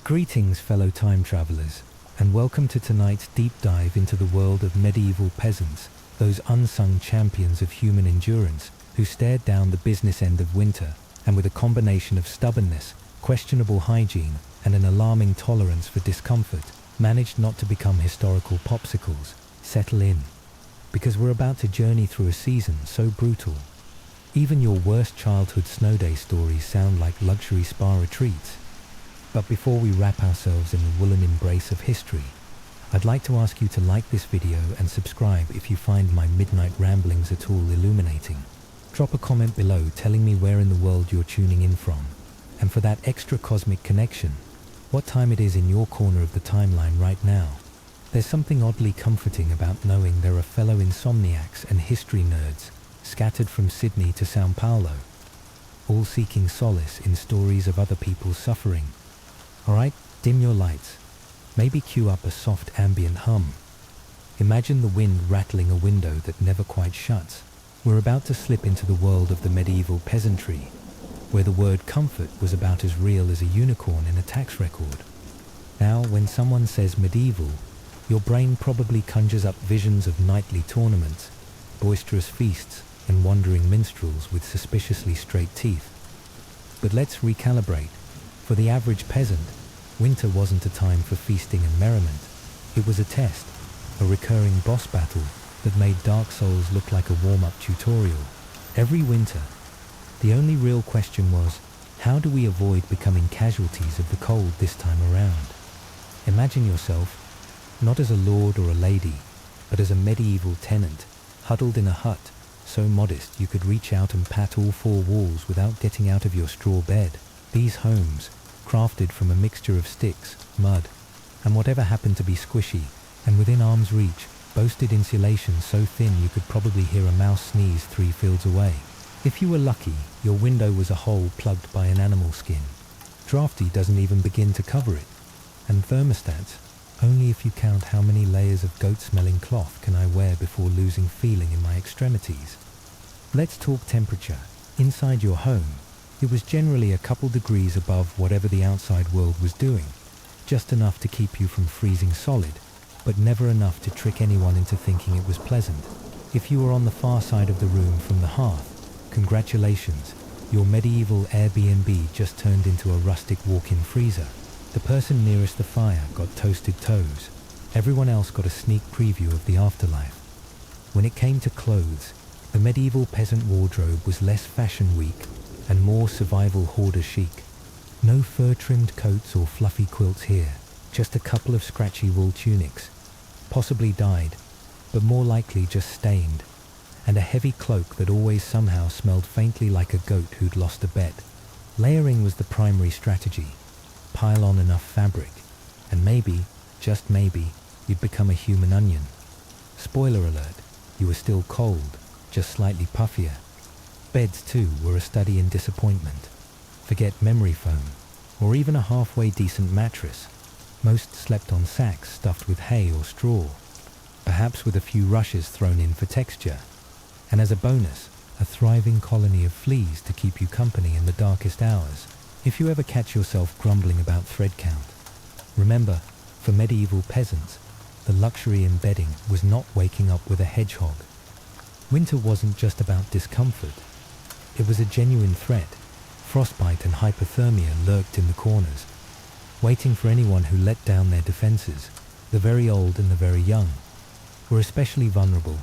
Greetings, fellow time travelers, and welcome to tonight's deep dive into the world of medieval peasants, those unsung champions of human endurance who stared down the business end of winter and with a combination of stubbornness, questionable hygiene, and an alarming tolerance for discomfort, managed not to become historical popsicles. Settle in, because we're about to journey through a season so brutal. Even your worst childhood snow day stories sound like luxury spa retreats. But before we wrap ourselves in the woolen embrace of history, I'd like to ask you to like this video and subscribe if you find my midnight ramblings at all illuminating. Drop a comment below telling me where in the world you're tuning in from, and for that extra cosmic connection, what time it is in your corner of the timeline right now. There's something oddly comforting about knowing there are fellow insomniacs and history nerds scattered from Sydney to Sao Paulo, all seeking solace in stories of other people's suffering. Alright, dim your lights. Maybe cue up a soft ambient hum. Imagine the wind rattling a window that never quite shuts. We're about to slip into the world of the medieval peasantry, where the word comfort was about as real as a unicorn in a tax record. Now, when someone says medieval, your brain probably conjures up visions of knightly tournaments, boisterous feasts, and wandering minstrels with suspiciously straight teeth. But let's recalibrate. For the average peasant, winter wasn't a time for feasting and merriment. It was a test, a recurring boss battle that made Dark Souls look like a warm-up tutorial. Every winter, the only real question was, how do we avoid becoming casualties of the cold this time around? Imagine yourself, not as a lord or a lady, but as a medieval tenant, huddled in a hut, so modest you could reach out and pat all four walls without getting out of your straw bed. These homes, crafted from a mixture of sticks, mud, and whatever happened to be squishy, and within arm's reach, boasted insulation so thin you could probably hear a mouse sneeze 3 fields away. If you were lucky, your window was a hole plugged by an animal skin. Drafty doesn't even begin to cover it. And thermostats, only if you count how many layers of goat-smelling cloth can I wear before losing feeling in my extremities. Let's talk temperature. Inside your home, it was generally a couple degrees above whatever the outside world was doing, just enough to keep you from freezing solid, but never enough to trick anyone into thinking it was pleasant. If you were on the far side of the room from the hearth, congratulations, your medieval Airbnb just turned into a rustic walk-in freezer. The person nearest the fire got toasted toes. Everyone else got a sneak preview of the afterlife. When it came to clothes, the medieval peasant wardrobe was less fashion week and more survival hoarder chic. No fur-trimmed coats or fluffy quilts here, just a couple of scratchy wool tunics, possibly dyed, but more likely just stained, and a heavy cloak that always somehow smelled faintly like a goat who'd lost a bet. Layering was the primary strategy. Pile on enough fabric, and maybe, just maybe, you'd become a human onion. Spoiler alert, you were still cold, just slightly puffier. Beds, too, were a study in disappointment. Forget memory foam, or even a halfway decent mattress. Most slept on sacks stuffed with hay or straw, perhaps with a few rushes thrown in for texture. And as a bonus, a thriving colony of fleas to keep you company in the darkest hours, if you ever catch yourself grumbling about thread count. Remember, for medieval peasants, the luxury in bedding was not waking up with a hedgehog. Winter wasn't just about discomfort. It was a genuine threat. Frostbite and hypothermia lurked in the corners, waiting for anyone who let down their defenses. The very old and the very young were especially vulnerable.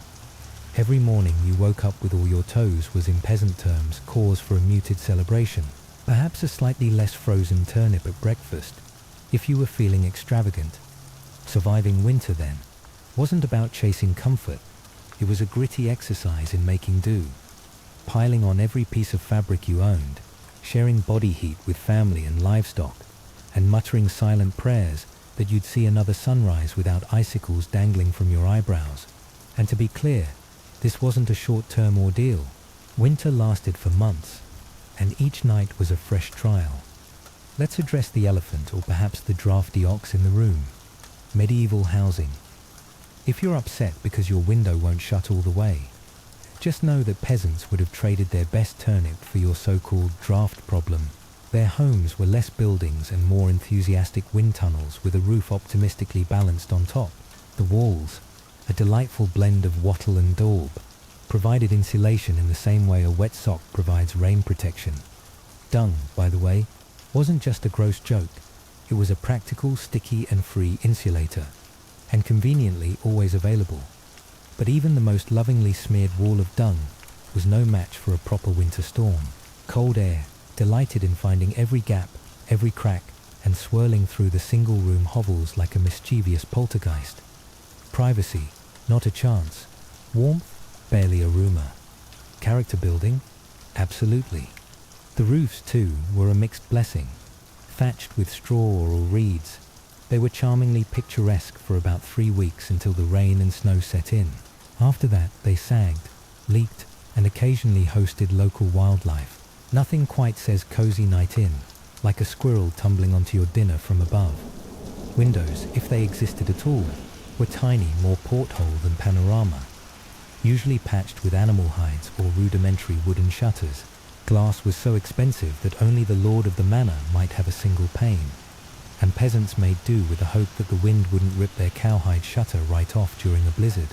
Every morning you woke up with all your toes was, in peasant terms, cause for a muted celebration. Perhaps a slightly less frozen turnip at breakfast, if you were feeling extravagant. Surviving winter, then, wasn't about chasing comfort. It was a gritty exercise in making do. Piling on every piece of fabric you owned, sharing body heat with family and livestock, and muttering silent prayers that you'd see another sunrise without icicles dangling from your eyebrows. And to be clear, this wasn't a short-term ordeal. Winter lasted for months, and each night was a fresh trial. Let's address the elephant, or perhaps the drafty ox in the room. Medieval housing. If you're upset because your window won't shut all the way, just know that peasants would have traded their best turnip for your so-called draft problem. Their homes were less buildings and more enthusiastic wind tunnels with a roof optimistically balanced on top. The walls, a delightful blend of wattle and daub, provided insulation in the same way a wet sock provides rain protection. Dung, by the way, wasn't just a gross joke. It was a practical, sticky and free insulator, and conveniently always available. But even the most lovingly smeared wall of dung was no match for a proper winter storm. Cold air delighted in finding every gap, every crack, and swirling through the single-room hovels like a mischievous poltergeist. Privacy, not a chance. Warmth, barely a rumour. Character building? Absolutely. The roofs, too, were a mixed blessing. Thatched with straw or reeds, they were charmingly picturesque for about 3 weeks until the rain and snow set in. After that, they sagged, leaked, and occasionally hosted local wildlife. Nothing quite says cozy night in, like a squirrel tumbling onto your dinner from above. Windows, if they existed at all, were tiny, more porthole than panorama, usually patched with animal hides or rudimentary wooden shutters. Glass was so expensive that only the lord of the manor might have a single pane, and peasants made do with the hope that the wind wouldn't rip their cowhide shutter right off during a blizzard.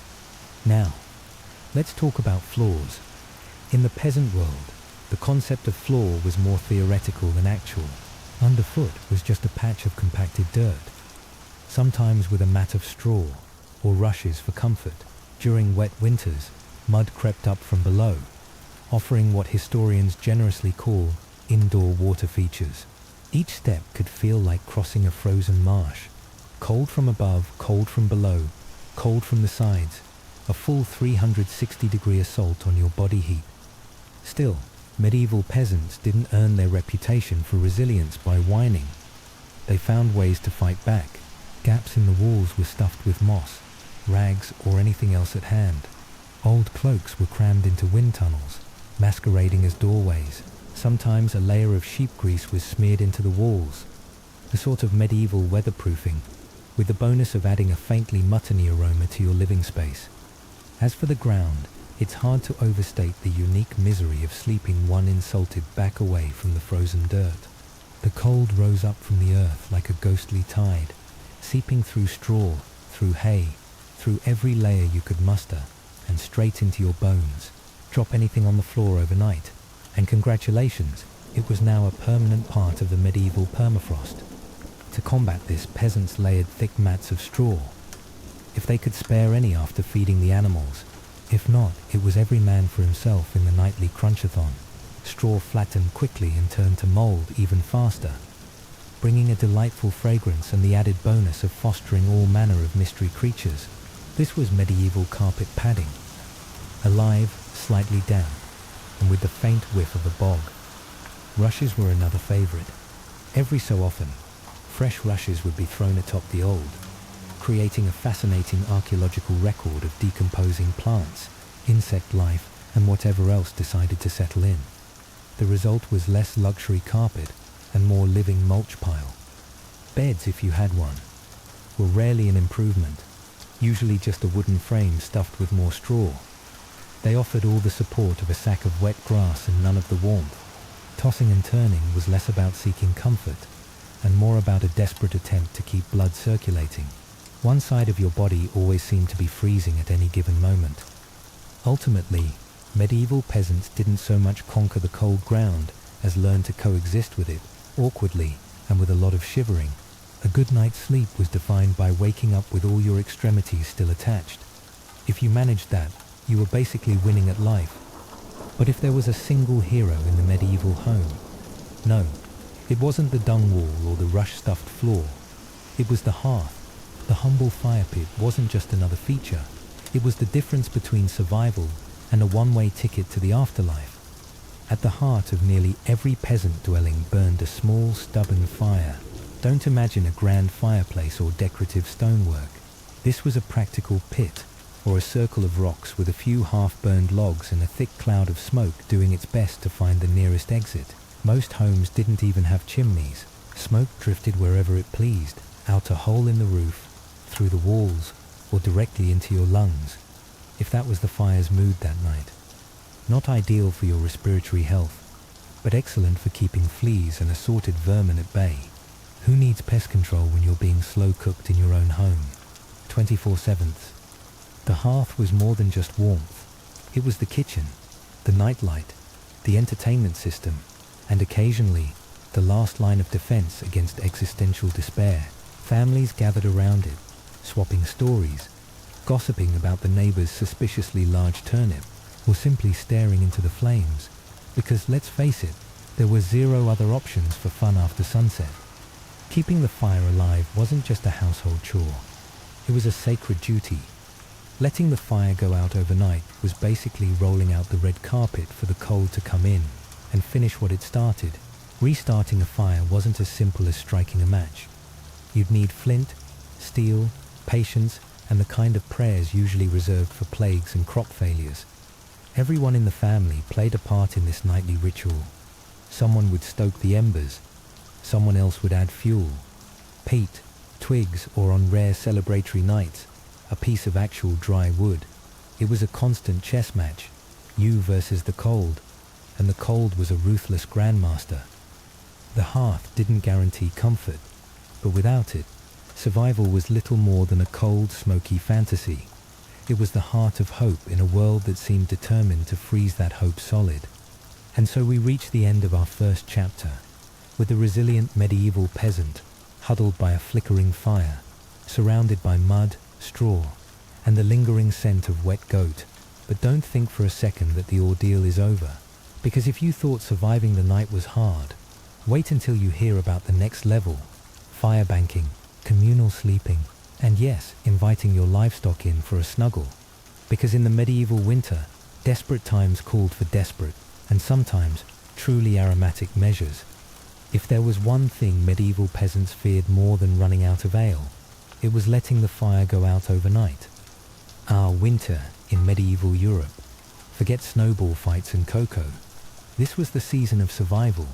Now, let's talk about floors. In the peasant world, the concept of floor was more theoretical than actual. Underfoot was just a patch of compacted dirt, sometimes with a mat of straw or rushes for comfort. During wet winters, mud crept up from below, offering what historians generously call indoor water features. Each step could feel like crossing a frozen marsh. Cold from above, cold from below, cold from the sides, a full 360-degree assault on your body heat. Still, medieval peasants didn't earn their reputation for resilience by whining. They found ways to fight back. Gaps in the walls were stuffed with moss, rags, or anything else at hand. Old cloaks were crammed into wind tunnels, masquerading as doorways. Sometimes a layer of sheep grease was smeared into the walls, a sort of medieval weatherproofing, with the bonus of adding a faintly muttony aroma to your living space. As for the ground, it's hard to overstate the unique misery of sleeping one insulted back away from the frozen dirt. The cold rose up from the earth like a ghostly tide, seeping through straw, through hay, through every layer you could muster, and straight into your bones. Drop anything on the floor overnight, and congratulations, it was now a permanent part of the medieval permafrost. To combat this, peasants layered thick mats of straw, if they could spare any after feeding the animals. If not, it was every man for himself in the nightly crunchathon. Straw flattened quickly and turned to mold even faster, bringing a delightful fragrance and the added bonus of fostering all manner of mystery creatures. This was medieval carpet padding, alive, slightly damp, and with the faint whiff of a bog. Rushes were another favourite. Every so often, fresh rushes would be thrown atop the old, creating a fascinating archaeological record of decomposing plants, insect life, and whatever else decided to settle in. The result was less luxury carpet and more living mulch pile. Beds, if you had one, were rarely an improvement, usually just a wooden frame stuffed with more straw. They offered all the support of a sack of wet grass and none of the warmth. Tossing and turning was less about seeking comfort and more about a desperate attempt to keep blood circulating. One side of your body always seemed to be freezing at any given moment. Ultimately, medieval peasants didn't so much conquer the cold ground as learn to coexist with it, awkwardly and with a lot of shivering. A good night's sleep was defined by waking up with all your extremities still attached. If you managed that, you were basically winning at life. But if there was a single hero in the medieval home, no, it wasn't the dung wall or the rush-stuffed floor. It was the hearth. The humble fire pit wasn't just another feature. It was the difference between survival and a one-way ticket to the afterlife. At the heart of nearly every peasant dwelling burned a small, stubborn fire. Don't imagine a grand fireplace or decorative stonework. This was a practical pit, or a circle of rocks with a few half-burned logs and a thick cloud of smoke doing its best to find the nearest exit. Most homes didn't even have chimneys. Smoke drifted wherever it pleased, out a hole in the roof, through the walls, or directly into your lungs, if that was the fire's mood that night. Not ideal for your respiratory health. but excellent for keeping fleas and assorted vermin at bay. Who needs pest control when you're being slow cooked in your own home? 24/7. The hearth was more than just warmth. It was the kitchen, the nightlight, the entertainment system, and occasionally the last line of defense against existential despair. Families gathered around it, swapping stories, gossiping about the neighbor's suspiciously large turnip, or simply staring into the flames, because let's face it, there were zero other options for fun after sunset. Keeping the fire alive wasn't just a household chore. It was a sacred duty. Letting the fire go out overnight was basically rolling out the red carpet for the cold to come in and finish what it started. Restarting a fire wasn't as simple as striking a match. You'd need flint, steel, patience, and the kind of prayers usually reserved for plagues and crop failures. Everyone in the family played a part in this nightly ritual. Someone would stoke the embers, someone else would add fuel, peat, twigs, or on rare celebratory nights, a piece of actual dry wood. It was a constant chess match, you versus the cold, and the cold was a ruthless grandmaster. The hearth didn't guarantee comfort, but without it, survival was little more than a cold, smoky fantasy. It was the heart of hope in a world that seemed determined to freeze that hope solid. And so we reach the end of our first chapter, with a resilient medieval peasant, huddled by a flickering fire, surrounded by mud, straw, and the lingering scent of wet goat. But don't think for a second that the ordeal is over, because if you thought surviving the night was hard, wait until you hear about the next level: fire banking, communal sleeping, and yes, inviting your livestock in for a snuggle. Because in the medieval winter, desperate times called for desperate, and sometimes truly aromatic measures. If there was one thing medieval peasants feared more than running out of ale, it was letting the fire go out overnight. Winter in medieval Europe. Forget snowball fights and cocoa. This was the season of survival,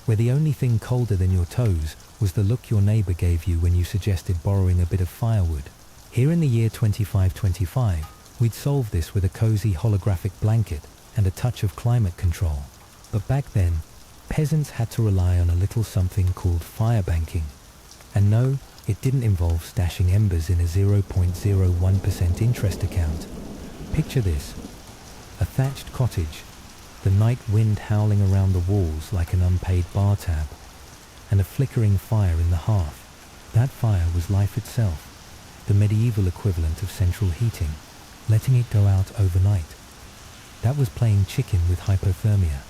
where the only thing colder than your toes was the look your neighbor gave you when you suggested borrowing a bit of firewood. Here in the year 2525, we'd solve this with a cozy holographic blanket and a touch of climate control. But back then, peasants had to rely on a little something called fire banking. And no, it didn't involve stashing embers in a 0.01% interest account. Picture this: a thatched cottage, the night wind howling around the walls like an unpaid bar tab, and a flickering fire in the hearth. That fire was life itself, the medieval equivalent of central heating. Letting it go out overnight, that was playing chicken with hypothermia.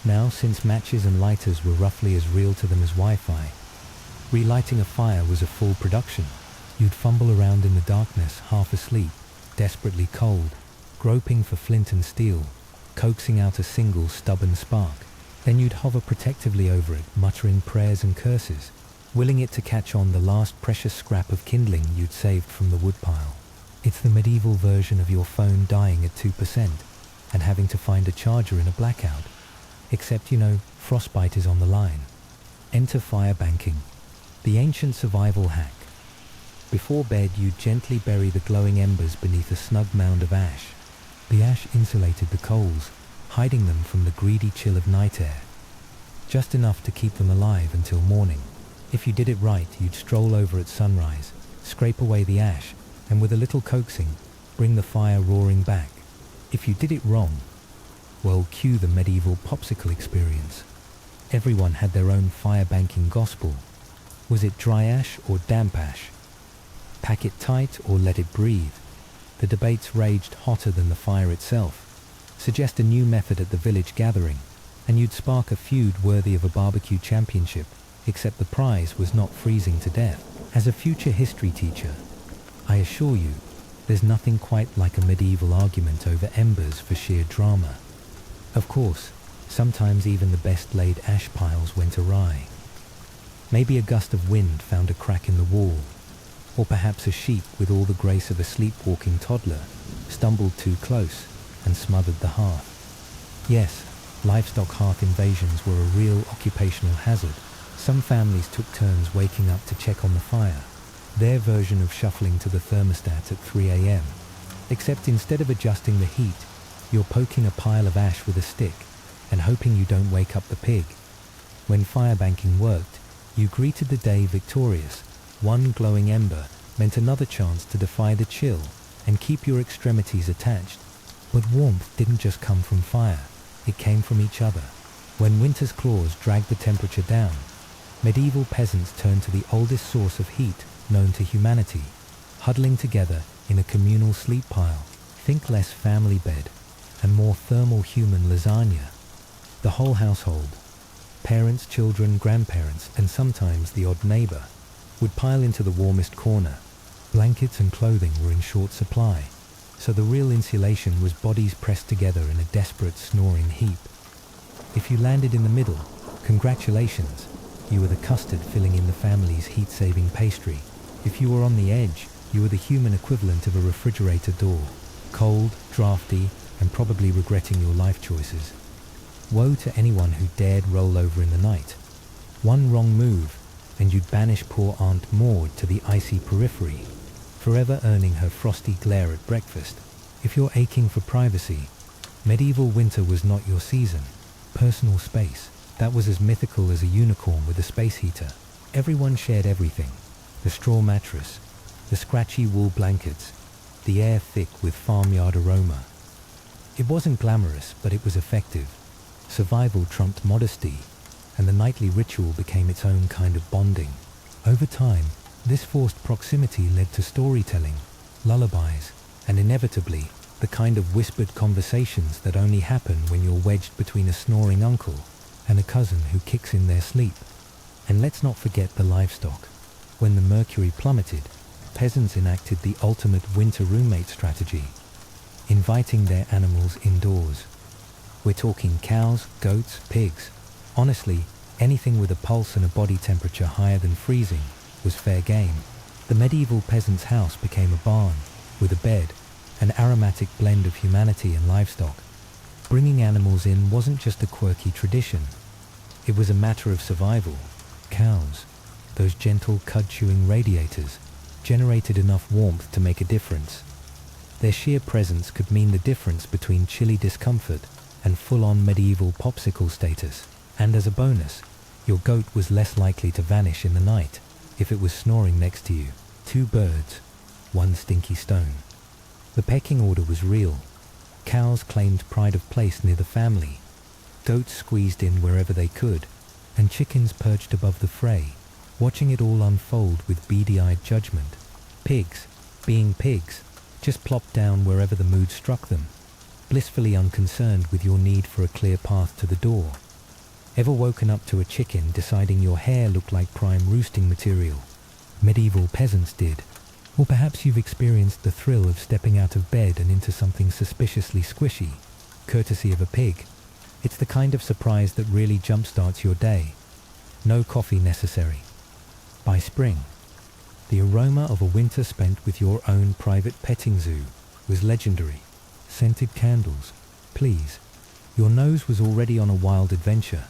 Now, since matches and lighters were roughly as real to them as Wi-Fi, relighting a fire was a full production. You'd fumble around in the darkness, half asleep, desperately cold, groping for flint and steel, coaxing out a single stubborn spark. Then you'd hover protectively over it, muttering prayers and curses, willing it to catch on the last precious scrap of kindling you'd saved from the woodpile. It's the medieval version of your phone dying at 2% and having to find a charger in a blackout. Except, frostbite is on the line. Enter fire banking, the ancient survival hack. Before bed, you'd gently bury the glowing embers beneath a snug mound of ash. The ash insulated the coals, hiding them from the greedy chill of night air, just enough to keep them alive until morning. If you did it right, you'd stroll over at sunrise, scrape away the ash, and with a little coaxing, bring the fire roaring back. If you did it wrong, well, cue the medieval popsicle experience. Everyone had their own fire banking gospel. Was it dry ash or damp ash? Pack it tight or let it breathe? The debates raged hotter than the fire itself. Suggest a new method at the village gathering, and you'd spark a feud worthy of a barbecue championship, except the prize was not freezing to death. As a future history teacher, I assure you, there's nothing quite like a medieval argument over embers for sheer drama. Of course, sometimes even the best laid ash piles went awry. Maybe a gust of wind found a crack in the wall, or perhaps a sheep with all the grace of a sleepwalking toddler stumbled too close and smothered the hearth. Yes, livestock hearth invasions were a real occupational hazard. Some families took turns waking up to check on the fire, their version of shuffling to the thermostat at 3 a.m. Except instead of adjusting the heat, you're poking a pile of ash with a stick, and hoping you don't wake up the pig. When firebanking worked, you greeted the day victorious. One glowing ember meant another chance to defy the chill and keep your extremities attached. But warmth didn't just come from fire, it came from each other. When winter's claws dragged the temperature down, medieval peasants turned to the oldest source of heat known to humanity, huddling together in a communal sleep pile. Think less family bed and more thermal human lasagna. The whole household, parents, children, grandparents, and sometimes the odd neighbor, would pile into the warmest corner. Blankets and clothing were in short supply, so the real insulation was bodies pressed together in a desperate snoring heap. If you landed in the middle, congratulations, you were the custard filling in the family's heat-saving pastry. If you were on the edge, you were the human equivalent of a refrigerator door, cold, drafty, and probably regretting your life choices. Woe to anyone who dared roll over in the night. One wrong move, and you'd banish poor Aunt Maud to the icy periphery, forever earning her frosty glare at breakfast. If you're aching for privacy, medieval winter was not your season. Personal space, that was as mythical as a unicorn with a space heater. Everyone shared everything. The straw mattress, the scratchy wool blankets, the air thick with farmyard aroma. It wasn't glamorous, but it was effective. Survival trumped modesty, and the nightly ritual became its own kind of bonding. Over time, this forced proximity led to storytelling, lullabies, and inevitably, the kind of whispered conversations that only happen when you're wedged between a snoring uncle and a cousin who kicks in their sleep. And let's not forget the livestock. When the mercury plummeted, peasants enacted the ultimate winter roommate strategy, inviting their animals indoors. We're talking cows, goats, pigs. Honestly, anything with a pulse and a body temperature higher than freezing was fair game. The medieval peasant's house became a barn, with a bed, an aromatic blend of humanity and livestock. Bringing animals in wasn't just a quirky tradition. It was a matter of survival. Cows, those gentle cud-chewing radiators, generated enough warmth to make a difference. Their sheer presence could mean the difference between chilly discomfort and full-on medieval popsicle status. And as a bonus, your goat was less likely to vanish in the night if it was snoring next to you. 2 birds, 1 stinky stone. The pecking order was real. Cows claimed pride of place near the family. Goats squeezed in wherever they could, and chickens perched above the fray, watching it all unfold with beady-eyed judgment. Pigs, being pigs, just plopped down wherever the mood struck them, blissfully unconcerned with your need for a clear path to the door. Ever woken up to a chicken deciding your hair looked like prime roosting material? Medieval peasants did. Or perhaps you've experienced the thrill of stepping out of bed and into something suspiciously squishy, courtesy of a pig. It's the kind of surprise that really jumpstarts your day. No coffee necessary. By spring, the aroma of a winter spent with your own private petting zoo was legendary. Scented candles, please. Your nose was already on a wild adventure.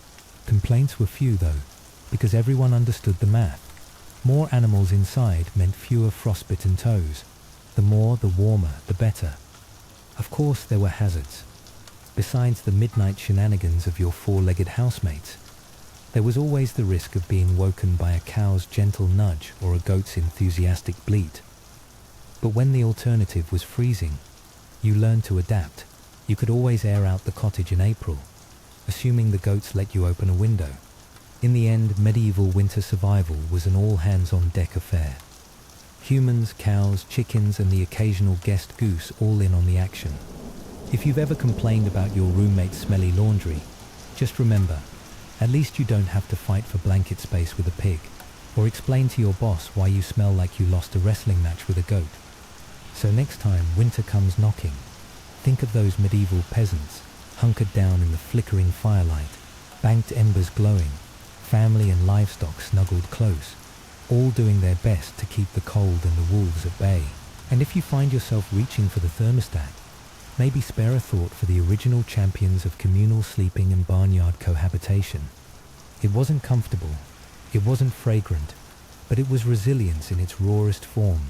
Complaints were few though, because everyone understood the math. More animals inside meant fewer frostbitten toes. The more, the warmer, the better. Of course there were hazards. Besides the midnight shenanigans of your 4-legged housemates, there was always the risk of being woken by a cow's gentle nudge or a goat's enthusiastic bleat. But when the alternative was freezing, you learned to adapt. You could always air out the cottage in April, assuming the goats let you open a window. In the end, medieval winter survival was an all-hands-on-deck affair. Humans, cows, chickens, and the occasional guest goose all in on the action. If you've ever complained about your roommate's smelly laundry, just remember, at least you don't have to fight for blanket space with a pig, or explain to your boss why you smell like you lost a wrestling match with a goat. So next time winter comes knocking, think of those medieval peasants, hunkered down in the flickering firelight, banked embers glowing, family and livestock snuggled close, all doing their best to keep the cold and the wolves at bay. And if you find yourself reaching for the thermostat, maybe spare a thought for the original champions of communal sleeping and barnyard cohabitation. It wasn't comfortable, it wasn't fragrant, but it was resilience in its rawest form,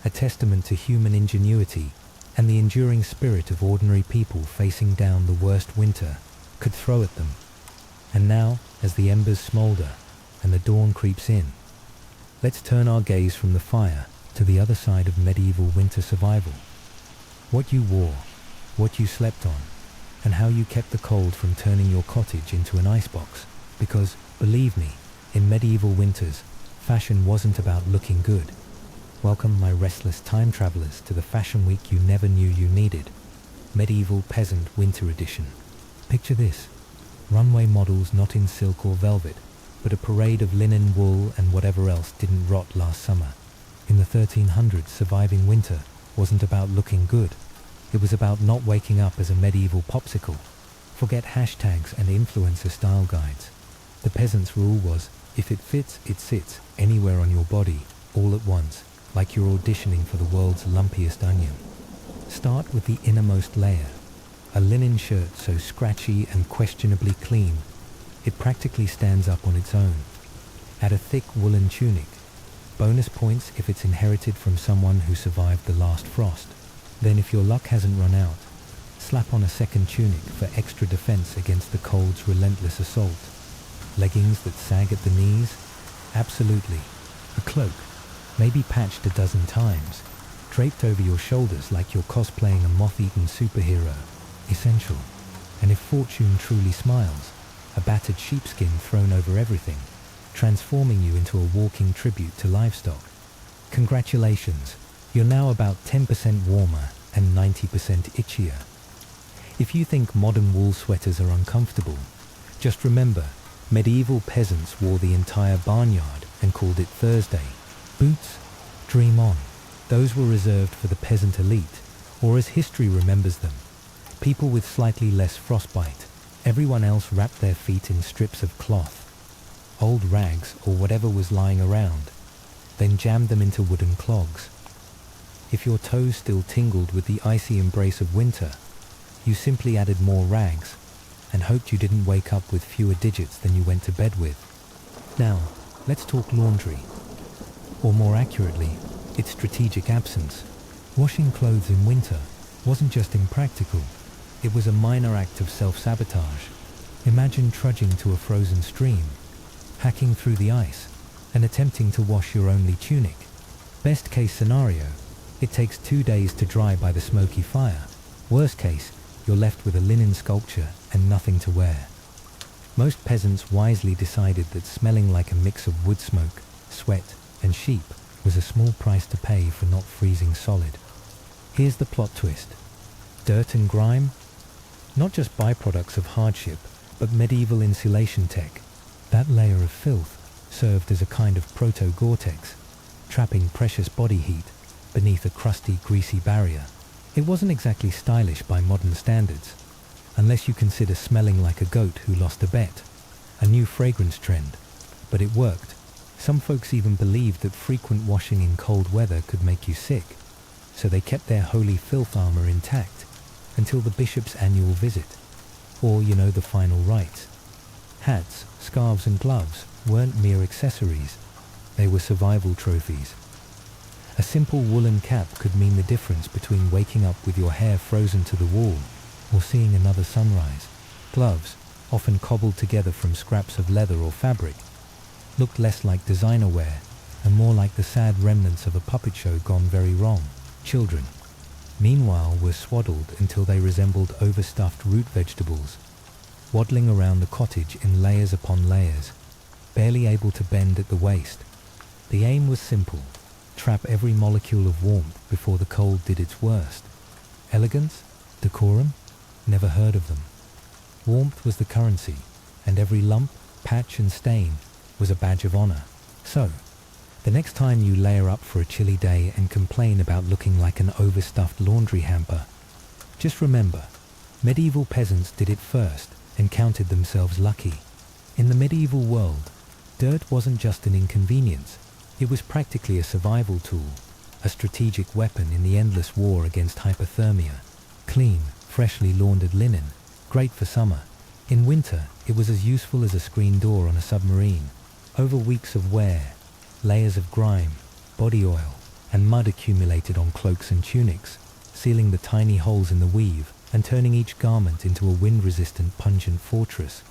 a testament to human ingenuity and the enduring spirit of ordinary people facing down the worst winter could throw at them. And now, as the embers smolder and the dawn creeps in, let's turn our gaze from the fire to the other side of medieval winter survival. What you wore, what you slept on, and how you kept the cold from turning your cottage into an icebox. Because, believe me, in medieval winters, fashion wasn't about looking good. Welcome, my restless time travelers, to the fashion week you never knew you needed. Medieval Peasant Winter Edition. Picture this. Runway models not in silk or velvet, but a parade of linen, wool, and whatever else didn't rot last summer. In the 1300s, surviving winter wasn't about looking good. It was about not waking up as a medieval popsicle. Forget hashtags and influencer style guides. The peasant's rule was, if it fits, it sits anywhere on your body, all at once, like you're auditioning for the world's lumpiest onion. Start with the innermost layer. A linen shirt so scratchy and questionably clean, it practically stands up on its own. Add a thick woolen tunic. Bonus points if it's inherited from someone who survived the last frost. Then if your luck hasn't run out, slap on a second tunic for extra defense against the cold's relentless assault. Leggings that sag at the knees? Absolutely. A cloak, maybe patched a dozen times, draped over your shoulders like you're cosplaying a moth-eaten superhero. Essential. And if fortune truly smiles, a battered sheepskin thrown over everything, transforming you into a walking tribute to livestock. Congratulations, you're now about 10% warmer and 90% itchier. If you think modern wool sweaters are uncomfortable, just remember, medieval peasants wore the entire barnyard and called it Thursday. Boots? Dream on. Those were reserved for the peasant elite, or as history remembers them, people with slightly less frostbite. Everyone else wrapped their feet in strips of cloth, old rags or whatever was lying around, then jammed them into wooden clogs. If your toes still tingled with the icy embrace of winter, you simply added more rags and hoped you didn't wake up with fewer digits than you went to bed with. Now, let's talk laundry. Or more accurately, its strategic absence. Washing clothes in winter wasn't just impractical, it was a minor act of self-sabotage. Imagine trudging to a frozen stream, hacking through the ice, and attempting to wash your only tunic. Best case scenario, it takes 2 days to dry by the smoky fire. Worst case, you're left with a linen sculpture and nothing to wear. Most peasants wisely decided that smelling like a mix of wood smoke, sweat, and sheep was a small price to pay for not freezing solid. Here's the plot twist. Dirt and grime? Not just byproducts of hardship, but medieval insulation tech. That layer of filth served as a kind of proto-Gore-Tex, trapping precious body heat beneath a crusty, greasy barrier. It wasn't exactly stylish by modern standards, unless you consider smelling like a goat who lost a bet, a new fragrance trend. But it worked. Some folks even believed that frequent washing in cold weather could make you sick, so they kept their holy filth armor intact until the bishop's annual visit, or, the final rites. Hats, scarves and gloves weren't mere accessories, they were survival trophies. A simple woolen cap could mean the difference between waking up with your hair frozen to the wall or seeing another sunrise. Gloves, often cobbled together from scraps of leather or fabric, looked less like designer wear and more like the sad remnants of a puppet show gone very wrong. Children, meanwhile, were swaddled until they resembled overstuffed root vegetables, waddling around the cottage in layers upon layers, barely able to bend at the waist. The aim was simple: trap every molecule of warmth before the cold did its worst. Elegance? Decorum? Never heard of them. Warmth was the currency, and every lump, patch and stain was a badge of honor. So, the next time you layer up for a chilly day and complain about looking like an overstuffed laundry hamper, just remember, medieval peasants did it first and counted themselves lucky. In the medieval world, dirt wasn't just an inconvenience, it was practically a survival tool, a strategic weapon in the endless war against hypothermia. Clean, freshly laundered linen, great for summer. In winter, it was as useful as a screen door on a submarine. Over weeks of wear, layers of grime, body oil, and mud accumulated on cloaks and tunics, sealing the tiny holes in the weave and turning each garment into a wind-resistant, pungent fortress.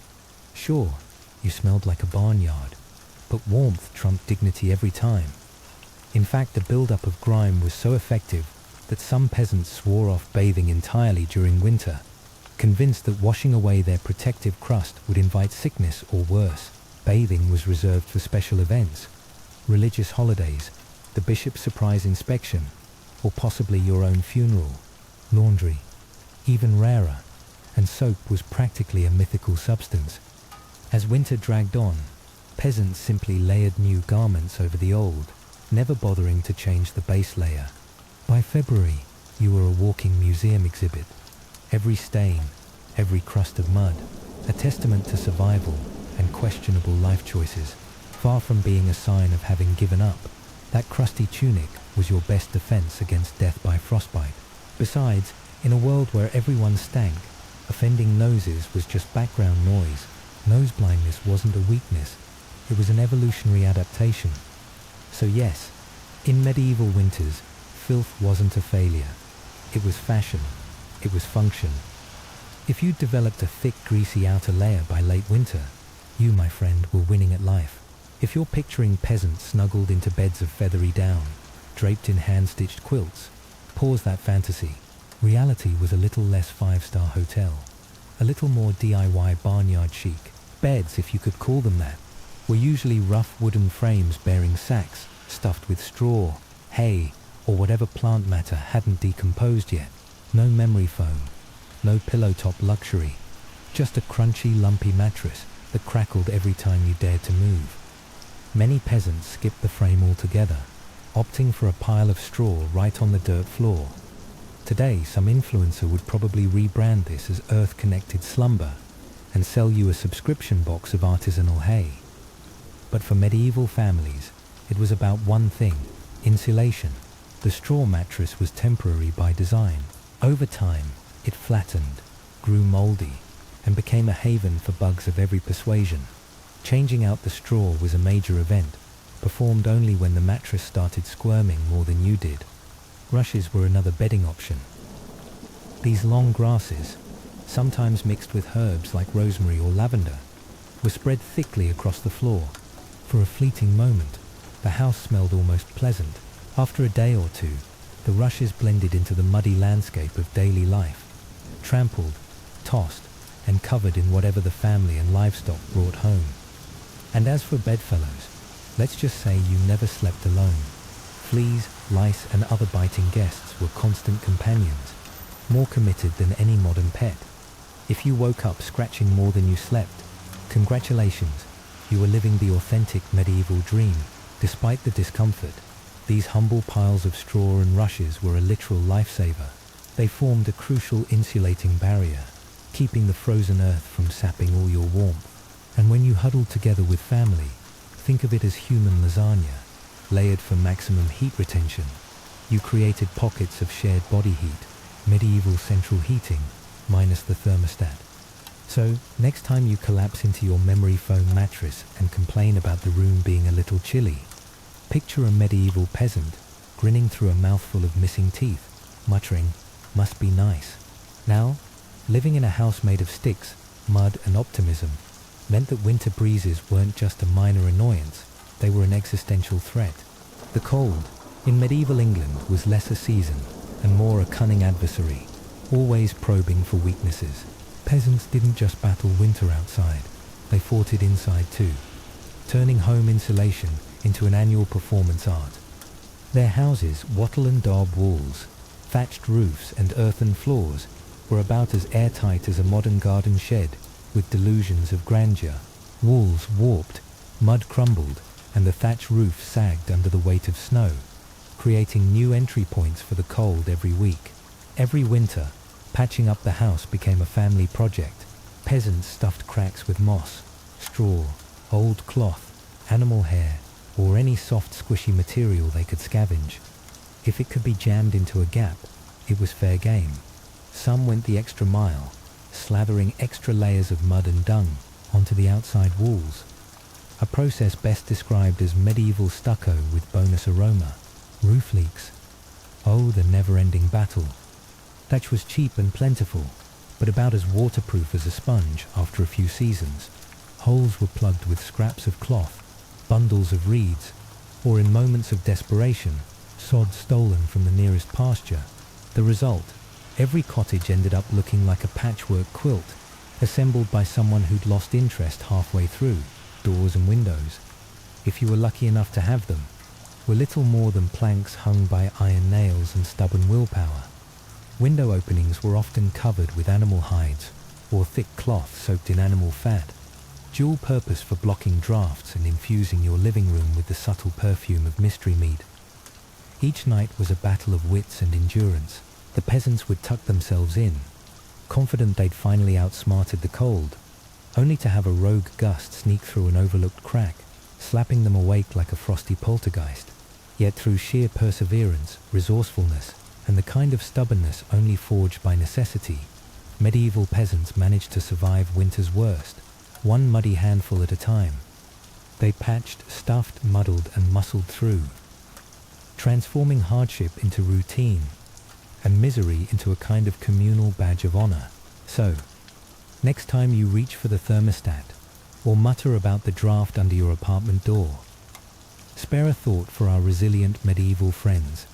Sure, you smelled like a barnyard, but warmth trumped dignity every time. In fact, the build-up of grime was so effective that some peasants swore off bathing entirely during winter, convinced that washing away their protective crust would invite sickness or worse. Bathing was reserved for special events, religious holidays, the bishop's surprise inspection, or possibly your own funeral. Laundry, even rarer, and soap was practically a mythical substance. As winter dragged on, peasants simply layered new garments over the old, never bothering to change the base layer. By February, you were a walking museum exhibit. Every stain, every crust of mud, a testament to survival and questionable life choices. Far from being a sign of having given up, that crusty tunic was your best defense against death by frostbite. Besides, in a world where everyone stank, offending noses was just background noise. Nose blindness wasn't a weakness, it was an evolutionary adaptation. So yes, in medieval winters, filth wasn't a failure. It was fashion. It was function. If you'd developed a thick, greasy outer layer by late winter, you, my friend, were winning at life. If you're picturing peasants snuggled into beds of feathery down, draped in hand-stitched quilts, pause that fantasy. Reality was a little less five-star hotel, a little more DIY barnyard chic. Beds, if you could call them that, were usually rough wooden frames bearing sacks stuffed with straw, hay, or whatever plant matter hadn't decomposed yet. No memory foam, no pillow top luxury, just a crunchy, lumpy mattress that crackled every time you dared to move. Many peasants skipped the frame altogether, opting for a pile of straw right on the dirt floor. Today, some influencer would probably rebrand this as earth-connected slumber and sell you a subscription box of artisanal hay. But for medieval families, it was about one thing: insulation. The straw mattress was temporary by design. Over time, it flattened, grew moldy, and became a haven for bugs of every persuasion. Changing out the straw was a major event, performed only when the mattress started squirming more than you did. Rushes were another bedding option. These long grasses, sometimes mixed with herbs like rosemary or lavender, were spread thickly across the floor. For a fleeting moment, the house smelled almost pleasant. After a day or two, the rushes blended into the muddy landscape of daily life, trampled, tossed, and covered in whatever the family and livestock brought home. And as for bedfellows, let's just say you never slept alone. Fleas, lice, and other biting guests were constant companions, more committed than any modern pet. If you woke up scratching more than you slept, congratulations, you were living the authentic medieval dream. Despite the discomfort, these humble piles of straw and rushes were a literal lifesaver. They formed a crucial insulating barrier, keeping the frozen earth from sapping all your warmth. And when you huddled together with family, think of it as human lasagna, layered for maximum heat retention. You created pockets of shared body heat, medieval central heating, minus the thermostat. So, next time you collapse into your memory foam mattress and complain about the room being a little chilly, picture a medieval peasant grinning through a mouthful of missing teeth, muttering, "Must be nice." Now, living in a house made of sticks, mud, and optimism meant that winter breezes weren't just a minor annoyance, they were an existential threat. The cold, in medieval England, was less a season and more a cunning adversary, always probing for weaknesses. Peasants didn't just battle winter outside, they fought it inside too, turning home insulation into an annual performance art. Their houses, wattle and daub walls, thatched roofs and earthen floors, were about as airtight as a modern garden shed, with delusions of grandeur. Walls warped, mud crumbled, and the thatch roof sagged under the weight of snow, creating new entry points for the cold every week. Every winter, patching up the house became a family project. Peasants stuffed cracks with moss, straw, old cloth, animal hair, or any soft squishy material they could scavenge. If it could be jammed into a gap, it was fair game. Some went the extra mile, slathering extra layers of mud and dung onto the outside walls, a process best described as medieval stucco with bonus aroma. Roof leaks. Oh, the never-ending battle. Thatch was cheap and plentiful, but about as waterproof as a sponge after a few seasons. Holes were plugged with scraps of cloth, bundles of reeds, or in moments of desperation, sod stolen from the nearest pasture. The result, every cottage ended up looking like a patchwork quilt, assembled by someone who'd lost interest halfway through. Doors and windows, if you were lucky enough to have them, were little more than planks hung by iron nails and stubborn willpower. Window openings were often covered with animal hides or thick cloth soaked in animal fat, dual purpose for blocking drafts and infusing your living room with the subtle perfume of mystery meat. Each night was a battle of wits and endurance. The peasants would tuck themselves in, confident they'd finally outsmarted the cold, only to have a rogue gust sneak through an overlooked crack, slapping them awake like a frosty poltergeist. Yet through sheer perseverance, resourcefulness, and the kind of stubbornness only forged by necessity, medieval peasants managed to survive winter's worst, one muddy handful at a time. They patched, stuffed, muddled, and muscled through, transforming hardship into routine, and misery into a kind of communal badge of honor. So, next time you reach for the thermostat, or mutter about the draft under your apartment door, spare a thought for our resilient medieval friends,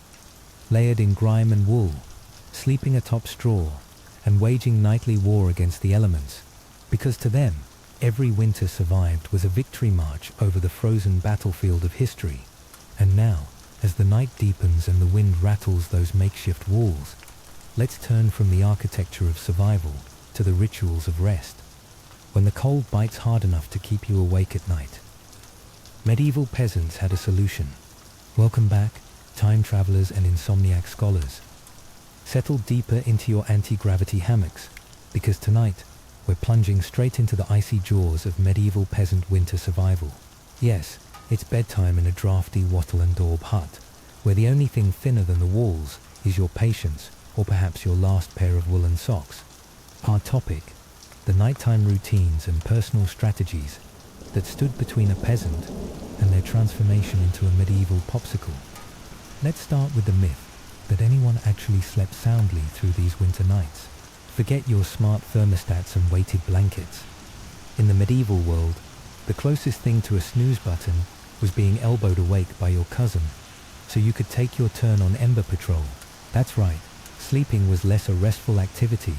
layered in grime and wool, sleeping atop straw, and waging nightly war against the elements, because to them, every winter survived was a victory march over the frozen battlefield of history. And now, as the night deepens and the wind rattles those makeshift walls, let's turn from the architecture of survival to the rituals of rest. When the cold bites hard enough to keep you awake at night, medieval peasants had a solution. Welcome back, time travelers and insomniac scholars. Settle deeper into your anti-gravity hammocks, because tonight we're plunging straight into the icy jaws of medieval peasant winter survival. Yes, it's bedtime in a drafty wattle and daub hut, where the only thing thinner than the walls is your patience, or perhaps your last pair of woolen socks. Our topic, the nighttime routines and personal strategies that stood between a peasant and their transformation into a medieval popsicle. Let's start with the myth that anyone actually slept soundly through these winter nights. Forget your smart thermostats and weighted blankets. In the medieval world, the closest thing to a snooze button was being elbowed awake by your cousin, so you could take your turn on Ember Patrol. That's right, sleeping was less a restful activity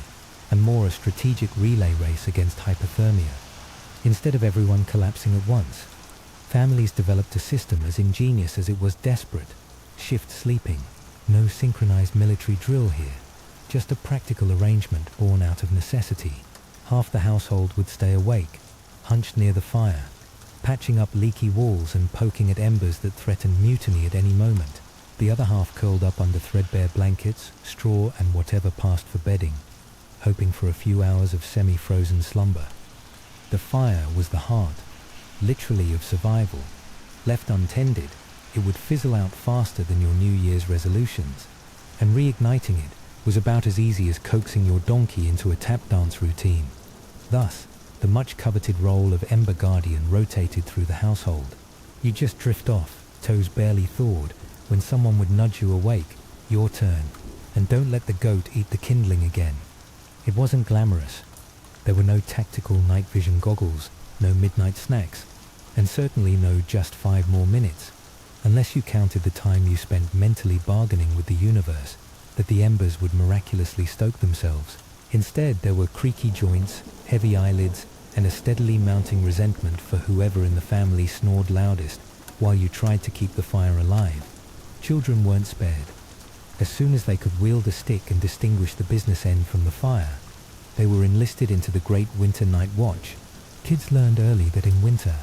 and more a strategic relay race against hypothermia. Instead of everyone collapsing at once, families developed a system as ingenious as it was desperate. Shift sleeping. No synchronized military drill here, just a practical arrangement born out of necessity. Half the household would stay awake, hunched near the fire, patching up leaky walls and poking at embers that threatened mutiny at any moment. The other half curled up under threadbare blankets, straw and whatever passed for bedding, hoping for a few hours of semi-frozen slumber. The fire was the heart, literally, of survival. Left untended, it would fizzle out faster than your New Year's resolutions, and reigniting it was about as easy as coaxing your donkey into a tap dance routine. Thus, the much-coveted role of Ember Guardian rotated through the household. You just drift off, toes barely thawed, when someone would nudge you awake, your turn, and don't let the goat eat the kindling again. It wasn't glamorous. There were no tactical night vision goggles, no midnight snacks, and certainly no just 5 more minutes, unless you counted the time you spent mentally bargaining with the universe that the embers would miraculously stoke themselves. Instead, there were creaky joints, heavy eyelids, and a steadily mounting resentment for whoever in the family snored loudest while you tried to keep the fire alive. Children weren't spared. As soon as they could wield a stick and distinguish the business end from the fire, they were enlisted into the great winter night watch. Kids learned early that in winter,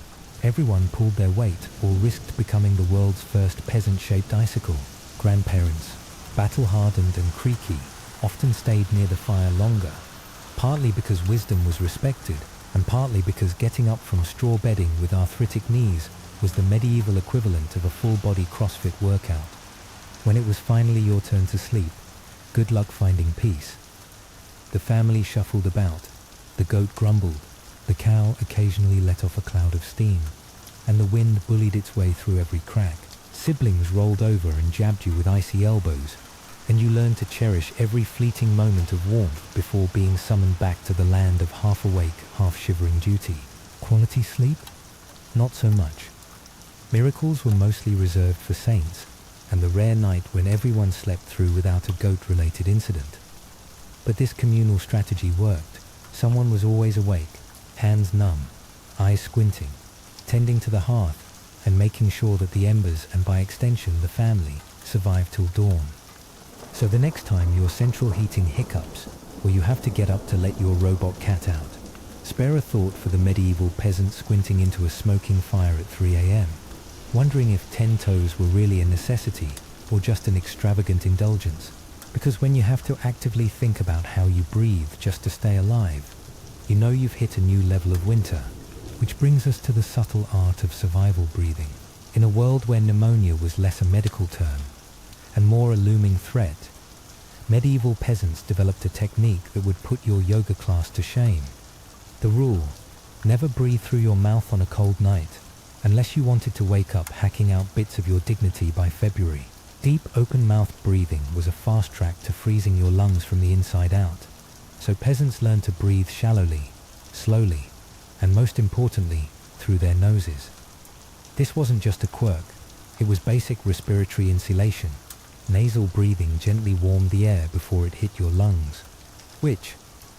everyone pulled their weight or risked becoming the world's first peasant-shaped icicle. Grandparents, battle-hardened and creaky, often stayed near the fire longer, partly because wisdom was respected, and partly because getting up from straw bedding with arthritic knees was the medieval equivalent of a full-body CrossFit workout. When it was finally your turn to sleep, good luck finding peace. The family shuffled about, the goat grumbled, the cow occasionally let off a cloud of steam, and the wind bullied its way through every crack. Siblings rolled over and jabbed you with icy elbows, and you learn to cherish every fleeting moment of warmth before being summoned back to the land of half-awake, half-shivering duty. Quality sleep? Not so much. Miracles were mostly reserved for saints, and the rare night when everyone slept through without a goat-related incident. But this communal strategy worked. Someone was always awake, hands numb, eyes squinting, tending to the hearth, and making sure that the embers, and by extension the family, survived till dawn. So the next time your central heating hiccups, or you have to get up to let your robot cat out, spare a thought for the medieval peasant squinting into a smoking fire at 3 a.m., wondering if 10 toes were really a necessity or just an extravagant indulgence. Because when you have to actively think about how you breathe just to stay alive, you know you've hit a new level of winter. Which brings us to the subtle art of survival breathing. In a world where pneumonia was less a medical term and more a looming threat, medieval peasants developed a technique that would put your yoga class to shame. The rule: never breathe through your mouth on a cold night, unless you wanted to wake up hacking out bits of your dignity by February. Deep open-mouthed breathing was a fast track to freezing your lungs from the inside out. So peasants learned to breathe shallowly, slowly, and most importantly, through their noses. This wasn't just a quirk, it was basic respiratory insulation. Nasal breathing gently warmed the air before it hit your lungs, which,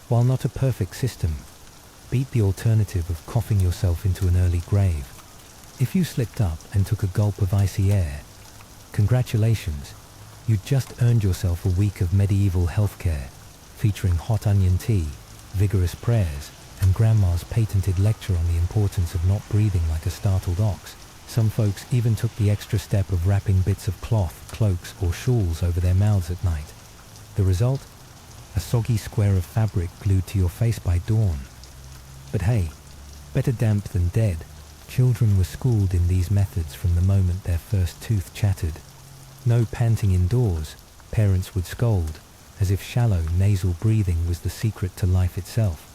while not a perfect system, beat the alternative of coughing yourself into an early grave. If you slipped up and took a gulp of icy air, congratulations, you'd just earned yourself a week of medieval healthcare, featuring hot onion tea, vigorous prayers, and Grandma's patented lecture on the importance of not breathing like a startled ox. Some folks even took the extra step of wrapping bits of cloth, cloaks, or shawls over their mouths at night. The result? A soggy square of fabric glued to your face by dawn. But hey, better damp than dead. Children were schooled in these methods from the moment their first tooth chattered. No panting indoors, parents would scold, as if shallow nasal breathing was the secret to life itself.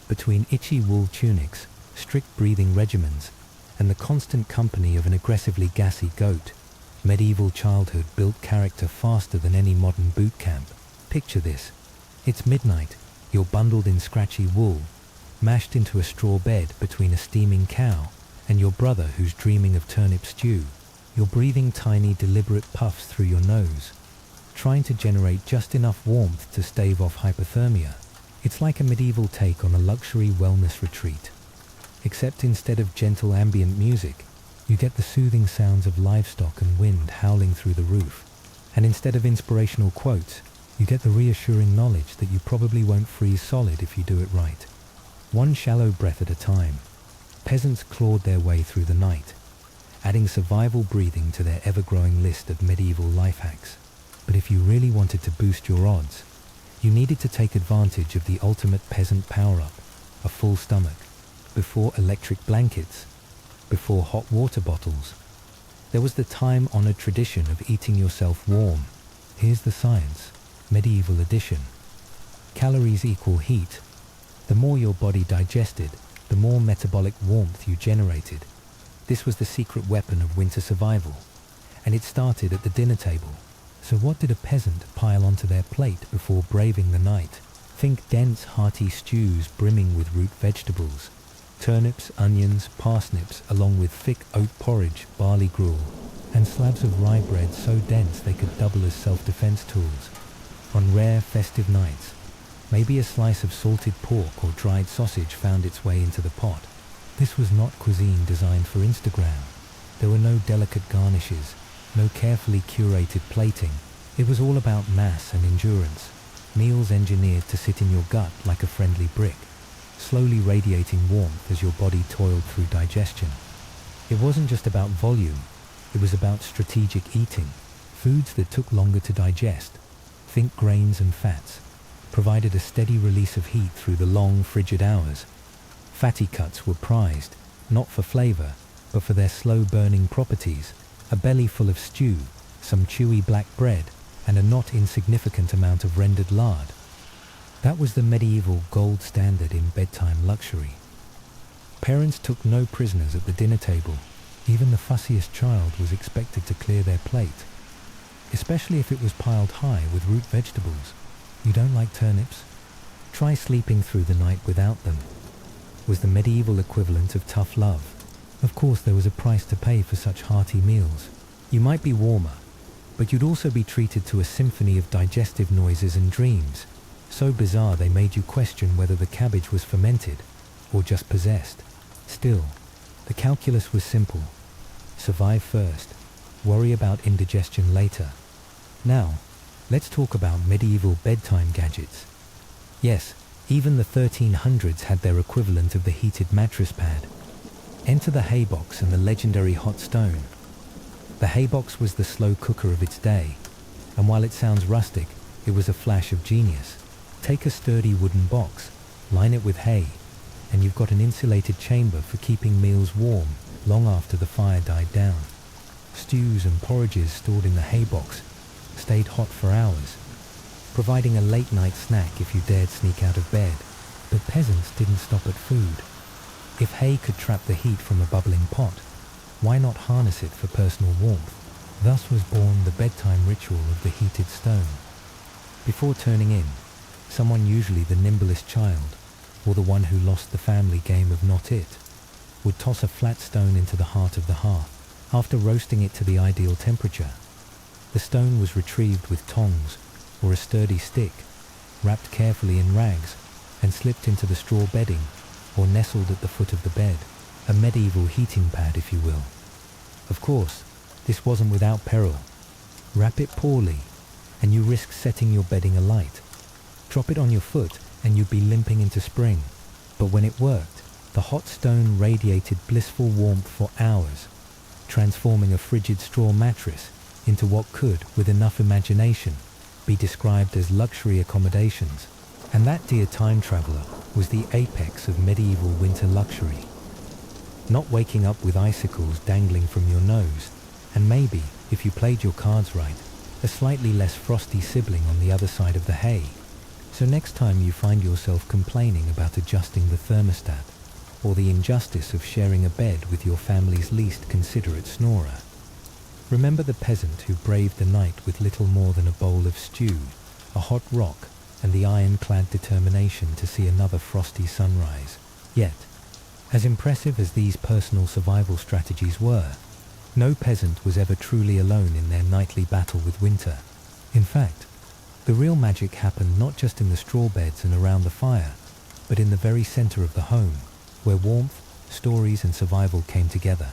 Between itchy wool tunics, strict breathing regimens, and the constant company of an aggressively gassy goat, medieval childhood built character faster than any modern boot camp. Picture this. It's midnight, you're bundled in scratchy wool, mashed into a straw bed between a steaming cow and your brother who's dreaming of turnip stew. You're breathing tiny, deliberate puffs through your nose, trying to generate just enough warmth to stave off hypothermia. It's like a medieval take on a luxury wellness retreat. Except instead of gentle ambient music, you get the soothing sounds of livestock and wind howling through the roof. And instead of inspirational quotes, you get the reassuring knowledge that you probably won't freeze solid if you do it right. One shallow breath at a time, peasants clawed their way through the night, adding survival breathing to their ever-growing list of medieval life hacks. But if you really wanted to boost your odds, you needed to take advantage of the ultimate peasant power-up, a full stomach, before electric blankets, before hot water bottles. There was the time-honored tradition of eating yourself warm. Here's the science, medieval edition. Calories equal heat. The more your body digested, the more metabolic warmth you generated. This was the secret weapon of winter survival, and it started at the dinner table. So what did a peasant pile onto their plate before braving the night? Think dense, hearty stews brimming with root vegetables, turnips, onions, parsnips, along with thick oat porridge, barley gruel, and slabs of rye bread so dense they could double as self-defense tools. On rare, festive nights, maybe a slice of salted pork or dried sausage found its way into the pot. This was not cuisine designed for Instagram. There were no delicate garnishes, no carefully curated plating. It was all about mass and endurance, meals engineered to sit in your gut like a friendly brick, slowly radiating warmth as your body toiled through digestion. It wasn't just about volume, it was about strategic eating. Foods that took longer to digest, think grains and fats, provided a steady release of heat through the long, frigid hours. Fatty cuts were prized, not for flavor, but for their slow-burning properties. A belly full of stew, some chewy black bread, and a not insignificant amount of rendered lard. That was the medieval gold standard in bedtime luxury. Parents took no prisoners at the dinner table. Even the fussiest child was expected to clear their plate. especially if it was piled high with root vegetables. You don't like turnips? Try sleeping through the night without them. Was the medieval equivalent of tough love. Of course, there was a price to pay for such hearty meals. You might be warmer, but you'd also be treated to a symphony of digestive noises and dreams, so bizarre they made you question whether the cabbage was fermented or just possessed. Still, the calculus was simple. Survive first, worry about indigestion later. Now, let's talk about medieval bedtime gadgets. Yes, even the 1300s had their equivalent of the heated mattress pad. Enter the haybox and the legendary hot stone. The haybox was the slow cooker of its day, and while it sounds rustic, it was a flash of genius. Take a sturdy wooden box, line it with hay, and you've got an insulated chamber for keeping meals warm long after the fire died down. Stews and porridges stored in the haybox stayed hot for hours, providing a late-night snack if you dared sneak out of bed. But peasants didn't stop at food. If hay could trap the heat from a bubbling pot, why not harness it for personal warmth? Thus was born the bedtime ritual of the heated stone. Before turning in, someone, usually the nimblest child, or the one who lost the family game of Not It, would toss a flat stone into the heart of the hearth. After roasting it to the ideal temperature, the stone was retrieved with tongs or a sturdy stick, wrapped carefully in rags, and slipped into the straw bedding or nestled at the foot of the bed, a medieval heating pad, if you will. Of course, this wasn't without peril. Wrap it poorly, and you risk setting your bedding alight. Drop it on your foot, and you'd be limping into spring. But when it worked, the hot stone radiated blissful warmth for hours, transforming a frigid straw mattress into what could, with enough imagination, be described as luxury accommodations. And that, dear time traveler, was the apex of medieval winter luxury. Not waking up with icicles dangling from your nose, and maybe, if you played your cards right, a slightly less frosty sibling on the other side of the hay. So next time you find yourself complaining about adjusting the thermostat, or the injustice of sharing a bed with your family's least considerate snorer, remember the peasant who braved the night with little more than a bowl of stew, a hot rock, and the iron-clad determination to see another frosty sunrise. Yet, as impressive as these personal survival strategies were, no peasant was ever truly alone in their nightly battle with winter. In fact, the real magic happened not just in the straw beds and around the fire, but in the very center of the home, where warmth, stories, and survival came together.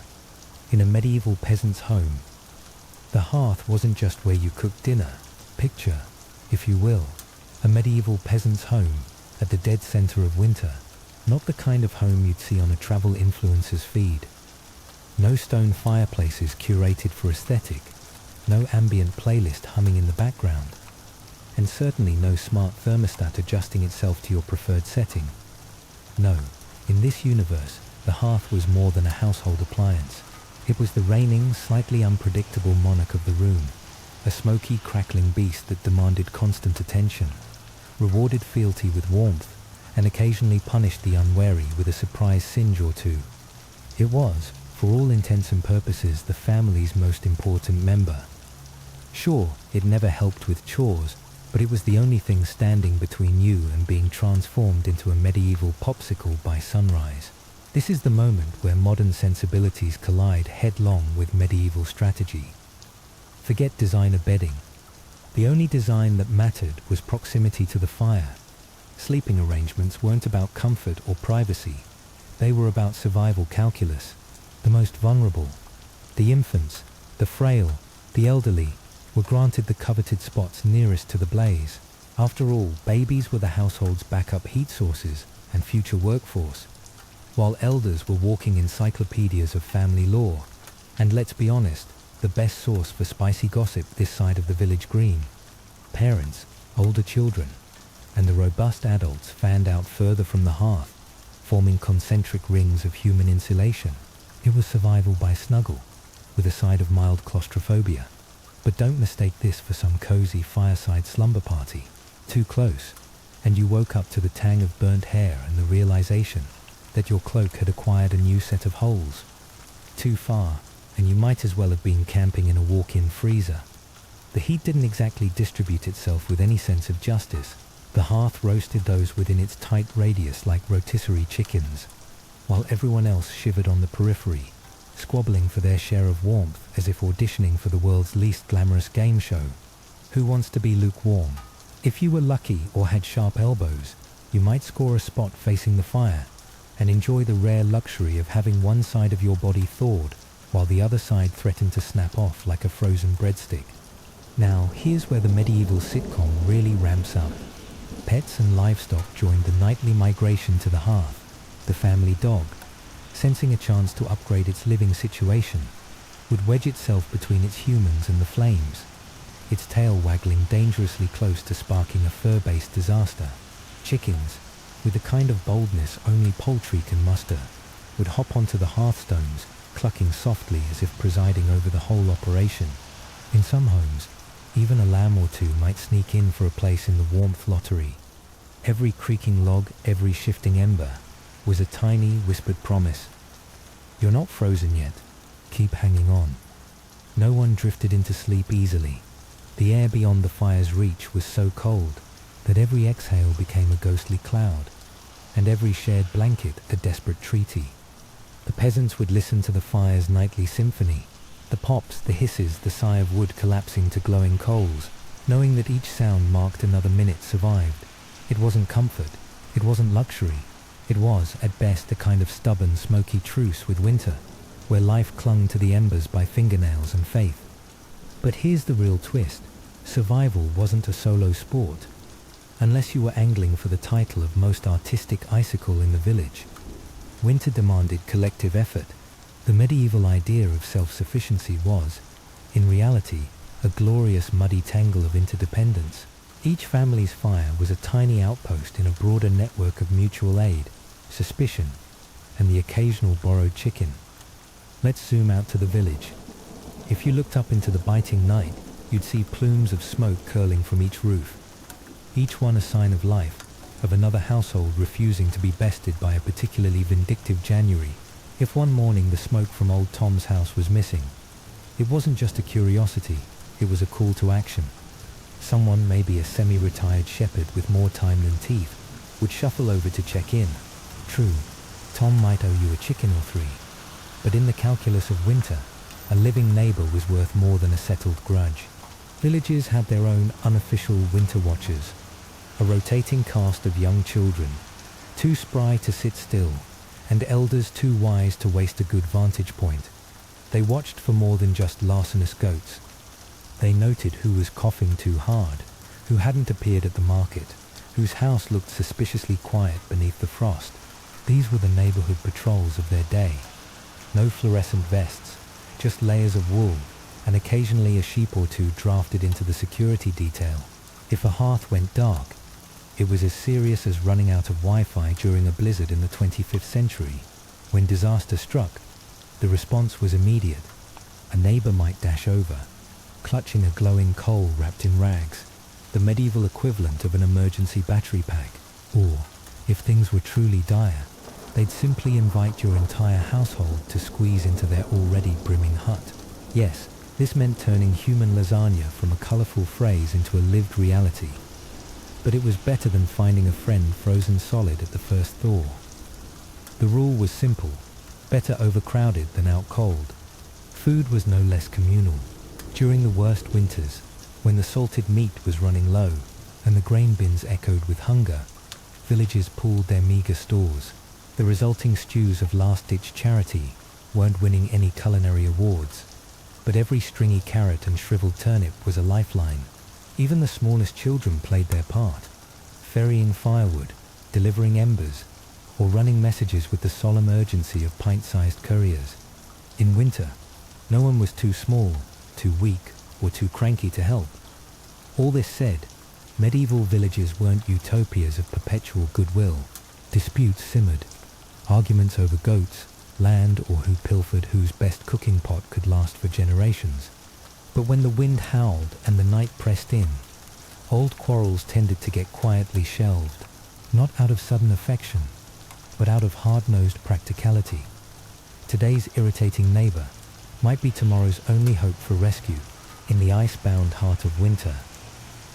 In a medieval peasant's home, the hearth wasn't just where you cooked dinner. Picture, if you will, a medieval peasant's home at the dead center of winter, not the kind of home you'd see on a travel influencer's feed. No stone fireplaces curated for aesthetic, no ambient playlist humming in the background, and certainly no smart thermostat adjusting itself to your preferred setting. No, in this universe, the hearth was more than a household appliance. It was the reigning, slightly unpredictable monarch of the room, a smoky, crackling beast that demanded constant attention, rewarded fealty with warmth, and occasionally punished the unwary with a surprise singe or two. It was, for all intents and purposes, the family's most important member. Sure, it never helped with chores, but it was the only thing standing between you and being transformed into a medieval popsicle by sunrise. This is the moment where modern sensibilities collide headlong with medieval strategy. Forget designer bedding. The only design that mattered was proximity to the fire. Sleeping arrangements weren't about comfort or privacy. They were about survival calculus. The most vulnerable, the infants, the frail, the elderly, were granted the coveted spots nearest to the blaze. After all, babies were the household's backup heat sources and future workforce, while elders were walking encyclopedias of family lore, and let's be honest, the best source for spicy gossip this side of the village green. Parents, older children, and the robust adults fanned out further from the hearth, forming concentric rings of human insulation. It was survival by snuggle, with a side of mild claustrophobia. But don't mistake this for some cozy fireside slumber party. Too close, and you woke up to the tang of burnt hair and the realization that your cloak had acquired a new set of holes. Too far, and you might as well have been camping in a walk-in freezer. The heat didn't exactly distribute itself with any sense of justice. The hearth roasted those within its tight radius like rotisserie chickens, while everyone else shivered on the periphery, squabbling for their share of warmth as if auditioning for the world's least glamorous game show. Who wants to be lukewarm? If you were lucky or had sharp elbows, you might score a spot facing the fire and enjoy the rare luxury of having one side of your body thawed while the other side threatened to snap off like a frozen breadstick. Now, here's where the medieval sitcom really ramps up. Pets and livestock joined the nightly migration to the hearth. The family dog, sensing a chance to upgrade its living situation, would wedge itself between its humans and the flames, its tail waggling dangerously close to sparking a fur-based disaster. Chickens, with the kind of boldness only poultry can muster, would hop onto the hearthstones, clucking softly as if presiding over the whole operation. In some homes, even a lamb or two might sneak in for a place in the warmth lottery. Every creaking log, every shifting ember, was a tiny, whispered promise. You're not frozen yet. Keep hanging on. No one drifted into sleep easily. The air beyond the fire's reach was so cold that every exhale became a ghostly cloud, and every shared blanket a desperate treaty. The peasants would listen to the fire's nightly symphony, the pops, the hisses, the sigh of wood collapsing to glowing coals, knowing that each sound marked another minute survived. It wasn't comfort, it wasn't luxury, it was, at best, a kind of stubborn, smoky truce with winter, where life clung to the embers by fingernails and faith. But here's the real twist. Survival wasn't a solo sport. Unless you were angling for the title of most artistic icicle in the village. Winter demanded collective effort. The medieval idea of self-sufficiency was, in reality, a glorious muddy tangle of interdependence. Each family's fire was a tiny outpost in a broader network of mutual aid, suspicion, and the occasional borrowed chicken. Let's zoom out to the village. If you looked up into the biting night, you'd see plumes of smoke curling from each roof, each one a sign of life, of another household refusing to be bested by a particularly vindictive January. If one morning the smoke from old Tom's house was missing, it wasn't just a curiosity, it was a call to action. Someone, maybe a semi-retired shepherd with more time than teeth, would shuffle over to check in. True, Tom might owe you a chicken or three, but in the calculus of winter, a living neighbor was worth more than a settled grudge. Villages had their own unofficial winter watchers, a rotating cast of young children, too spry to sit still, and elders too wise to waste a good vantage point. They watched for more than just larcenous goats. They noted who was coughing too hard, who hadn't appeared at the market, whose house looked suspiciously quiet beneath the frost. These were the neighborhood patrols of their day. No fluorescent vests, just layers of wool, and occasionally a sheep or two drafted into the security detail. If a hearth went dark, it was as serious as running out of Wi-Fi during a blizzard in the 25th century. When disaster struck, the response was immediate. A neighbor might dash over, clutching a glowing coal wrapped in rags, the medieval equivalent of an emergency battery pack. Or, if things were truly dire, they'd simply invite your entire household to squeeze into their already brimming hut. Yes, this meant turning human lasagna from a colorful phrase into a lived reality. But it was better than finding a friend frozen solid at the first thaw. The rule was simple: better overcrowded than out cold. Food was no less communal. During the worst winters, when the salted meat was running low and the grain bins echoed with hunger, villages pooled their meager stores. The resulting stews of last-ditch charity weren't winning any culinary awards, but every stringy carrot and shriveled turnip was a lifeline. Even the smallest children played their part, ferrying firewood, delivering embers, or running messages with the solemn urgency of pint-sized couriers. In winter, no one was too small, too weak, or too cranky to help. All this said, medieval villages weren't utopias of perpetual goodwill. Disputes simmered, arguments over goats, land, or who pilfered whose best cooking pot could last for generations. But when the wind howled and the night pressed in, old quarrels tended to get quietly shelved, not out of sudden affection, but out of hard-nosed practicality. Today's irritating neighbor might be tomorrow's only hope for rescue. In the ice-bound heart of winter,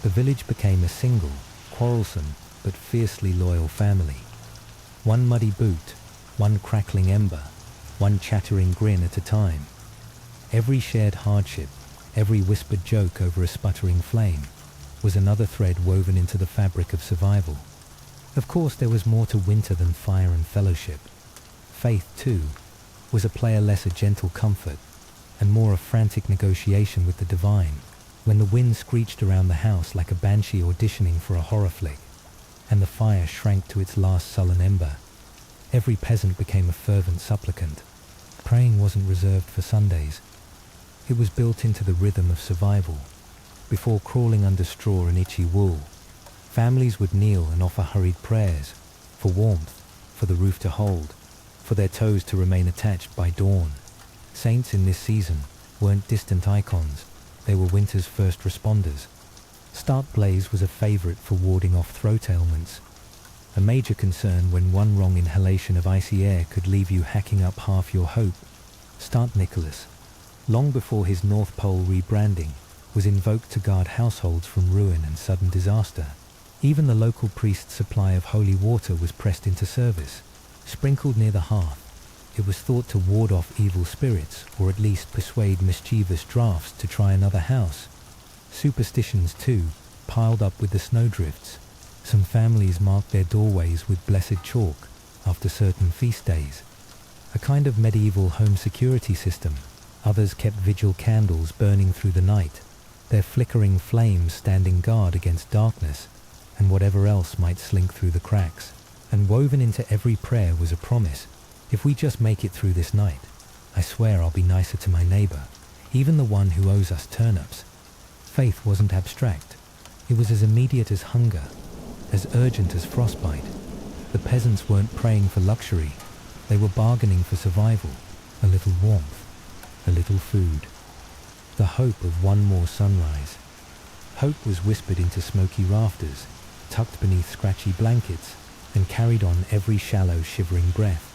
the village became a single, quarrelsome, but fiercely loyal family. One muddy boot, one crackling ember, one chattering grin at a time. Every shared hardship, every whispered joke over a sputtering flame, was another thread woven into the fabric of survival. Of course, there was more to winter than fire and fellowship. Faith, too, was a play less a gentle comfort, and more a frantic negotiation with the divine, when the wind screeched around the house like a banshee auditioning for a horror flick, and the fire shrank to its last sullen ember. Every peasant became a fervent supplicant. Praying wasn't reserved for Sundays. It was built into the rhythm of survival. Before crawling under straw and itchy wool, families would kneel and offer hurried prayers, for warmth, for the roof to hold, for their toes to remain attached by dawn. Saints in this season weren't distant icons, they were winter's first responders. Stark blaze was a favourite for warding off throat ailments, a major concern when one wrong inhalation of icy air could leave you hacking up half your hope. Start Nicholas, long before his North Pole rebranding, was invoked to guard households from ruin and sudden disaster. Even the local priest's supply of holy water was pressed into service. Sprinkled near the hearth, it was thought to ward off evil spirits, or at least persuade mischievous drafts to try another house. Superstitions, too, piled up with the snowdrifts. Some families marked their doorways with blessed chalk after certain feast days, a kind of medieval home security system. Others kept vigil candles burning through the night, their flickering flames standing guard against darkness and whatever else might slink through the cracks. And woven into every prayer was a promise: if we just make it through this night, I swear I'll be nicer to my neighbour, even the one who owes us turnips. Faith wasn't abstract. It was as immediate as hunger, as urgent as frostbite. The peasants weren't praying for luxury. They were bargaining for survival, a little warmth, a little food, the hope of one more sunrise. Hope was whispered into smoky rafters, tucked beneath scratchy blankets, and carried on every shallow, shivering breath.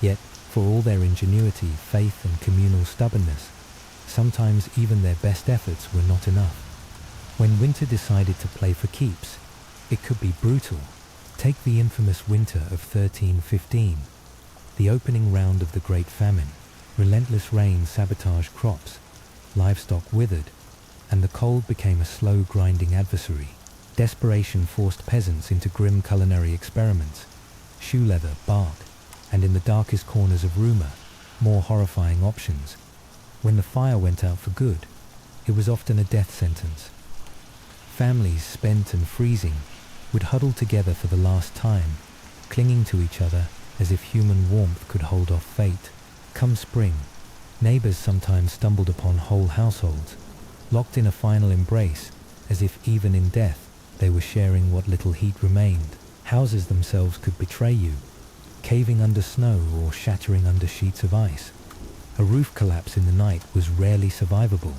Yet, for all their ingenuity, faith, and communal stubbornness, sometimes even their best efforts were not enough. When winter decided to play for keeps, it could be brutal. Take the infamous winter of 1315, the opening round of the Great Famine. Relentless rain sabotaged crops, livestock withered, and the cold became a slow, grinding adversary. Desperation forced peasants into grim culinary experiments: shoe leather, bark, and in the darkest corners of rumour, more horrifying options. When the fire went out for good, it was often a death sentence. Families, spent and freezing, would huddle together for the last time, clinging to each other as if human warmth could hold off fate. Come spring, neighbours sometimes stumbled upon whole households, locked in a final embrace, as if even in death they were sharing what little heat remained. Houses themselves could betray you, caving under snow or shattering under sheets of ice. A roof collapse in the night was rarely survivable,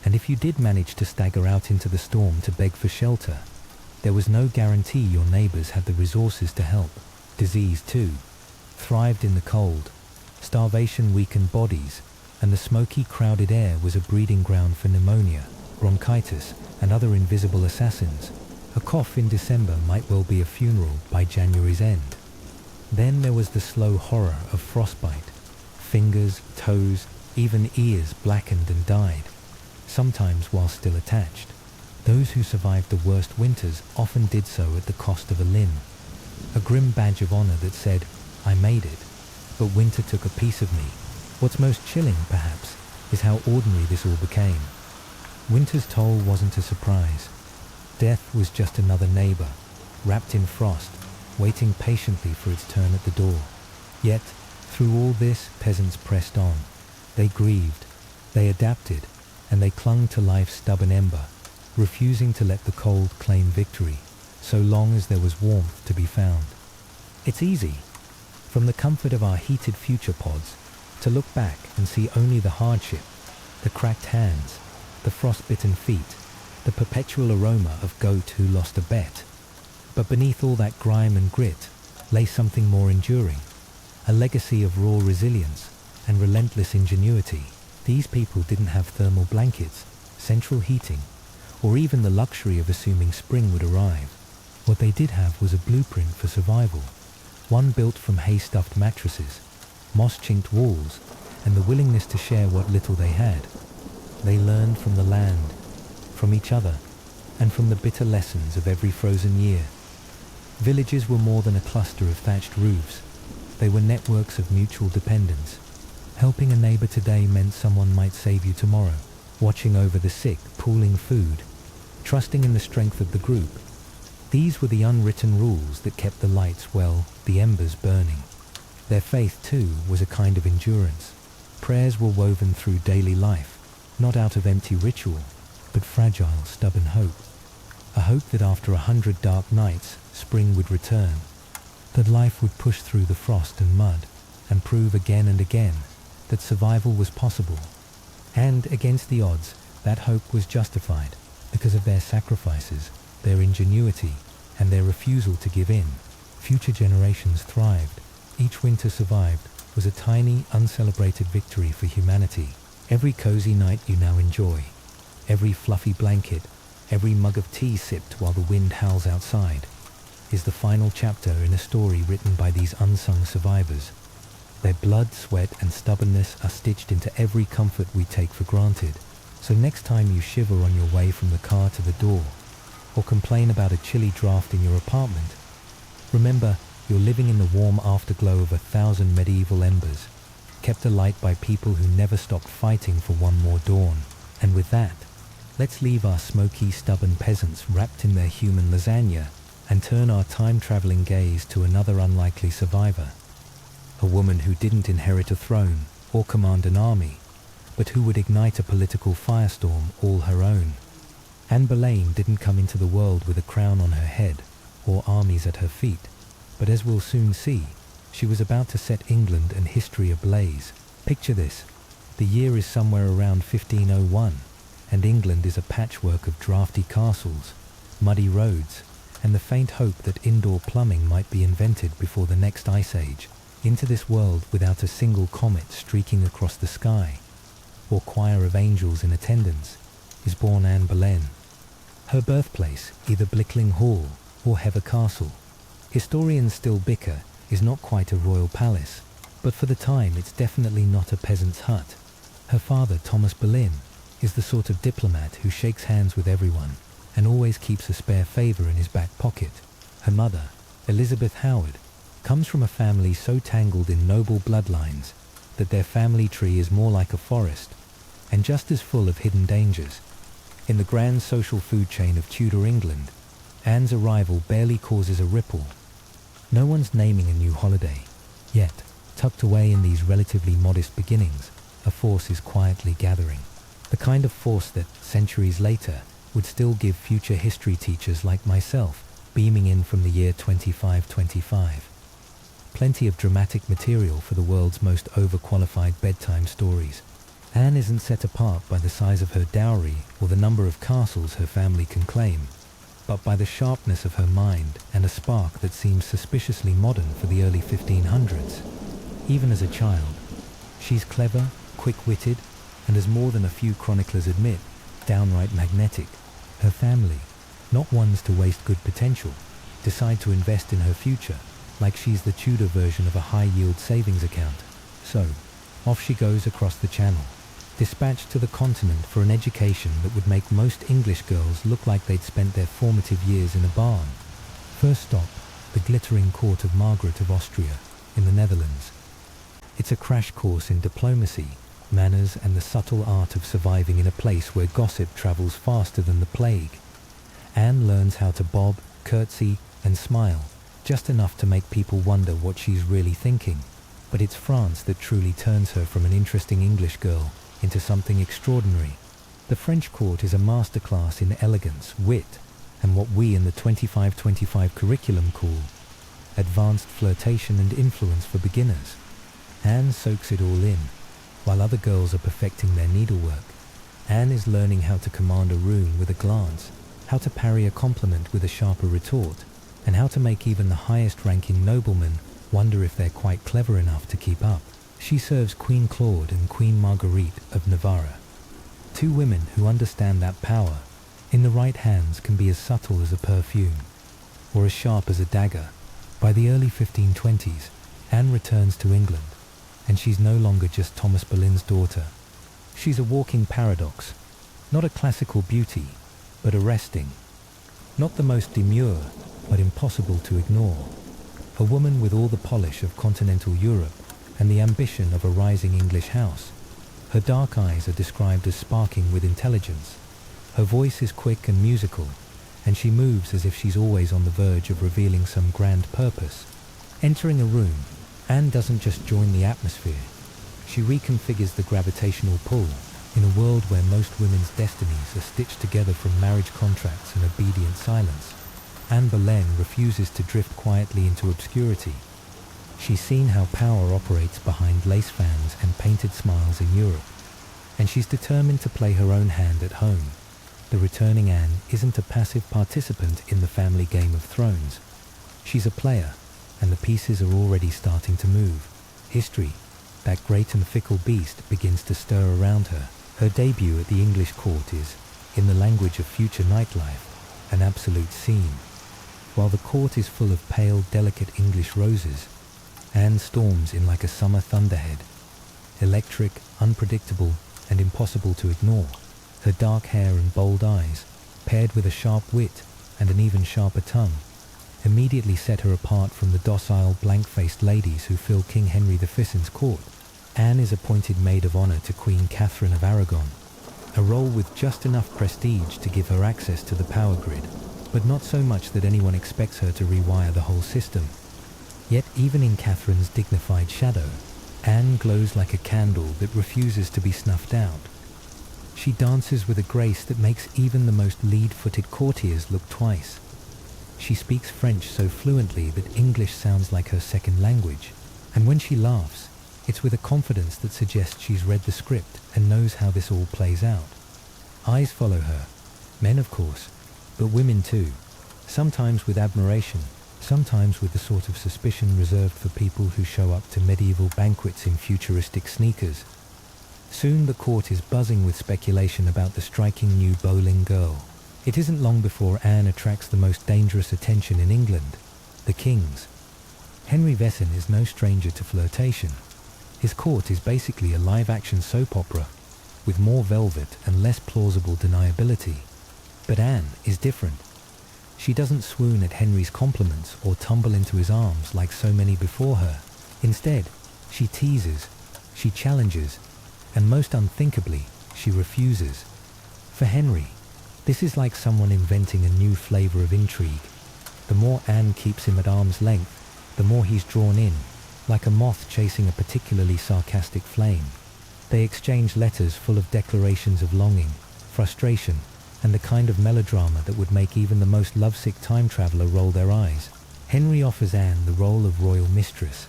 and if you did manage to stagger out into the storm to beg for shelter, there was no guarantee your neighbours had the resources to help. Disease, too, thrived in the cold. Starvation weakened bodies, and the smoky, crowded air was a breeding ground for pneumonia, bronchitis, and other invisible assassins. A cough in December might well be a funeral by January's end. Then there was the slow horror of frostbite. Fingers, toes, even ears blackened and died, sometimes while still attached. Those who survived the worst winters often did so at the cost of a limb, a grim badge of honour that said, "I made it, but winter took a piece of me." What's most chilling, perhaps, is how ordinary this all became. Winter's toll wasn't a surprise. Death was just another neighbour, wrapped in frost, waiting patiently for its turn at the door. Yet, through all this, peasants pressed on. They grieved, they adapted, and they clung to life's stubborn ember, refusing to let the cold claim victory, so long as there was warmth to be found. It's easy, from the comfort of our heated future pods, to look back and see only the hardship, the cracked hands, the frostbitten feet, the perpetual aroma of goat who lost a bet. But beneath all that grime and grit lay something more enduring, a legacy of raw resilience and relentless ingenuity. These people didn't have thermal blankets, central heating, or even the luxury of assuming spring would arrive. What they did have was a blueprint for survival, one built from hay-stuffed mattresses, moss-chinked walls, and the willingness to share what little they had. They learned from the land, from each other, and from the bitter lessons of every frozen year. Villages were more than a cluster of thatched roofs. They were networks of mutual dependence. Helping a neighbor today meant someone might save you tomorrow. Watching over the sick, pooling food, trusting in the strength of the group. These were the unwritten rules that kept the lights, well, the embers burning. Their faith, too, was a kind of endurance. Prayers were woven through daily life, not out of empty ritual, but fragile, stubborn hope. A hope that after 100 dark nights, spring would return, that life would push through the frost and mud, and prove again and again that survival was possible. And against the odds, that hope was justified because of their sacrifices, their ingenuity, and their refusal to give in. Future generations thrived. Each winter survived was a tiny, uncelebrated victory for humanity. Every cozy night you now enjoy, every fluffy blanket, every mug of tea sipped while the wind howls outside, is the final chapter in a story written by these unsung survivors. Their blood, sweat, and stubbornness are stitched into every comfort we take for granted. So next time you shiver on your way from the car to the door, or complain about a chilly draft in your apartment, remember you're living in the warm afterglow of 1,000 medieval embers, kept alight by people who never stopped fighting for one more dawn. And with that, let's leave our smoky, stubborn peasants wrapped in their human lasagna and turn our time-traveling gaze to another unlikely survivor. A woman who didn't inherit a throne or command an army, but who would ignite a political firestorm all her own. Anne Boleyn didn't come into the world with a crown on her head or armies at her feet, but as we'll soon see, she was about to set England and history ablaze. Picture this. The year is somewhere around 1501, and England is a patchwork of drafty castles, muddy roads, and the faint hope that indoor plumbing might be invented before the next ice age. Into this world without a single comet streaking across the sky, or choir of angels in attendance, is born Anne Boleyn. Her birthplace, either Blickling Hall or Hever Castle, historians still bicker, is not quite a royal palace, but for the time it's definitely not a peasant's hut. Her father, Thomas Boleyn, is the sort of diplomat who shakes hands with everyone and always keeps a spare favour in his back pocket. Her mother, Elizabeth Howard, comes from a family so tangled in noble bloodlines that their family tree is more like a forest, and just as full of hidden dangers. In the grand social food chain of Tudor England, Anne's arrival barely causes a ripple. No one's naming a new holiday, yet, tucked away in these relatively modest beginnings, a force is quietly gathering. The kind of force that, centuries later, would still give future history teachers like myself beaming in from the year 2525. Plenty of dramatic material for the world's most overqualified bedtime stories. Anne isn't set apart by the size of her dowry or the number of castles her family can claim, but by the sharpness of her mind and a spark that seems suspiciously modern for the early 1500s. Even as a child, she's clever, quick-witted, and as more than a few chroniclers admit, downright magnetic. Her family, not ones to waste good potential, decide to invest in her future, like she's the Tudor version of a high-yield savings account. So, off she goes across the channel, dispatched to the continent for an education that would make most English girls look like they'd spent their formative years in a barn. First stop, the glittering court of Margaret of Austria, in the Netherlands. It's a crash course in diplomacy, manners, and the subtle art of surviving in a place where gossip travels faster than the plague. Anne learns how to bob, curtsy, and smile, just enough to make people wonder what she's really thinking. But it's France that truly turns her from an interesting English girl into something extraordinary. The French court is a masterclass in elegance, wit, and what we in the 25-25 curriculum call advanced flirtation and influence for beginners. Anne soaks it all in, while other girls are perfecting their needlework. Anne is learning how to command a room with a glance, how to parry a compliment with a sharper retort, and how to make even the highest-ranking noblemen wonder if they're quite clever enough to keep up. She serves Queen Claude and Queen Marguerite of Navarre. Two women who understand that power, in the right hands, can be as subtle as a perfume, or as sharp as a dagger. By the early 1520s, Anne returns to England, and she's no longer just Thomas Boleyn's daughter. She's a walking paradox, not a classical beauty, but arresting. Not the most demure, but impossible to ignore. A woman with all the polish of continental Europe and the ambition of a rising English house. Her dark eyes are described as sparking with intelligence. Her voice is quick and musical, and she moves as if she's always on the verge of revealing some grand purpose. Entering a room, Anne doesn't just join the atmosphere. She reconfigures the gravitational pull in a world where most women's destinies are stitched together from marriage contracts and obedient silence. Anne Boleyn refuses to drift quietly into obscurity. She's seen how power operates behind lace fans and painted smiles in Europe, and she's determined to play her own hand at home. The returning Anne isn't a passive participant in the family Game of Thrones. She's a player, and the pieces are already starting to move. History, that great and fickle beast, begins to stir around her. Her debut at the English court is, in the language of future nightlife, an absolute scene. While the court is full of pale, delicate English roses, Anne storms in like a summer thunderhead. Electric, unpredictable, and impossible to ignore. Her dark hair and bold eyes, paired with a sharp wit and an even sharper tongue, immediately set her apart from the docile, blank-faced ladies who fill King Henry V's court. Anne is appointed maid of honor to Queen Catherine of Aragon, a role with just enough prestige to give her access to the power grid, but not so much that anyone expects her to rewire the whole system. Yet even in Catherine's dignified shadow, Anne glows like a candle that refuses to be snuffed out. She dances with a grace that makes even the most lead-footed courtiers look twice. She speaks French so fluently that English sounds like her second language, and when she laughs, it's with a confidence that suggests she's read the script and knows how this all plays out. Eyes follow her, men of course, but women too, sometimes with admiration, sometimes with the sort of suspicion reserved for people who show up to medieval banquets in futuristic sneakers. Soon the court is buzzing with speculation about the striking new Boleyn girl. It isn't long before Anne attracts the most dangerous attention in England, the king's. Henry V is no stranger to flirtation. His court is basically a live-action soap opera, with more velvet and less plausible deniability. But Anne is different. She doesn't swoon at Henry's compliments or tumble into his arms like so many before her. Instead, she teases, she challenges, and most unthinkably, she refuses. For Henry, this is like someone inventing a new flavor of intrigue. The more Anne keeps him at arm's length, the more he's drawn in, like a moth chasing a particularly sarcastic flame. They exchange letters full of declarations of longing, frustration, and the kind of melodrama that would make even the most lovesick time traveler roll their eyes. Henry offers Anne the role of royal mistress,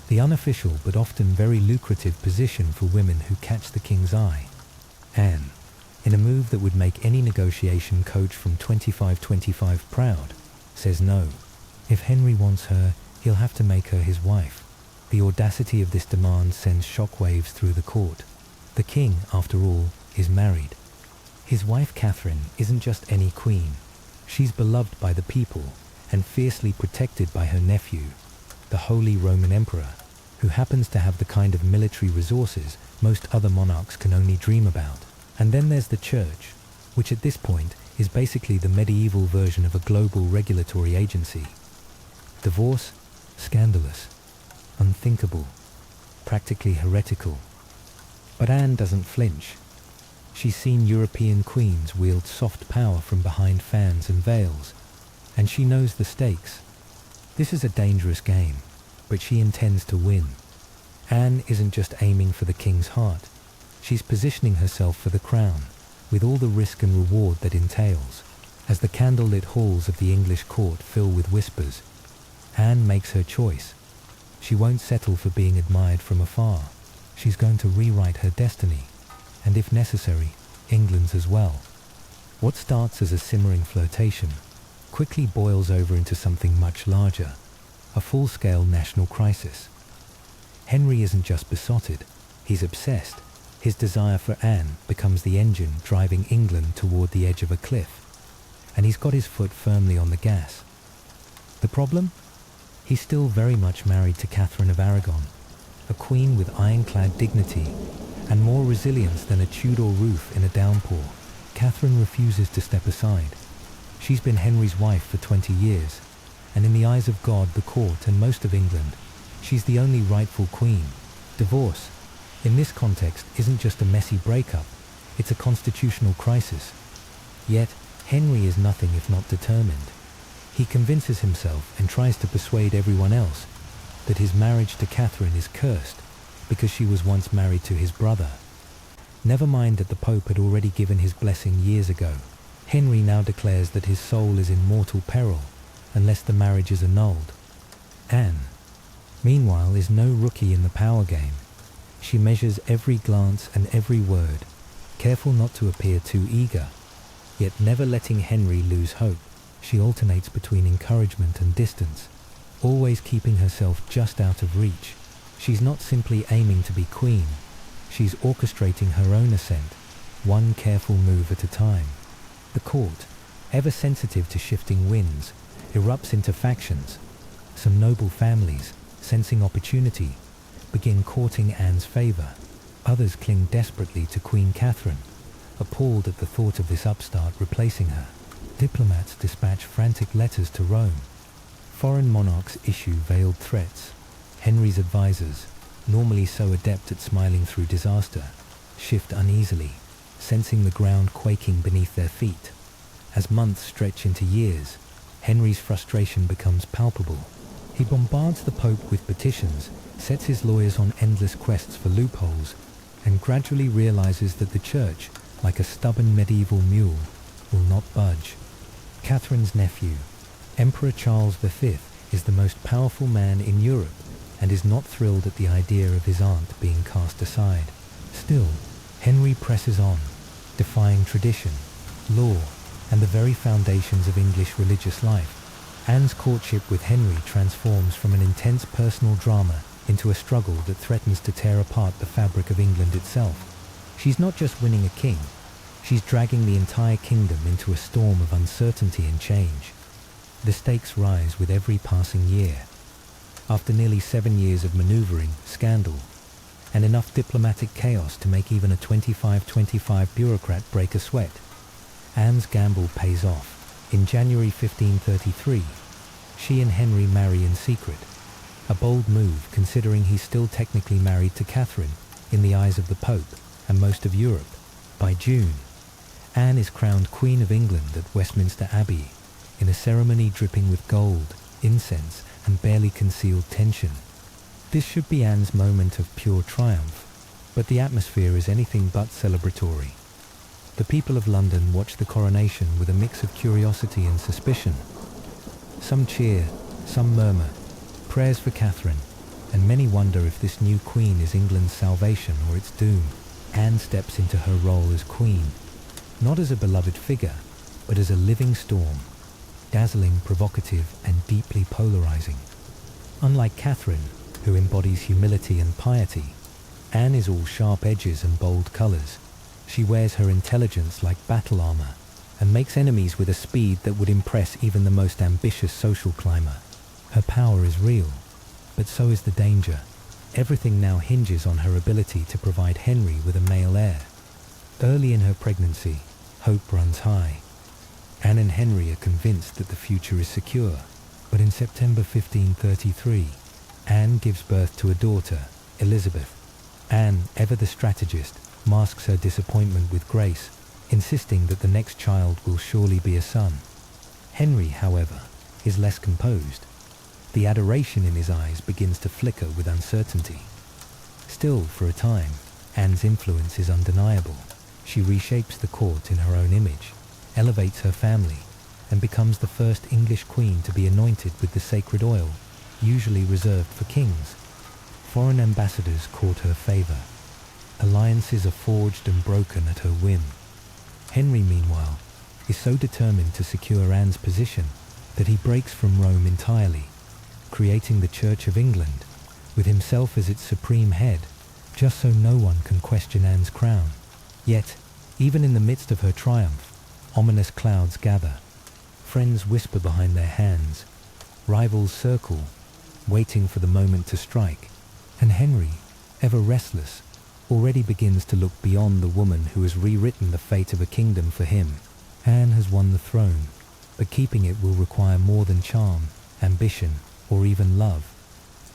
the unofficial but often very lucrative position for women who catch the king's eye. Anne, in a move that would make any negotiation coach from 2525 proud, says no. If Henry wants her, he'll have to make her his wife. The audacity of this demand sends shockwaves through the court. The king, after all, is married. His wife Catherine isn't just any queen. She's beloved by the people and fiercely protected by her nephew, the Holy Roman Emperor, who happens to have the kind of military resources most other monarchs can only dream about. And then there's the church, which at this point is basically the medieval version of a global regulatory agency. Divorce? Scandalous. Unthinkable. Practically heretical. But Anne doesn't flinch. She's seen European queens wield soft power from behind fans and veils, and she knows the stakes. This is a dangerous game, but she intends to win. Anne isn't just aiming for the king's heart. She's positioning herself for the crown, with all the risk and reward that entails. As the candlelit halls of the English court fill with whispers, Anne makes her choice. She won't settle for being admired from afar. She's going to rewrite her destiny, and if necessary, England's as well. What starts as a simmering flirtation quickly boils over into something much larger, a full-scale national crisis. Henry isn't just besotted, he's obsessed. His desire for Anne becomes the engine driving England toward the edge of a cliff, and he's got his foot firmly on the gas. The problem? He's still very much married to Catherine of Aragon, a queen with ironclad dignity and more resilience than a Tudor roof in a downpour. Catherine refuses to step aside. She's been Henry's wife for 20 years, and in the eyes of God, the court, and most of England, she's the only rightful queen. Divorce, in this context, isn't just a messy breakup, it's a constitutional crisis. Yet, Henry is nothing if not determined. He convinces himself and tries to persuade everyone else that his marriage to Catherine is cursed because she was once married to his brother. Never mind that the Pope had already given his blessing years ago. Henry now declares that his soul is in mortal peril unless the marriage is annulled. Anne, meanwhile, is no rookie in the power game. She measures every glance and every word, careful not to appear too eager, yet never letting Henry lose hope. She alternates between encouragement and distance, always keeping herself just out of reach. She's not simply aiming to be queen, she's orchestrating her own ascent, one careful move at a time. The court, ever sensitive to shifting winds, erupts into factions. Some noble families, sensing opportunity, begin courting Anne's favour. Others cling desperately to Queen Catherine, appalled at the thought of this upstart replacing her. Diplomats dispatch frantic letters to Rome. Foreign monarchs issue veiled threats. Henry's advisors, normally so adept at smiling through disaster, shift uneasily, sensing the ground quaking beneath their feet. As months stretch into years, Henry's frustration becomes palpable. He bombards the Pope with petitions, sets his lawyers on endless quests for loopholes, and gradually realizes that the Church, like a stubborn medieval mule, will not budge. Catherine's nephew, Emperor Charles V, is the most powerful man in Europe and is not thrilled at the idea of his aunt being cast aside. Still, Henry presses on, defying tradition, law, and the very foundations of English religious life. Anne's courtship with Henry transforms from an intense personal drama into a struggle that threatens to tear apart the fabric of England itself. She's not just winning a king, she's dragging the entire kingdom into a storm of uncertainty and change. The stakes rise with every passing year. After nearly 7 years of manoeuvring, scandal, and enough diplomatic chaos to make even a 25-25 bureaucrat break a sweat, Anne's gamble pays off. In January 1533, she and Henry marry in secret, a bold move considering he's still technically married to Catherine in the eyes of the Pope and most of Europe. By June, Anne is crowned Queen of England at Westminster Abbey in a ceremony dripping with gold, incense, and barely concealed tension. This should be Anne's moment of pure triumph, but the atmosphere is anything but celebratory. The people of London watch the coronation with a mix of curiosity and suspicion. Some cheer, some murmur, prayers for Catherine, and many wonder if this new queen is England's salvation or its doom. Anne steps into her role as queen, not as a beloved figure, but as a living storm, dazzling, provocative, and deeply polarizing. Unlike Catherine, who embodies humility and piety, Anne is all sharp edges and bold colors. She wears her intelligence like battle armor and makes enemies with a speed that would impress even the most ambitious social climber. Her power is real, but so is the danger. Everything now hinges on her ability to provide Henry with a male heir. Early in her pregnancy, hope runs high. Anne and Henry are convinced that the future is secure, but in September 1533, Anne gives birth to a daughter, Elizabeth. Anne, ever the strategist, masks her disappointment with grace, insisting that the next child will surely be a son. Henry, however, is less composed. The adoration in his eyes begins to flicker with uncertainty. Still, for a time, Anne's influence is undeniable. She reshapes the court in her own image, elevates her family, and becomes the first English queen to be anointed with the sacred oil, usually reserved for kings. Foreign ambassadors court her favor. Alliances are forged and broken at her whim. Henry, meanwhile, is so determined to secure Anne's position that he breaks from Rome entirely, creating the Church of England, with himself as its supreme head, just so no one can question Anne's crown. Yet, even in the midst of her triumph, ominous clouds gather. Friends whisper behind their hands, rivals circle, waiting for the moment to strike, and Henry, ever restless, already begins to look beyond the woman who has rewritten the fate of a kingdom for him. Anne has won the throne, but keeping it will require more than charm, ambition, or even love.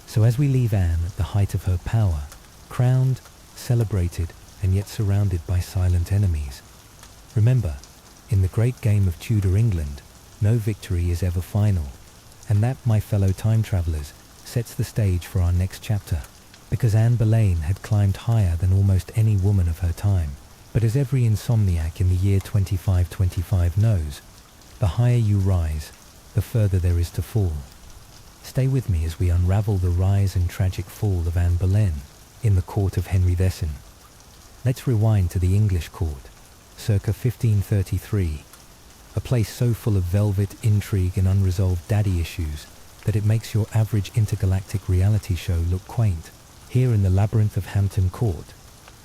So as we leave Anne at the height of her power, crowned, celebrated, and yet surrounded by silent enemies, remember, in the great game of Tudor England, no victory is ever final, and that, my fellow time travellers, sets the stage for our next chapter, because Anne Boleyn had climbed higher than almost any woman of her time. But as every insomniac in the year 2525 knows, the higher you rise, the further there is to fall. Stay with me as we unravel the rise and tragic fall of Anne Boleyn in the court of Henry VIII. Let's rewind to the English court, circa 1533, a place so full of velvet, intrigue and unresolved daddy issues that it makes your average intergalactic reality show look quaint. Here in the labyrinth of Hampton Court,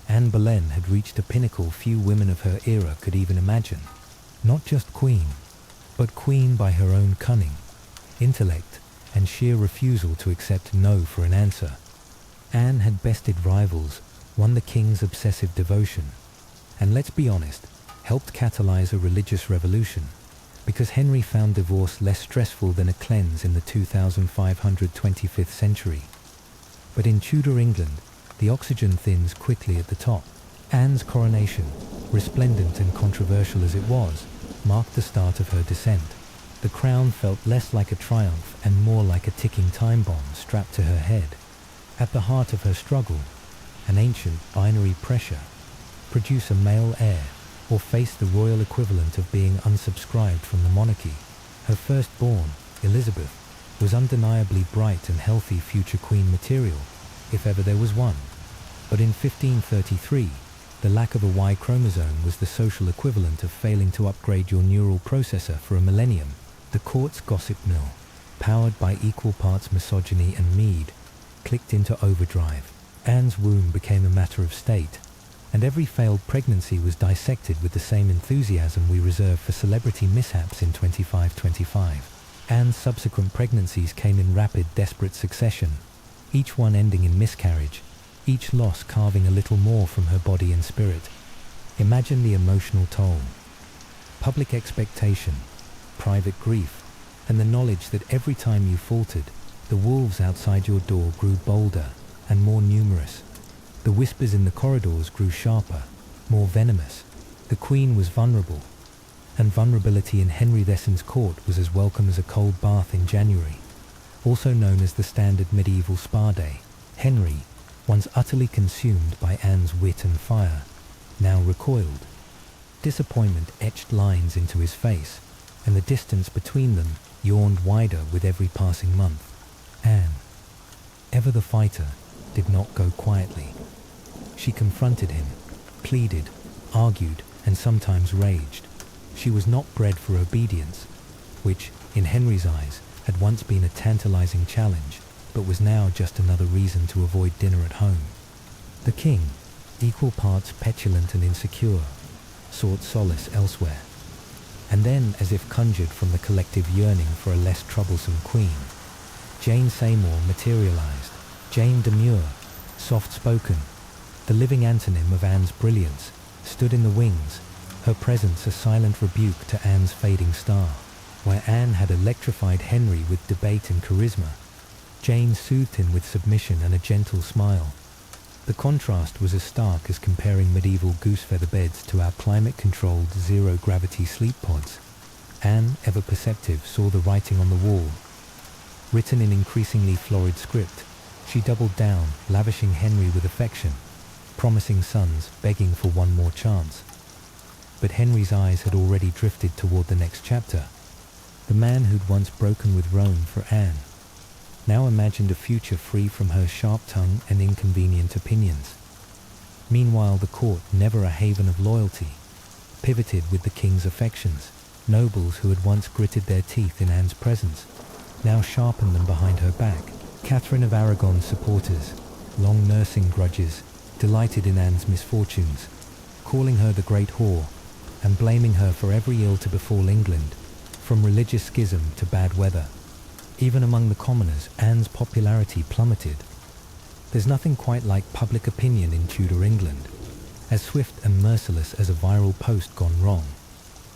Anne Boleyn had reached a pinnacle few women of her era could even imagine. Not just queen, but queen by her own cunning, intellect, and sheer refusal to accept no for an answer. Anne had bested rivals, won the king's obsessive devotion, and let's be honest, helped catalyze a religious revolution, because Henry found divorce less stressful than a cleanse in the 2525th century. But in Tudor England, the oxygen thins quickly at the top. Anne's coronation, resplendent and controversial as it was, marked the start of her descent. The crown felt less like a triumph and more like a ticking time bomb strapped to her head. At the heart of her struggle, an ancient binary pressure: produce a male heir, or face the royal equivalent of being unsubscribed from the monarchy. Her firstborn, Elizabeth, was undeniably bright and healthy future queen material, if ever there was one. But in 1533, the lack of a Y chromosome was the social equivalent of failing to upgrade your neural processor for a millennium. The court's gossip mill, powered by equal parts misogyny and mead, clicked into overdrive. Anne's womb became a matter of state, and every failed pregnancy was dissected with the same enthusiasm we reserve for celebrity mishaps in 2525. Anne's subsequent pregnancies came in rapid, desperate succession, each one ending in miscarriage, each loss carving a little more from her body and spirit. Imagine the emotional toll. Public expectation, private grief, and the knowledge that every time you faltered, the wolves outside your door grew bolder and more numerous. The whispers in the corridors grew sharper, more venomous. The Queen was vulnerable, and vulnerability in Henry VII's court was as welcome as a cold bath in January. Also known as the standard medieval spa day, Henry, once utterly consumed by Anne's wit and fire, now recoiled. Disappointment etched lines into his face, and the distance between them yawned wider with every passing month. Anne, ever the fighter, did not go quietly. She confronted him, pleaded, argued, and sometimes raged. She was not bred for obedience, which, in Henry's eyes, had once been a tantalizing challenge, but was now just another reason to avoid dinner at home. The king, equal parts petulant and insecure, sought solace elsewhere. And then, as if conjured from the collective yearning for a less troublesome queen, Jane Seymour materialized. Jane Demure, soft-spoken, the living antonym of Anne's brilliance, stood in the wings, her presence a silent rebuke to Anne's fading star. Where Anne had electrified Henry with debate and charisma, Jane soothed him with submission and a gentle smile. The contrast was as stark as comparing medieval goose-feather beds to our climate-controlled zero-gravity sleep pods. Anne, ever perceptive, saw the writing on the wall. Written in increasingly florid script, she doubled down, lavishing Henry with affection, promising sons, begging for one more chance. But Henry's eyes had already drifted toward the next chapter. The man who'd once broken with Rome for Anne now imagined a future free from her sharp tongue and inconvenient opinions. Meanwhile, the court, never a haven of loyalty, pivoted with the king's affections. Nobles who had once gritted their teeth in Anne's presence now sharpened them behind her back. Catherine of Aragon's supporters, long nursing grudges, delighted in Anne's misfortunes, calling her the Great Whore and blaming her for every ill to befall England, from religious schism to bad weather. Even among the commoners, Anne's popularity plummeted. There's nothing quite like public opinion in Tudor England, as swift and merciless as a viral post gone wrong.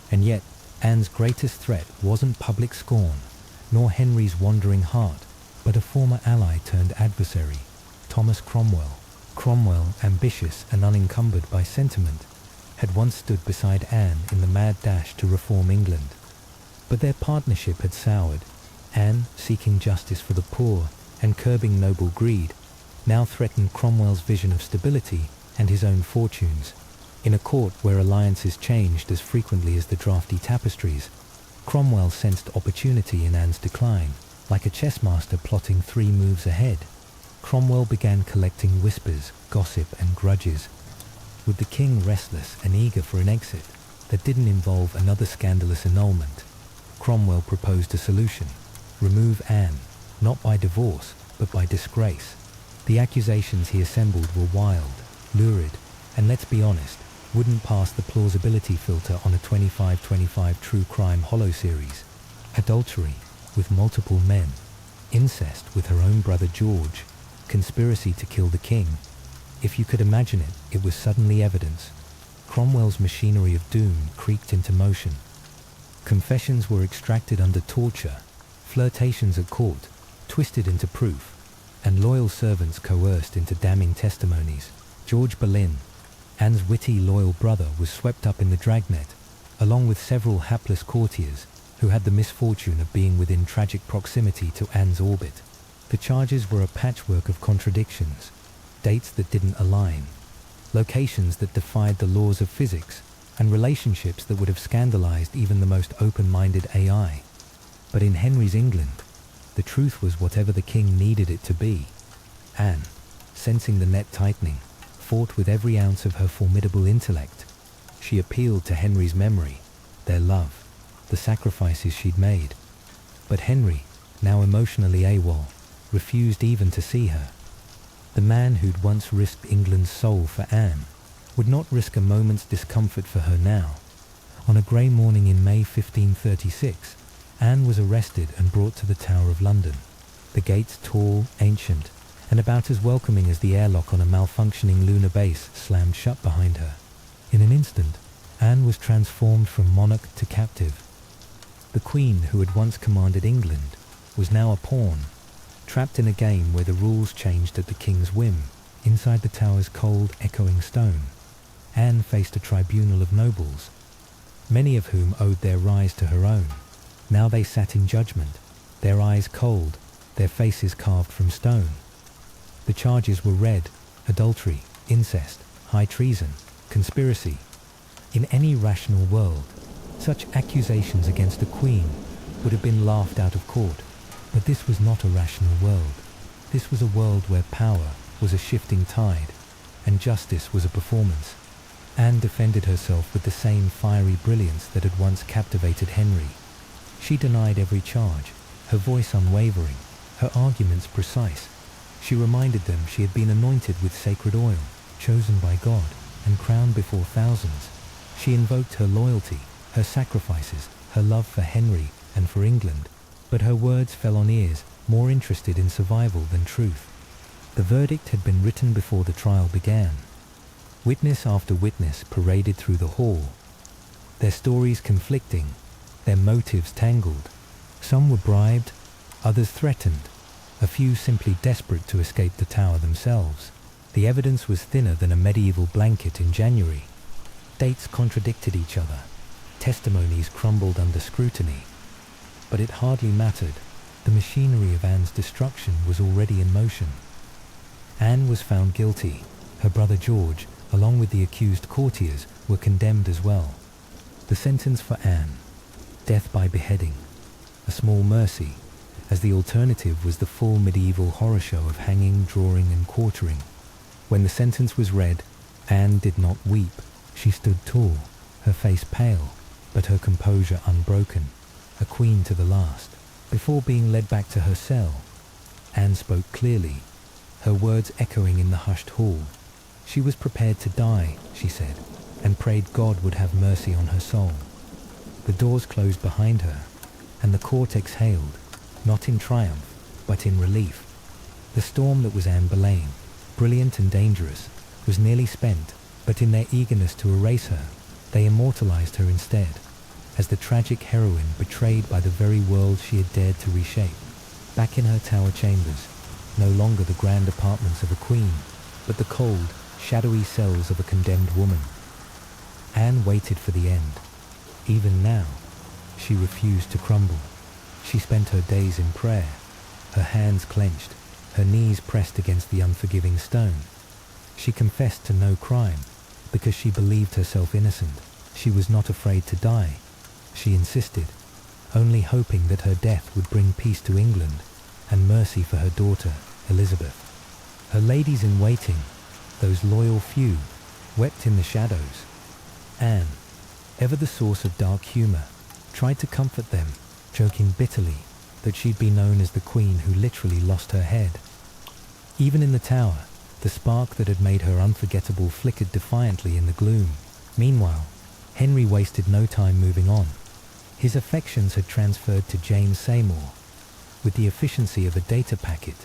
And yet, Anne's greatest threat wasn't public scorn, nor Henry's wandering heart, but a former ally turned adversary, Thomas Cromwell. Cromwell, ambitious and unencumbered by sentiment, had once stood beside Anne in the mad dash to reform England. But their partnership had soured. Anne, seeking justice for the poor and curbing noble greed, now threatened Cromwell's vision of stability and his own fortunes. In a court where alliances changed as frequently as the drafty tapestries, Cromwell sensed opportunity in Anne's decline, like a chess master plotting 3 moves ahead. Cromwell began collecting whispers, gossip and grudges. With the king restless and eager for an exit that didn't involve another scandalous annulment, Cromwell proposed a solution: remove Anne, not by divorce, but by disgrace. The accusations he assembled were wild, lurid, and let's be honest, wouldn't pass the plausibility filter on a 25/25 true crime holo series. Adultery with multiple men, incest with her own brother George, conspiracy to kill the king. If you could imagine it, it was suddenly evidence. Cromwell's machinery of doom creaked into motion. Confessions were extracted under torture, flirtations at court twisted into proof, and loyal servants coerced into damning testimonies. George Boleyn, Anne's witty, loyal brother, was swept up in the dragnet, along with several hapless courtiers who had the misfortune of being within tragic proximity to Anne's orbit. The charges were a patchwork of contradictions, dates that didn't align, locations that defied the laws of physics, and relationships that would have scandalized even the most open-minded AI. But in Henry's England, the truth was whatever the king needed it to be. Anne, sensing the net tightening, fought with every ounce of her formidable intellect. She appealed to Henry's memory, their love, the sacrifices she'd made. But Henry, now emotionally AWOL, refused even to see her. The man who'd once risked England's soul for Anne would not risk a moment's discomfort for her now. On a grey morning in May 1536, Anne was arrested and brought to the Tower of London. The gates, tall, ancient, and about as welcoming as the airlock on a malfunctioning lunar base, slammed shut behind her. In an instant, Anne was transformed from monarch to captive. The Queen, who had once commanded England, was now a pawn, trapped in a game where the rules changed at the king's whim. Inside the tower's cold, echoing stone, Anne faced a tribunal of nobles, many of whom owed their rise to her own. Now they sat in judgment, their eyes cold, their faces carved from stone. The charges were read: adultery, incest, high treason, conspiracy. In any rational world, such accusations against a queen would have been laughed out of court. But this was not a rational world. This was a world where power was a shifting tide, and justice was a performance. Anne defended herself with the same fiery brilliance that had once captivated Henry. She denied every charge, her voice unwavering, her arguments precise. She reminded them she had been anointed with sacred oil, chosen by God, and crowned before thousands. She invoked her loyalty, her sacrifices, her love for Henry and for England. But her words fell on ears more interested in survival than truth. The verdict had been written before the trial began. Witness after witness paraded through the hall, their stories conflicting, their motives tangled. Some were bribed, others threatened, a few simply desperate to escape the tower themselves. The evidence was thinner than a medieval blanket in January. Dates contradicted each other, testimonies crumbled under scrutiny. But it hardly mattered. The machinery of Anne's destruction was already in motion. Anne was found guilty. Her brother George, along with the accused courtiers, were condemned as well. The sentence for Anne: death by beheading. A small mercy, as the alternative was the full medieval horror show of hanging, drawing, and quartering. When the sentence was read, Anne did not weep. She stood tall, her face pale, but her composure unbroken. A queen to the last. Before being led back to her cell, Anne spoke clearly, her words echoing in the hushed hall. She was prepared to die, she said, and prayed God would have mercy on her soul. The doors closed behind her, and the court exhaled, not in triumph, but in relief. The storm that was Anne Boleyn, brilliant and dangerous, was nearly spent, but in their eagerness to erase her, they immortalized her instead, as the tragic heroine betrayed by the very world she had dared to reshape. Back in her tower chambers, no longer the grand apartments of a queen, but the cold, shadowy cells of a condemned woman. Anne waited for the end. Even now, she refused to crumble. She spent her days in prayer, her hands clenched, her knees pressed against the unforgiving stone. She confessed to no crime, because she believed herself innocent. She was not afraid to die. She insisted, only hoping that her death would bring peace to England and mercy for her daughter, Elizabeth. Her ladies-in-waiting, those loyal few, wept in the shadows. Anne, ever the source of dark humour, tried to comfort them, joking bitterly that she'd be known as the queen who literally lost her head. Even in the tower, the spark that had made her unforgettable flickered defiantly in the gloom. Meanwhile, Henry wasted no time moving on. His affections had transferred to James Seymour, with the efficiency of a data packet,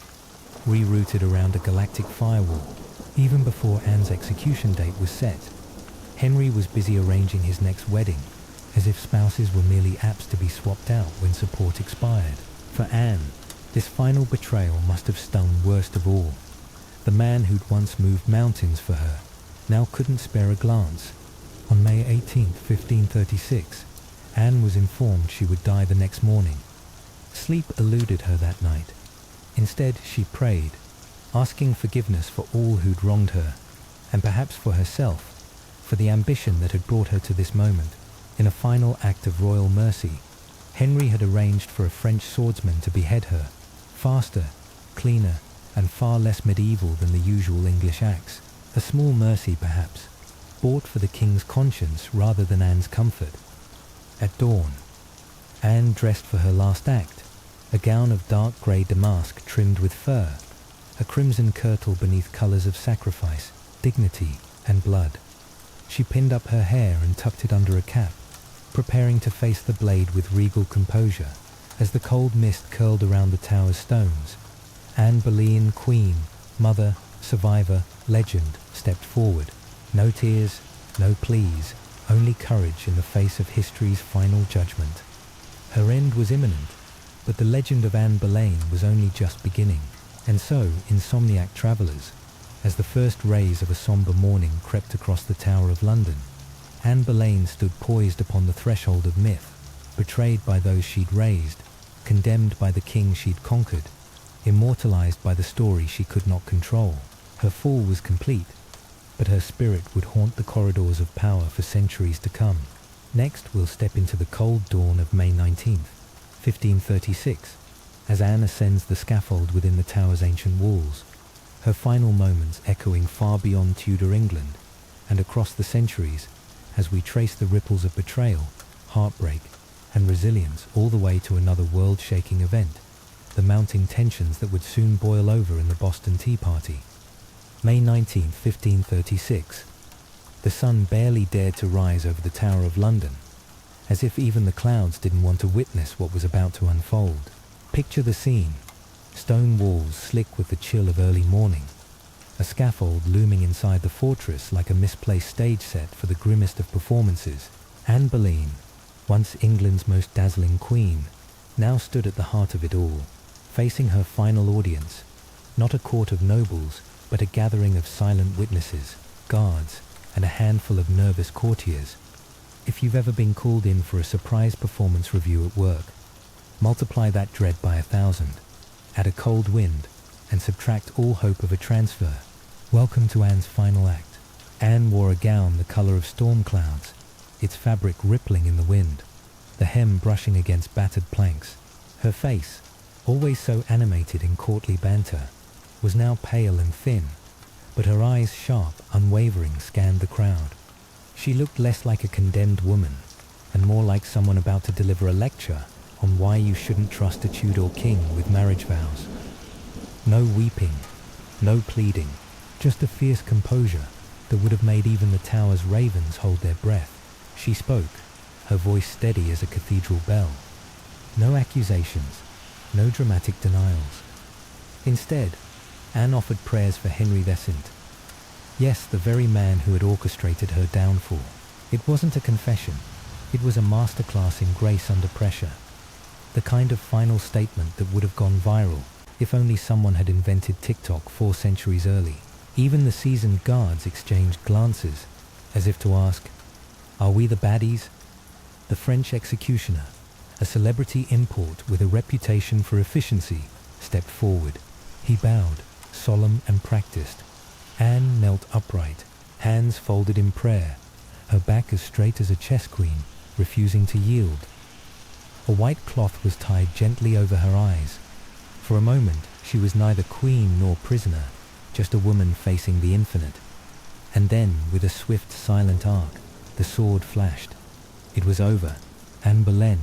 rerouted around a galactic firewall. Even before Anne's execution date was set, Henry was busy arranging his next wedding, as if spouses were merely apps to be swapped out when support expired. For Anne, this final betrayal must have stung worst of all. The man who'd once moved mountains for her now couldn't spare a glance. On May 18, 1536, Anne was informed she would die the next morning. Sleep eluded her that night. Instead, she prayed, asking forgiveness for all who'd wronged her, and perhaps for herself, for the ambition that had brought her to this moment. In a final act of royal mercy, Henry had arranged for a French swordsman to behead her, faster, cleaner, and far less medieval than the usual English axe. A small mercy, perhaps, bought for the king's conscience rather than Anne's comfort. At dawn, Anne dressed for her last act, a gown of dark grey damask trimmed with fur, a crimson kirtle beneath colours of sacrifice, dignity, and blood. She pinned up her hair and tucked it under a cap, preparing to face the blade with regal composure. As the cold mist curled around the tower's stones, Anne Boleyn, queen, mother, survivor, legend, stepped forward. No tears, no pleas, only courage in the face of history's final judgment. Her end was imminent, but the legend of Anne Boleyn was only just beginning. And so, insomniac travellers, as the first rays of a sombre morning crept across the Tower of London, Anne Boleyn stood poised upon the threshold of myth, betrayed by those she'd raised, condemned by the king she'd conquered, immortalized by the story she could not control. Her fall was complete, but her spirit would haunt the corridors of power for centuries to come. Next, we'll step into the cold dawn of May 19th, 1536, as Anne ascends the scaffold within the tower's ancient walls, her final moments echoing far beyond Tudor England and across the centuries as we trace the ripples of betrayal, heartbreak, and resilience all the way to another world-shaking event, the mounting tensions that would soon boil over in the Boston Tea Party. May 19, 1536. The sun barely dared to rise over the Tower of London, as if even the clouds didn't want to witness what was about to unfold. Picture the scene: stone walls slick with the chill of early morning, a scaffold looming inside the fortress like a misplaced stage set for the grimmest of performances. Anne Boleyn, once England's most dazzling queen, now stood at the heart of it all, facing her final audience, not a court of nobles, but a gathering of silent witnesses, guards, and a handful of nervous courtiers. If you've ever been called in for a surprise performance review at work, multiply that dread by 1,000, add a cold wind, and subtract all hope of a transfer. Welcome to Anne's final act. Anne wore a gown the colour of storm clouds, its fabric rippling in the wind, the hem brushing against battered planks. Her face, always so animated in courtly banter, was now pale and thin, but her eyes, sharp, unwavering, scanned the crowd. She looked less like a condemned woman, and more like someone about to deliver a lecture on why you shouldn't trust a Tudor king with marriage vows. No weeping, no pleading, just a fierce composure that would have made even the tower's ravens hold their breath. She spoke, her voice steady as a cathedral bell. No accusations, no dramatic denials. Instead, Anne offered prayers for Henry VIII. Yes, the very man who had orchestrated her downfall. It wasn't a confession. It was a masterclass in grace under pressure. The kind of final statement that would have gone viral if only someone had invented TikTok 4 centuries early. Even the seasoned guards exchanged glances, as if to ask, "Are we the baddies?" The French executioner, a celebrity import with a reputation for efficiency, stepped forward. He bowed, solemn and practiced. Anne knelt upright, hands folded in prayer, her back as straight as a chess queen, refusing to yield. A white cloth was tied gently over her eyes. For a moment, she was neither queen nor prisoner, just a woman facing the infinite. And then, with a swift, silent arc, the sword flashed. It was over. Anne Boleyn,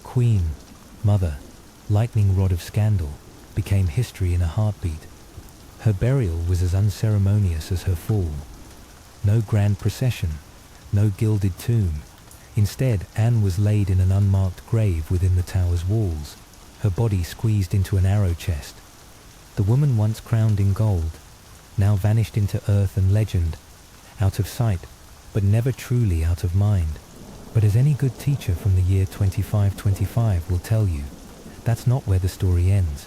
queen, mother, lightning rod of scandal, became history in a heartbeat. Her burial was as unceremonious as her fall. No grand procession, no gilded tomb. Instead, Anne was laid in an unmarked grave within the tower's walls, her body squeezed into an arrow chest. The woman once crowned in gold, now vanished into earth and legend, out of sight, but never truly out of mind. But as any good teacher from the year 2525 will tell you, that's not where the story ends.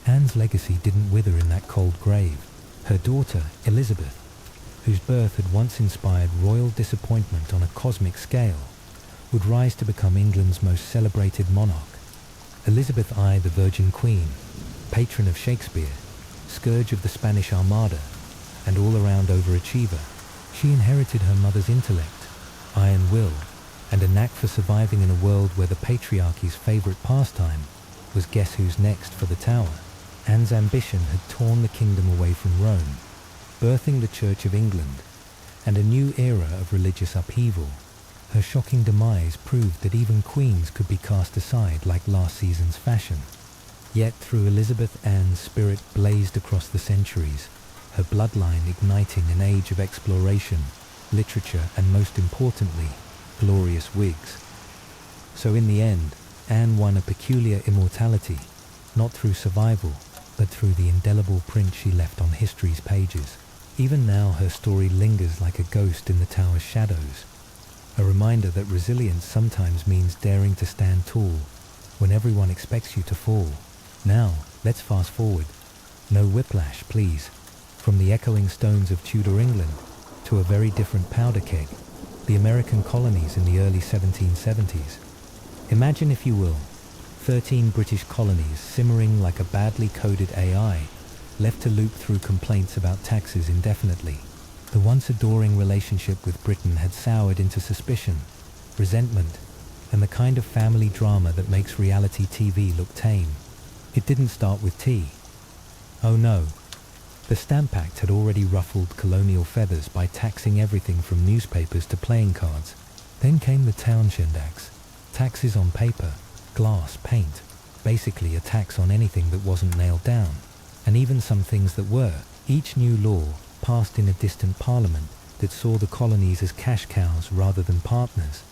Anne's legacy didn't wither in that cold grave. Her daughter, Elizabeth, whose birth had once inspired royal disappointment on a cosmic scale, would rise to become England's most celebrated monarch. Elizabeth I, the Virgin Queen, patron of Shakespeare, scourge of the Spanish Armada, and all-around overachiever, she inherited her mother's intellect, iron will, and a knack for surviving in a world where the patriarchy's favourite pastime was guess who's next for the tower. Anne's ambition had torn the kingdom away from Rome, birthing the Church of England, and a new era of religious upheaval. Her shocking demise proved that even queens could be cast aside like last season's fashion. Yet through Elizabeth Anne's spirit blazed across the centuries, her bloodline igniting an age of exploration, literature, and most importantly, glorious wigs. So in the end, Anne won a peculiar immortality, not through survival, but through the indelible print she left on history's pages. Even now her story lingers like a ghost in the tower's shadows, a reminder that resilience sometimes means daring to stand tall when everyone expects you to fall. Now, let's fast forward. No whiplash, please. From the echoing stones of Tudor England to a very different powder keg, the American colonies in the early 1770s. Imagine, if you will, 13 British colonies simmering like a badly coded AI, left to loop through complaints about taxes indefinitely. The once adoring relationship with Britain had soured into suspicion, resentment, and the kind of family drama that makes reality TV look tame. It didn't start with tea. Oh no. The Stamp Act had already ruffled colonial feathers by taxing everything from newspapers to playing cards. Then came the Townshend Acts, taxes on paper, glass, paint, basically a tax on anything that wasn't nailed down, and even some things that were. Each new law, passed in a distant parliament that saw the colonies as cash cows rather than partners,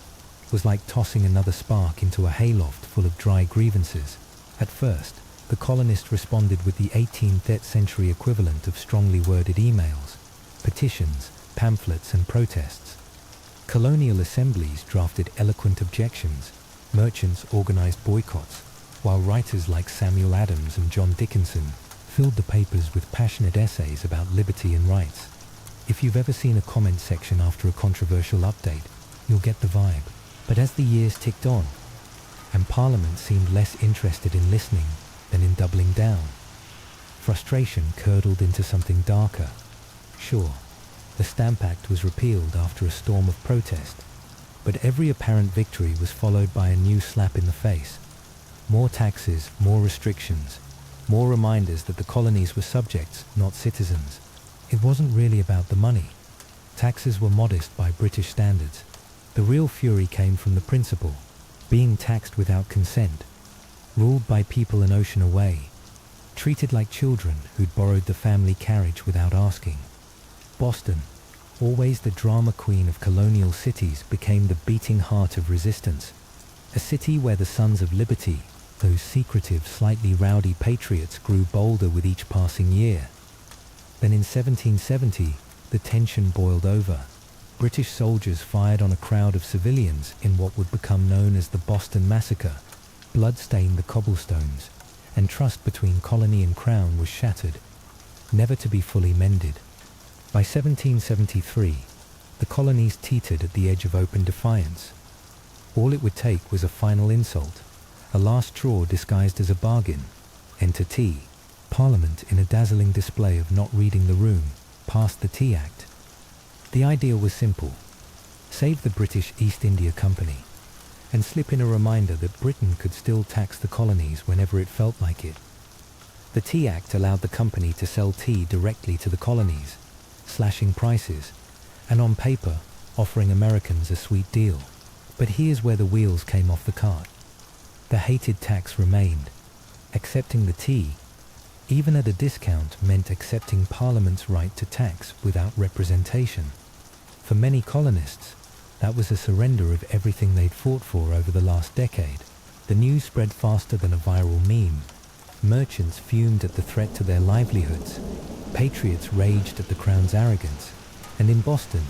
was like tossing another spark into a hayloft full of dry grievances. At first, the colonists responded with the 18th century equivalent of strongly worded emails, petitions, pamphlets and protests. Colonial assemblies drafted eloquent objections, merchants organized boycotts, while writers like Samuel Adams and John Dickinson filled the papers with passionate essays about liberty and rights. If you've ever seen a comment section after a controversial update, you'll get the vibe. But as the years ticked on, and Parliament seemed less interested in listening than in doubling down, frustration curdled into something darker. Sure, the Stamp Act was repealed after a storm of protest, but every apparent victory was followed by a new slap in the face. More taxes, more restrictions, more reminders that the colonies were subjects, not citizens. It wasn't really about the money. Taxes were modest by British standards. The real fury came from the principle, being taxed without consent, ruled by people an ocean away, treated like children who'd borrowed the family carriage without asking. Boston, always the drama queen of colonial cities, became the beating heart of resistance. A city where the Sons of Liberty, those secretive, slightly rowdy patriots, grew bolder with each passing year. Then in 1770, the tension boiled over. British soldiers fired on a crowd of civilians in what would become known as the Boston Massacre. Blood stained the cobblestones, and trust between colony and crown was shattered, never to be fully mended. By 1773, the colonies teetered at the edge of open defiance. All it would take was a final insult, a last straw disguised as a bargain. Enter tea. Parliament, in a dazzling display of not reading the room, passed the Tea Act. The idea was simple: save the British East India Company, and slip in a reminder that Britain could still tax the colonies whenever it felt like it. The Tea Act allowed the company to sell tea directly to the colonies, slashing prices, and on paper, offering Americans a sweet deal. But here's where the wheels came off the cart. The hated tax remained. Accepting the tea, even at a discount, meant accepting Parliament's right to tax without representation. For many colonists, that was a surrender of everything they'd fought for over the last decade. The news spread faster than a viral meme. Merchants fumed at the threat to their livelihoods. Patriots raged at the Crown's arrogance. And in Boston,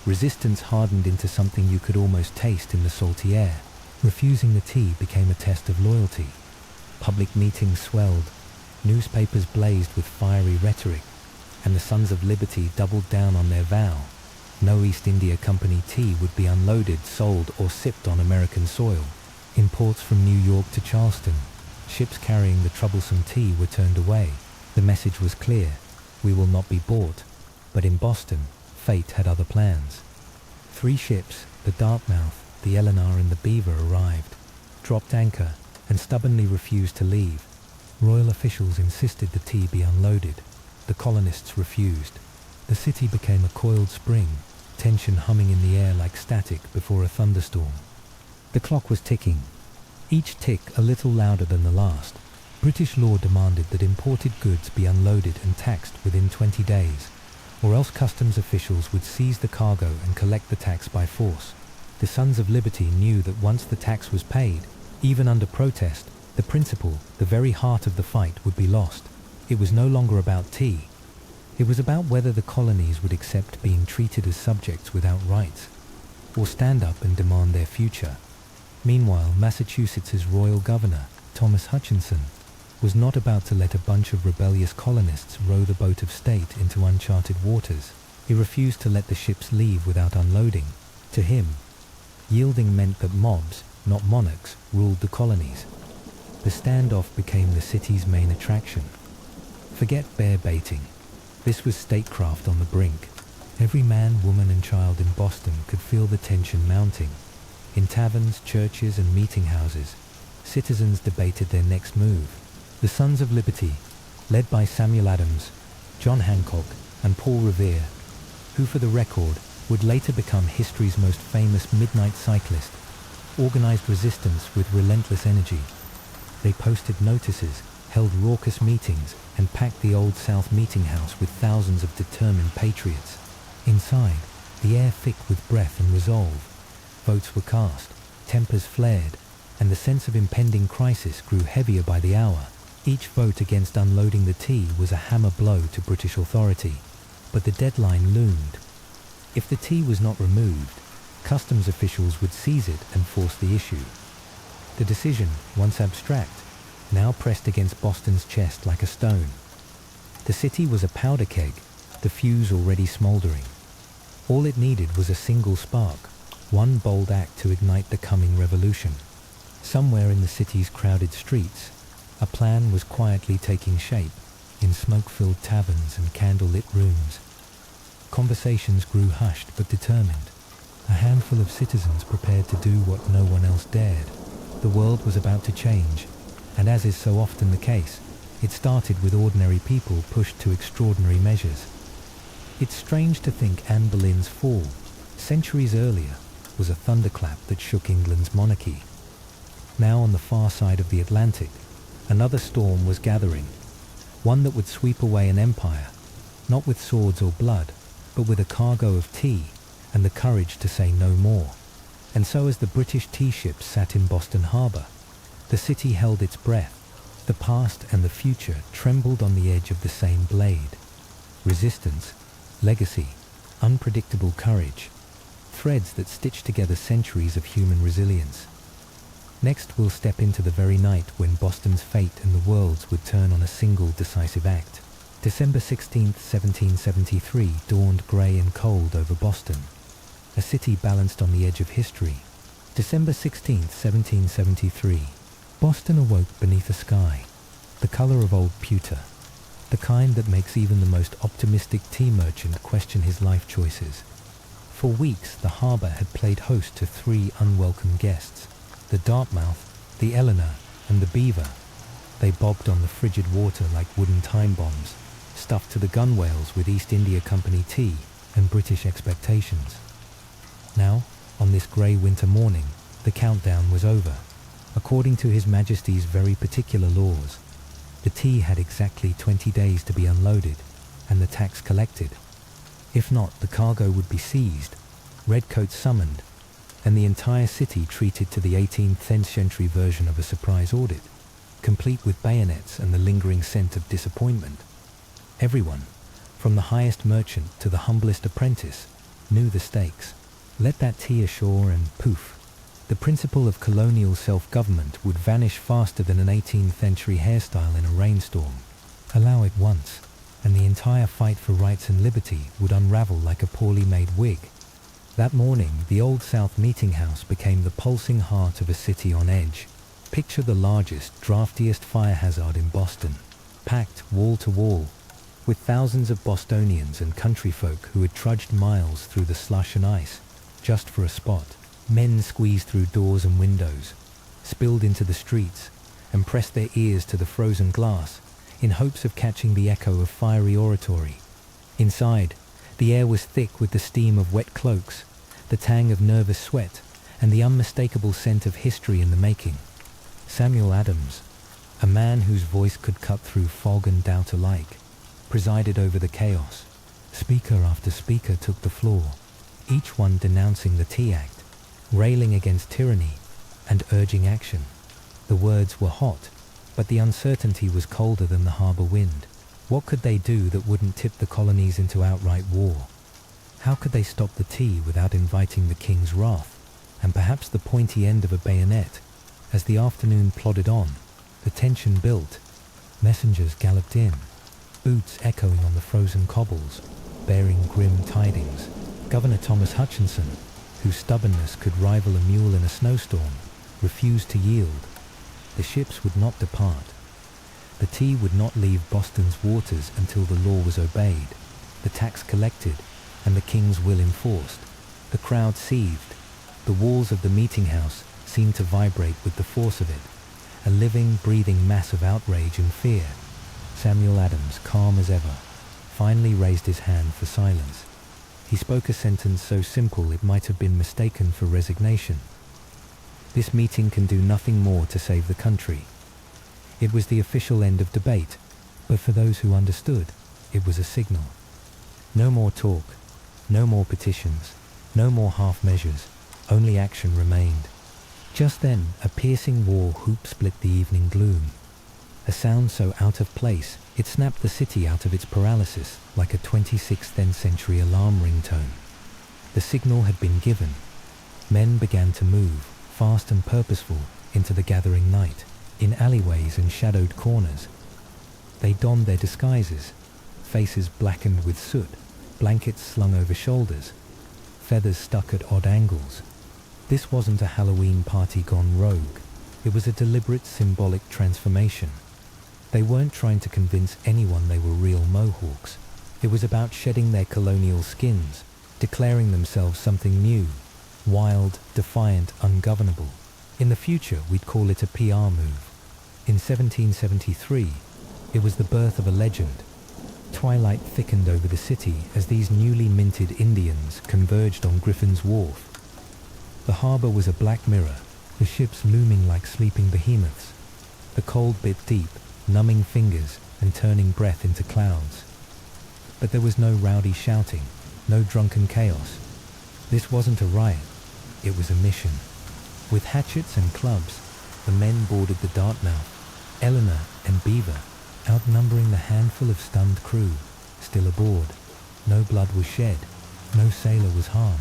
resistance hardened into something you could almost taste in the salty air. Refusing the tea became a test of loyalty. Public meetings swelled. Newspapers blazed with fiery rhetoric. And the Sons of Liberty doubled down on their vow. No East India Company tea would be unloaded, sold, or sipped on American soil. In ports from New York to Charleston, ships carrying the troublesome tea were turned away. The message was clear: we will not be bought. But in Boston, fate had other plans. 3 ships, the Dartmouth, the Eleanor and the Beaver, arrived, dropped anchor, and stubbornly refused to leave. Royal officials insisted the tea be unloaded. The colonists refused. The city became a coiled spring, tension humming in the air like static before a thunderstorm. The clock was ticking, each tick a little louder than the last. British law demanded that imported goods be unloaded and taxed within 20 days, or else customs officials would seize the cargo and collect the tax by force. The Sons of Liberty knew that once the tax was paid, even under protest, the principle, the very heart of the fight, would be lost. It was no longer about tea. It was about whether the colonies would accept being treated as subjects without rights, or stand up and demand their future. Meanwhile, Massachusetts's royal governor, Thomas Hutchinson, was not about to let a bunch of rebellious colonists row the boat of state into uncharted waters. He refused to let the ships leave without unloading. To him, yielding meant that mobs, not monarchs, ruled the colonies. The standoff became the city's main attraction. Forget bear baiting. This was statecraft on the brink. Every man, woman and child in Boston could feel the tension mounting. In taverns, churches and meeting houses, citizens debated their next move. The Sons of Liberty, led by Samuel Adams, John Hancock and Paul Revere, who for the record would later become history's most famous midnight cyclist, organized resistance with relentless energy. They posted notices, held raucous meetings, and packed the Old South meeting house with thousands of determined patriots. Inside, the air thick with breath and resolve. Votes were cast, tempers flared, and the sense of impending crisis grew heavier by the hour. Each vote against unloading the tea was a hammer blow to British authority. But the deadline loomed. If the tea was not removed, customs officials would seize it and force the issue. The decision, once abstract, now pressed against Boston's chest like a stone. The city was a powder keg, the fuse already smouldering. All it needed was a single spark, one bold act to ignite the coming revolution. Somewhere in the city's crowded streets, a plan was quietly taking shape in smoke-filled taverns and candle-lit rooms. Conversations grew hushed but determined. A handful of citizens prepared to do what no one else dared. The world was about to change, and as is so often the case, it started with ordinary people pushed to extraordinary measures. It's strange to think Anne Boleyn's fall, centuries earlier, was a thunderclap that shook England's monarchy. Now on the far side of the Atlantic, another storm was gathering, one that would sweep away an empire, not with swords or blood, but with a cargo of tea and the courage to say no more. And so as the British tea ships sat in Boston Harbor, the city held its breath. The past and the future trembled on the edge of the same blade. Resistance, legacy, unpredictable courage, threads that stitch together centuries of human resilience. Next, we'll step into the very night when Boston's fate and the world's would turn on a single decisive act. December 16, 1773 dawned grey and cold over Boston, a city balanced on the edge of history. December 16, 1773. Boston awoke beneath a sky, the colour of old pewter, the kind that makes even the most optimistic tea merchant question his life choices. For weeks, the harbour had played host to 3 unwelcome guests, the Dartmouth, the Eleanor, and the Beaver. They bobbed on the frigid water like wooden time bombs, stuffed to the gunwales with East India Company tea and British expectations. Now, on this grey winter morning, the countdown was over. According to His Majesty's very particular laws, the tea had exactly 20 days to be unloaded and the tax collected. If not, the cargo would be seized, redcoats summoned, and the entire city treated to the 18th century version of a surprise audit, complete with bayonets and the lingering scent of disappointment. Everyone, from the highest merchant to the humblest apprentice, knew the stakes. Let that tea ashore and poof, the principle of colonial self-government would vanish faster than an 18th century hairstyle in a rainstorm. Allow it once, and the entire fight for rights and liberty would unravel like a poorly made wig. That morning, the Old South Meeting House became the pulsing heart of a city on edge. Picture the largest, draftiest fire hazard in Boston, packed wall to wall, with thousands of Bostonians and country folk who had trudged miles through the slush and ice just for a spot. Men squeezed through doors and windows, spilled into the streets, and pressed their ears to the frozen glass in hopes of catching the echo of fiery oratory. Inside, the air was thick with the steam of wet cloaks, the tang of nervous sweat, and the unmistakable scent of history in the making. Samuel Adams, a man whose voice could cut through fog and doubt alike, presided over the chaos. Speaker after speaker took the floor, each one denouncing the Tea Act, railing against tyranny and urging action. The words were hot, but the uncertainty was colder than the harbour wind. What could they do that wouldn't tip the colonies into outright war? How could they stop the tea without inviting the king's wrath, and perhaps the pointy end of a bayonet? As the afternoon plodded on, the tension built. Messengers galloped in, boots echoing on the frozen cobbles, bearing grim tidings. Governor Thomas Hutchinson, whose stubbornness could rival a mule in a snowstorm, refused to yield. The ships would not depart. The tea would not leave Boston's waters until the law was obeyed, the tax collected, and the king's will enforced. The crowd seethed. The walls of the meeting house seemed to vibrate with the force of it, a living, breathing mass of outrage and fear. Samuel Adams, calm as ever, finally raised his hand for silence. He spoke a sentence so simple it might have been mistaken for resignation. This meeting can do nothing more to save the country. It was the official end of debate, but for those who understood, it was a signal. No more talk, no more petitions, no more half measures, only action remained. Just then, a piercing war whoop split the evening gloom. A sound so out of place, it snapped the city out of its paralysis like a 26th century alarm ringtone. The signal had been given. Men began to move, fast and purposeful, into the gathering night, in alleyways and shadowed corners. They donned their disguises, faces blackened with soot, blankets slung over shoulders, feathers stuck at odd angles. This wasn't a Halloween party gone rogue. It was a deliberate symbolic transformation. They weren't trying to convince anyone they were real Mohawks. It was about shedding their colonial skins, declaring themselves something new, wild, defiant, ungovernable. In the future, we'd call it a PR move. In 1773, it was the birth of a legend. Twilight thickened over the city as these newly minted Indians converged on Griffin's Wharf. The harbour was a black mirror, the ships looming like sleeping behemoths. The cold bit deep, numbing fingers and turning breath into clouds. But there was no rowdy shouting, no drunken chaos. This wasn't a riot, it was a mission. With hatchets and clubs, the men boarded the Dartmouth, Eleanor and Beaver, outnumbering the handful of stunned crew, still aboard. No blood was shed, no sailor was harmed.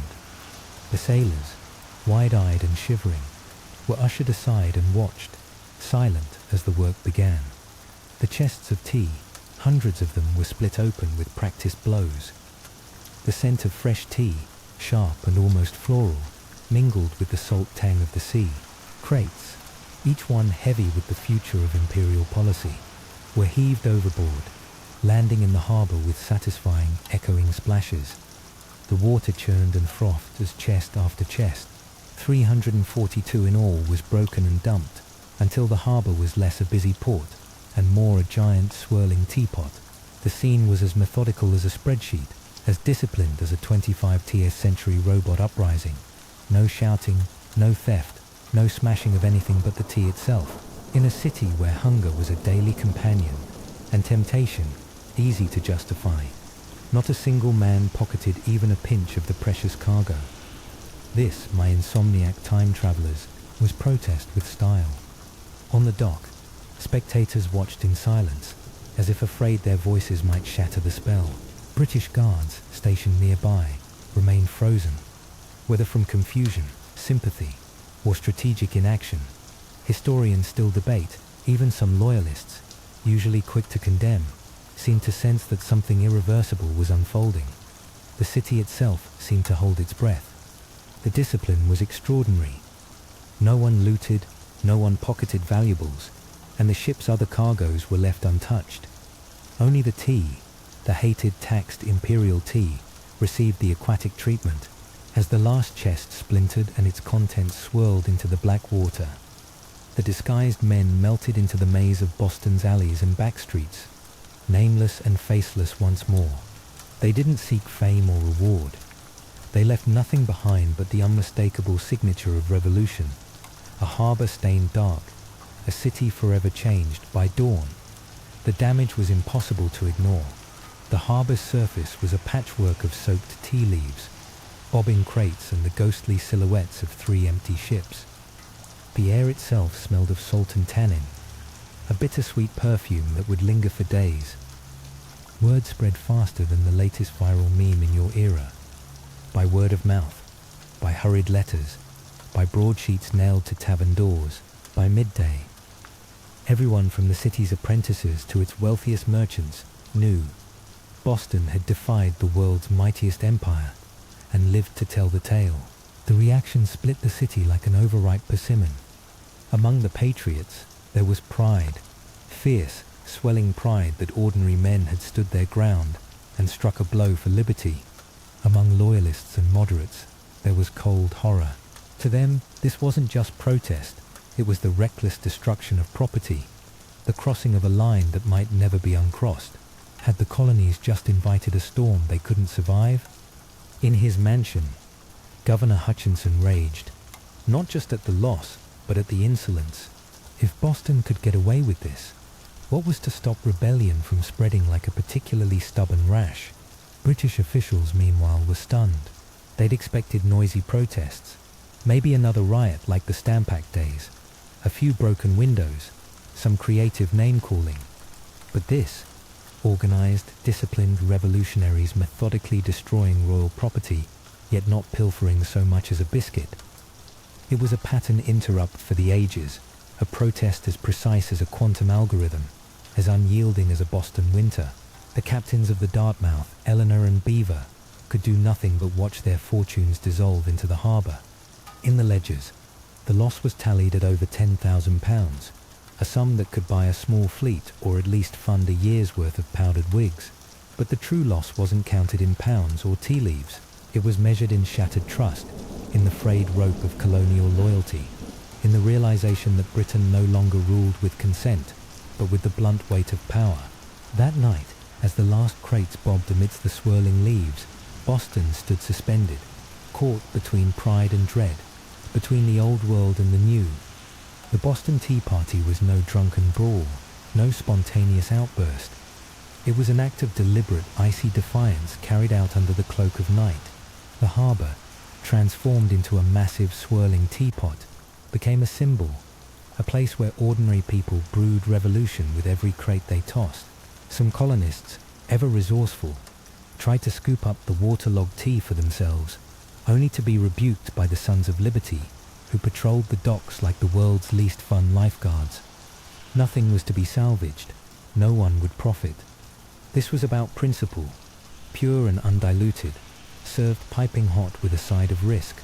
The sailors, wide-eyed and shivering, were ushered aside and watched, silent as the work began. The chests of tea, hundreds of them, were split open with practiced blows. The scent of fresh tea, sharp and almost floral, mingled with the salt tang of the sea. Crates, each one heavy with the future of imperial policy, were heaved overboard, landing in the harbour with satisfying, echoing splashes. The water churned and frothed as chest after chest, 342 in all, was broken and dumped, until the harbour was less a busy port and more a giant swirling teapot. The scene was as methodical as a spreadsheet, as disciplined as a 25th century robot uprising. No shouting, no theft, no smashing of anything but the tea itself, in a city where hunger was a daily companion, and temptation easy to justify. Not a single man pocketed even a pinch of the precious cargo. This, my insomniac time travellers, was protest with style. On the dock, spectators watched in silence, as if afraid their voices might shatter the spell. British guards stationed nearby remained frozen, whether from confusion, sympathy, or strategic inaction. Historians still debate. Even some loyalists, usually quick to condemn, seemed to sense that something irreversible was unfolding. The city itself seemed to hold its breath. The discipline was extraordinary. No one looted, no one pocketed valuables, and the ship's other cargoes were left untouched. Only the tea, the hated taxed imperial tea, received the aquatic treatment, as the last chest splintered and its contents swirled into the black water. The disguised men melted into the maze of Boston's alleys and back streets, nameless and faceless once more. They didn't seek fame or reward. They left nothing behind but the unmistakable signature of revolution, a harbour stained dark, a city forever changed. By dawn, the damage was impossible to ignore. The harbour's surface was a patchwork of soaked tea leaves, bobbing crates and the ghostly silhouettes of 3 empty ships. The air itself smelled of salt and tannin, a bittersweet perfume that would linger for days. Word spread faster than the latest viral meme in your era. By word of mouth, by hurried letters, by broadsheets nailed to tavern doors. By midday, everyone from the city's apprentices to its wealthiest merchants knew Boston had defied the world's mightiest empire and lived to tell the tale. The reaction split the city like an overripe persimmon. Among the patriots, there was pride, fierce, swelling pride that ordinary men had stood their ground and struck a blow for liberty. Among loyalists and moderates, there was cold horror. To them, this wasn't just protest, it was the reckless destruction of property, the crossing of a line that might never be uncrossed. Had the colonies just invited a storm they couldn't survive? In his mansion, Governor Hutchinson raged, not just at the loss, but at the insolence. If Boston could get away with this, what was to stop rebellion from spreading like a particularly stubborn rash? British officials, meanwhile, were stunned. They'd expected noisy protests, maybe another riot like the Stamp Act days, a few broken windows, some creative name-calling. But this, organized, disciplined revolutionaries methodically destroying royal property, yet not pilfering so much as a biscuit. It was a pattern interrupt for the ages, a protest as precise as a quantum algorithm, as unyielding as a Boston winter. The captains of the Dartmouth, Eleanor and Beaver, could do nothing but watch their fortunes dissolve into the harbour. In the ledgers, the loss was tallied at over £10,000, a sum that could buy a small fleet or at least fund a year's worth of powdered wigs. But the true loss wasn't counted in pounds or tea leaves. It was measured in shattered trust, in the frayed rope of colonial loyalty, in the realization that Britain no longer ruled with consent, but with the blunt weight of power. That night, as the last crates bobbed amidst the swirling leaves, Boston stood suspended, caught between pride and dread, between the old world and the new. The Boston Tea Party was no drunken brawl, no spontaneous outburst. It was an act of deliberate, icy defiance carried out under the cloak of night. The harbour, transformed into a massive swirling teapot, became a symbol, a place where ordinary people brewed revolution with every crate they tossed. Some colonists, ever resourceful, tried to scoop up the waterlogged tea for themselves, only to be rebuked by the Sons of Liberty, who patrolled the docks like the world's least fun lifeguards. Nothing was to be salvaged. No one would profit. This was about principle, pure and undiluted, served piping hot with a side of risk.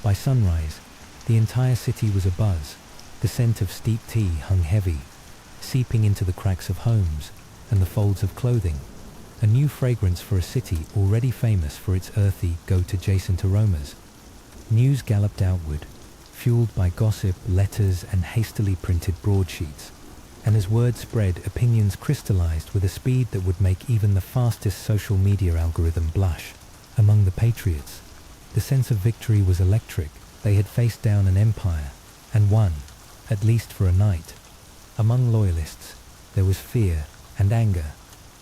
By sunrise, the entire city was abuzz. The scent of steeped tea hung heavy, seeping into the cracks of homes and the folds of clothing, a new fragrance for a city already famous for its earthy, goat-adjacent aromas. News galloped outward, fueled by gossip, letters, and hastily printed broadsheets. And as word spread, opinions crystallized with a speed that would make even the fastest social media algorithm blush. Among the patriots, the sense of victory was electric. They had faced down an empire and won, at least for a night. Among loyalists, there was fear and anger.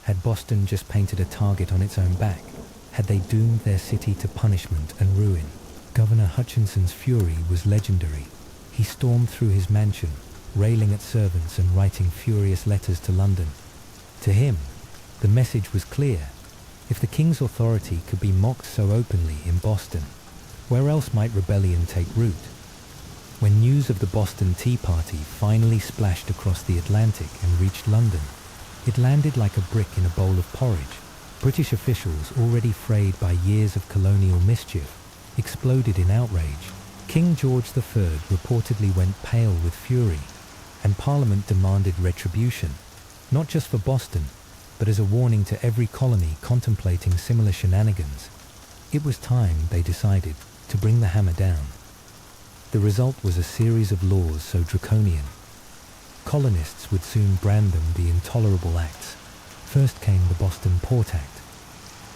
Had Boston just painted a target on its own back? Had they doomed their city to punishment and ruin? Governor Hutchinson's fury was legendary. He stormed through his mansion, railing at servants and writing furious letters to London. To him, the message was clear. If the king's authority could be mocked so openly in Boston, where else might rebellion take root? When news of the Boston Tea Party finally splashed across the Atlantic and reached London, it landed like a brick in a bowl of porridge. British officials, already frayed by years of colonial mischief, exploded in outrage. King George III reportedly went pale with fury, and Parliament demanded retribution, not just for Boston, but as a warning to every colony contemplating similar shenanigans. It was time, they decided, to bring the hammer down. The result was a series of laws so draconian. Colonists would soon brand them the intolerable acts. First came the Boston Port Act,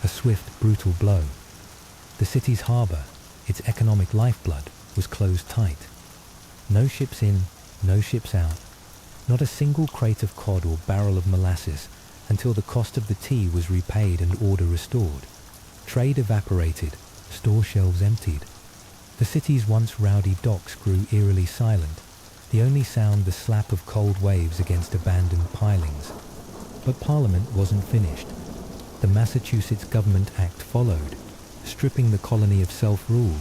a swift, brutal blow. The city's harbour, its economic lifeblood, was closed tight. No ships in, no ships out. Not a single crate of cod or barrel of molasses until the cost of the tea was repaid and order restored. Trade evaporated, store shelves emptied. The city's once rowdy docks grew eerily silent, the only sound the slap of cold waves against abandoned pilings. But Parliament wasn't finished. The Massachusetts Government Act followed, stripping the colony of self-rule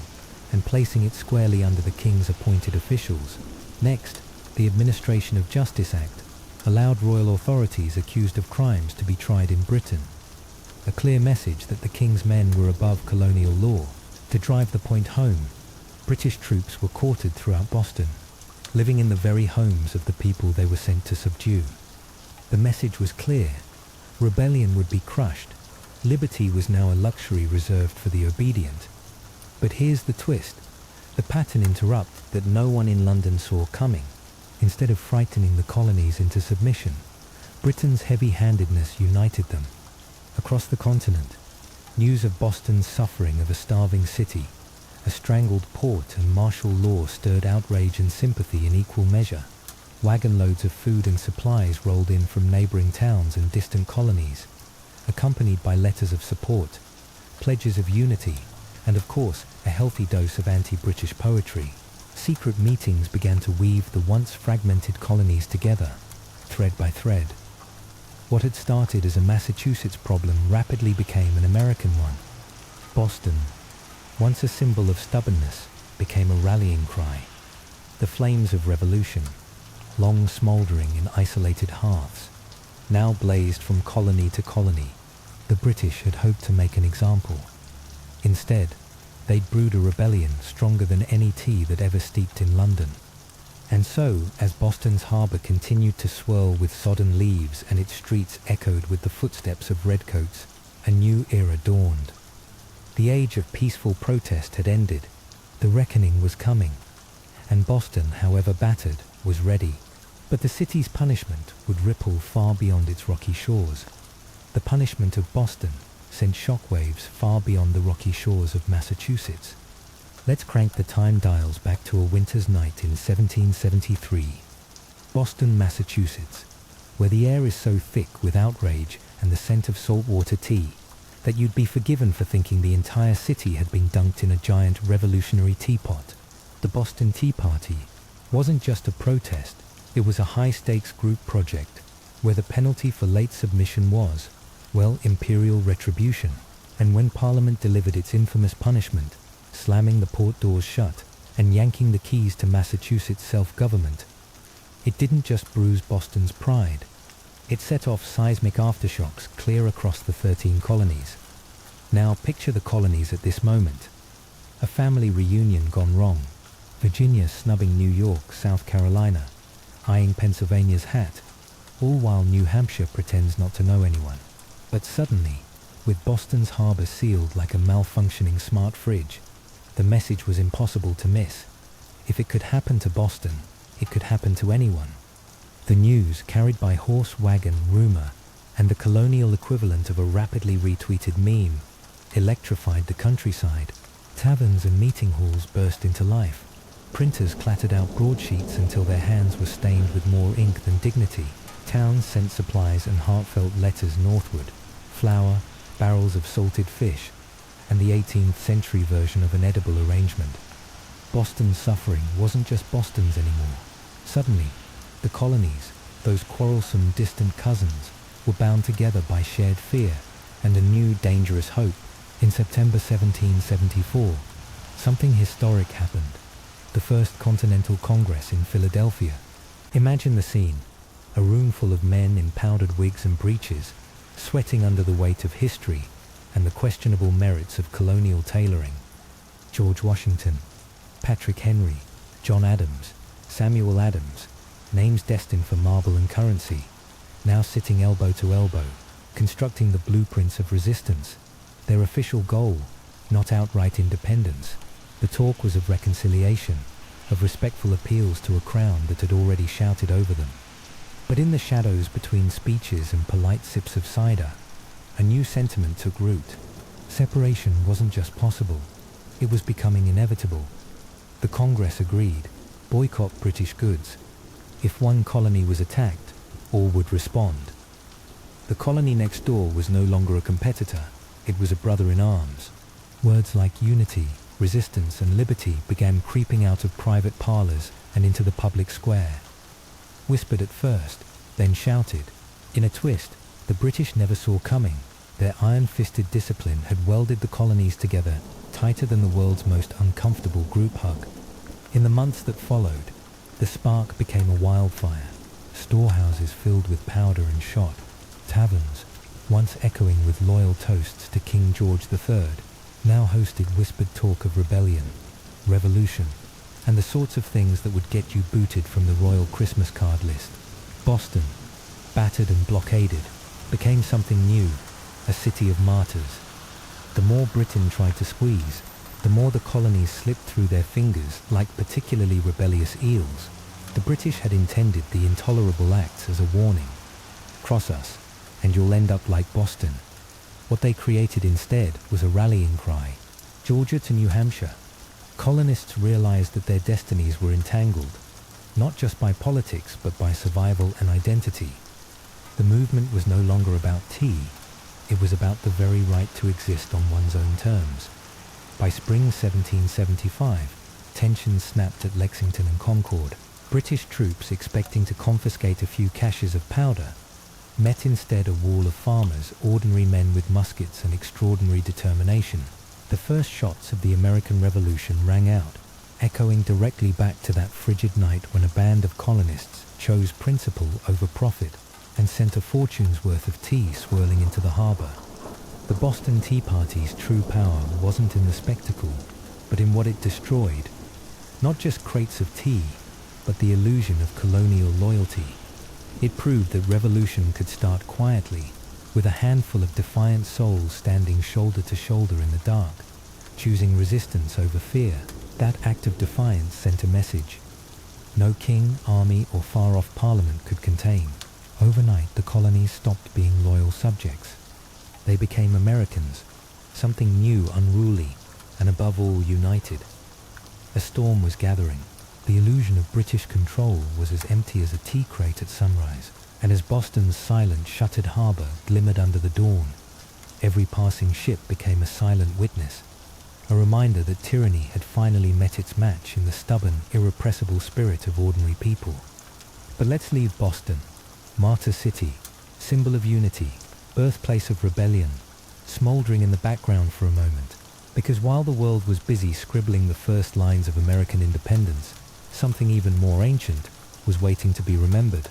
and placing it squarely under the king's appointed officials. Next, the Administration of Justice Act allowed royal authorities accused of crimes to be tried in Britain. A clear message that the king's men were above colonial law. To drive the point home, British troops were quartered throughout Boston, living in the very homes of the people they were sent to subdue. The message was clear. Rebellion would be crushed. Liberty was now a luxury reserved for the obedient. But here's the twist. The pattern interrupt that no one in London saw coming. Instead of frightening the colonies into submission, Britain's heavy-handedness united them. Across the continent, news of Boston's suffering of a starving city, a strangled port and martial law stirred outrage and sympathy in equal measure. Wagon loads of food and supplies rolled in from neighbouring towns and distant colonies, accompanied by letters of support, pledges of unity, and of course a healthy dose of anti-British poetry. Secret meetings began to weave the once fragmented colonies together, thread by thread. What had started as a Massachusetts problem rapidly became an American one. Boston, once a symbol of stubbornness, became a rallying cry. The flames of revolution, long smouldering in isolated hearths, now blazed from colony to colony. The British had hoped to make an example. Instead, they'd brewed a rebellion stronger than any tea that ever steeped in London. And so, as Boston's harbour continued to swirl with sodden leaves and its streets echoed with the footsteps of redcoats, a new era dawned. The age of peaceful protest had ended. The reckoning was coming. And Boston, however battered, was ready. But the city's punishment would ripple far beyond its rocky shores. The punishment of Boston sent shockwaves far beyond the rocky shores of Massachusetts. Let's crank the time dials back to a winter's night in 1773. Boston, Massachusetts, where the air is so thick with outrage and the scent of saltwater tea, that you'd be forgiven for thinking the entire city had been dunked in a giant revolutionary teapot. The Boston Tea Party wasn't just a protest, it was a high-stakes group project where the penalty for late submission was, well, imperial retribution. And when Parliament delivered its infamous punishment, slamming the port doors shut and yanking the keys to Massachusetts self-government, it didn't just bruise Boston's pride. It set off seismic aftershocks clear across the 13 colonies. Now picture the colonies at this moment. A family reunion gone wrong. Virginia snubbing New York, South Carolina, eyeing Pennsylvania's hat, all while New Hampshire pretends not to know anyone. But suddenly, with Boston's harbour sealed like a malfunctioning smart fridge, the message was impossible to miss. If it could happen to Boston, it could happen to anyone. The news, carried by horse, wagon, rumour, and the colonial equivalent of a rapidly retweeted meme, electrified the countryside. Taverns and meeting halls burst into life. Printers clattered out broadsheets until their hands were stained with more ink than dignity. Towns sent supplies and heartfelt letters northward. Flour, barrels of salted fish, and the 18th century version of an edible arrangement. Boston's suffering wasn't just Boston's anymore. Suddenly, the colonies, those quarrelsome distant cousins, were bound together by shared fear and a new dangerous hope. In September 1774, something historic happened. The First Continental Congress in Philadelphia. Imagine the scene. A room full of men in powdered wigs and breeches, sweating under the weight of history and the questionable merits of colonial tailoring. George Washington, Patrick Henry, John Adams, Samuel Adams, names destined for marble and currency, now sitting elbow to elbow, constructing the blueprints of resistance. Their official goal, not outright independence. The talk was of reconciliation, of respectful appeals to a crown that had already shouted over them. But in the shadows between speeches and polite sips of cider, a new sentiment took root. Separation wasn't just possible, it was becoming inevitable. The Congress agreed, boycott British goods. If one colony was attacked, all would respond. The colony next door was no longer a competitor, it was a brother in arms. Words like unity, resistance and liberty began creeping out of private parlours and into the public square. Whispered at first, then shouted. In a twist, the British never saw coming. Their iron-fisted discipline had welded the colonies together tighter than the world's most uncomfortable group hug. In the months that followed, the spark became a wildfire. Storehouses filled with powder and shot. Taverns, once echoing with loyal toasts to King George III, now hosted whispered talk of rebellion, revolution, and the sorts of things that would get you booted from the royal Christmas card list. Boston, battered and blockaded, became something new, a city of martyrs. The more Britain tried to squeeze, the more the colonies slipped through their fingers like particularly rebellious eels. The British had intended the intolerable acts as a warning. Cross us, and you'll end up like Boston. What they created instead was a rallying cry. Georgia to New Hampshire. Colonists realized that their destinies were entangled, not just by politics but by survival and identity. The movement was no longer about tea, it was about the very right to exist on one's own terms. By spring 1775, tensions snapped at Lexington and Concord. British troops, expecting to confiscate a few caches of powder, met instead a wall of farmers, ordinary men with muskets and extraordinary determination. The first shots of the American Revolution rang out, echoing directly back to that frigid night when a band of colonists chose principle over profit and sent a fortune's worth of tea swirling into the harbour. The Boston Tea Party's true power wasn't in the spectacle, but in what it destroyed. Not just crates of tea, but the illusion of colonial loyalty. It proved that revolution could start quietly, with a handful of defiant souls standing shoulder to shoulder in the dark, choosing resistance over fear. That act of defiance sent a message no king, army, or far-off parliament could contain. Overnight, the colonies stopped being loyal subjects. They became Americans, something new, unruly, and above all, united. A storm was gathering. The illusion of British control was as empty as a tea crate at sunrise. And as Boston's silent, shuttered harbor glimmered under the dawn, every passing ship became a silent witness, a reminder that tyranny had finally met its match in the stubborn, irrepressible spirit of ordinary people. But let's leave Boston, martyr city, symbol of unity, birthplace of rebellion, smoldering in the background for a moment, because while the world was busy scribbling the first lines of American independence, something even more ancient was waiting to be remembered,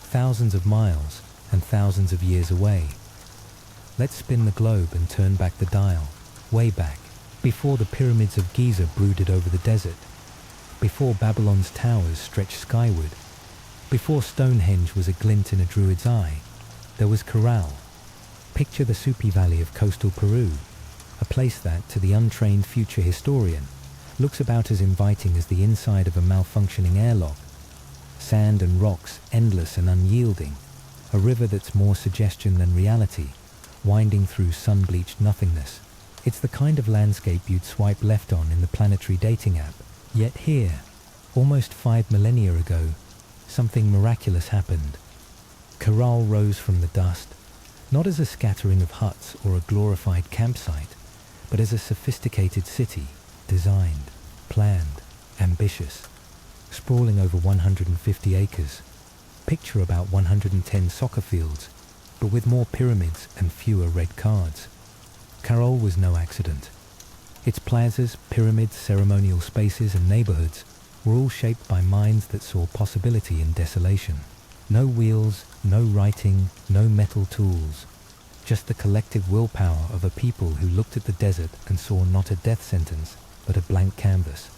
thousands of miles and thousands of years away. Let's spin the globe and turn back the dial, way back, before the pyramids of Giza brooded over the desert, before Babylon's towers stretched skyward, before Stonehenge was a glint in a druid's eye, there was Caral. Picture the Supi Valley of coastal Peru, a place that, to the untrained future historian, looks about as inviting as the inside of a malfunctioning airlock. Sand and rocks, endless and unyielding, a river that's more suggestion than reality, winding through sun-bleached nothingness. It's the kind of landscape you'd swipe left on in the planetary dating app. Yet here, almost 5 millennia ago, something miraculous happened. Caral rose from the dust, not as a scattering of huts or a glorified campsite, but as a sophisticated city, designed, planned, ambitious, sprawling over 150 acres. Picture about 110 soccer fields, but with more pyramids and fewer red cards. Caral was no accident. Its plazas, pyramids, ceremonial spaces and neighborhoods were all shaped by minds that saw possibility in desolation. No wheels, no writing, no metal tools. Just the collective willpower of a people who looked at the desert and saw not a death sentence, but a blank canvas.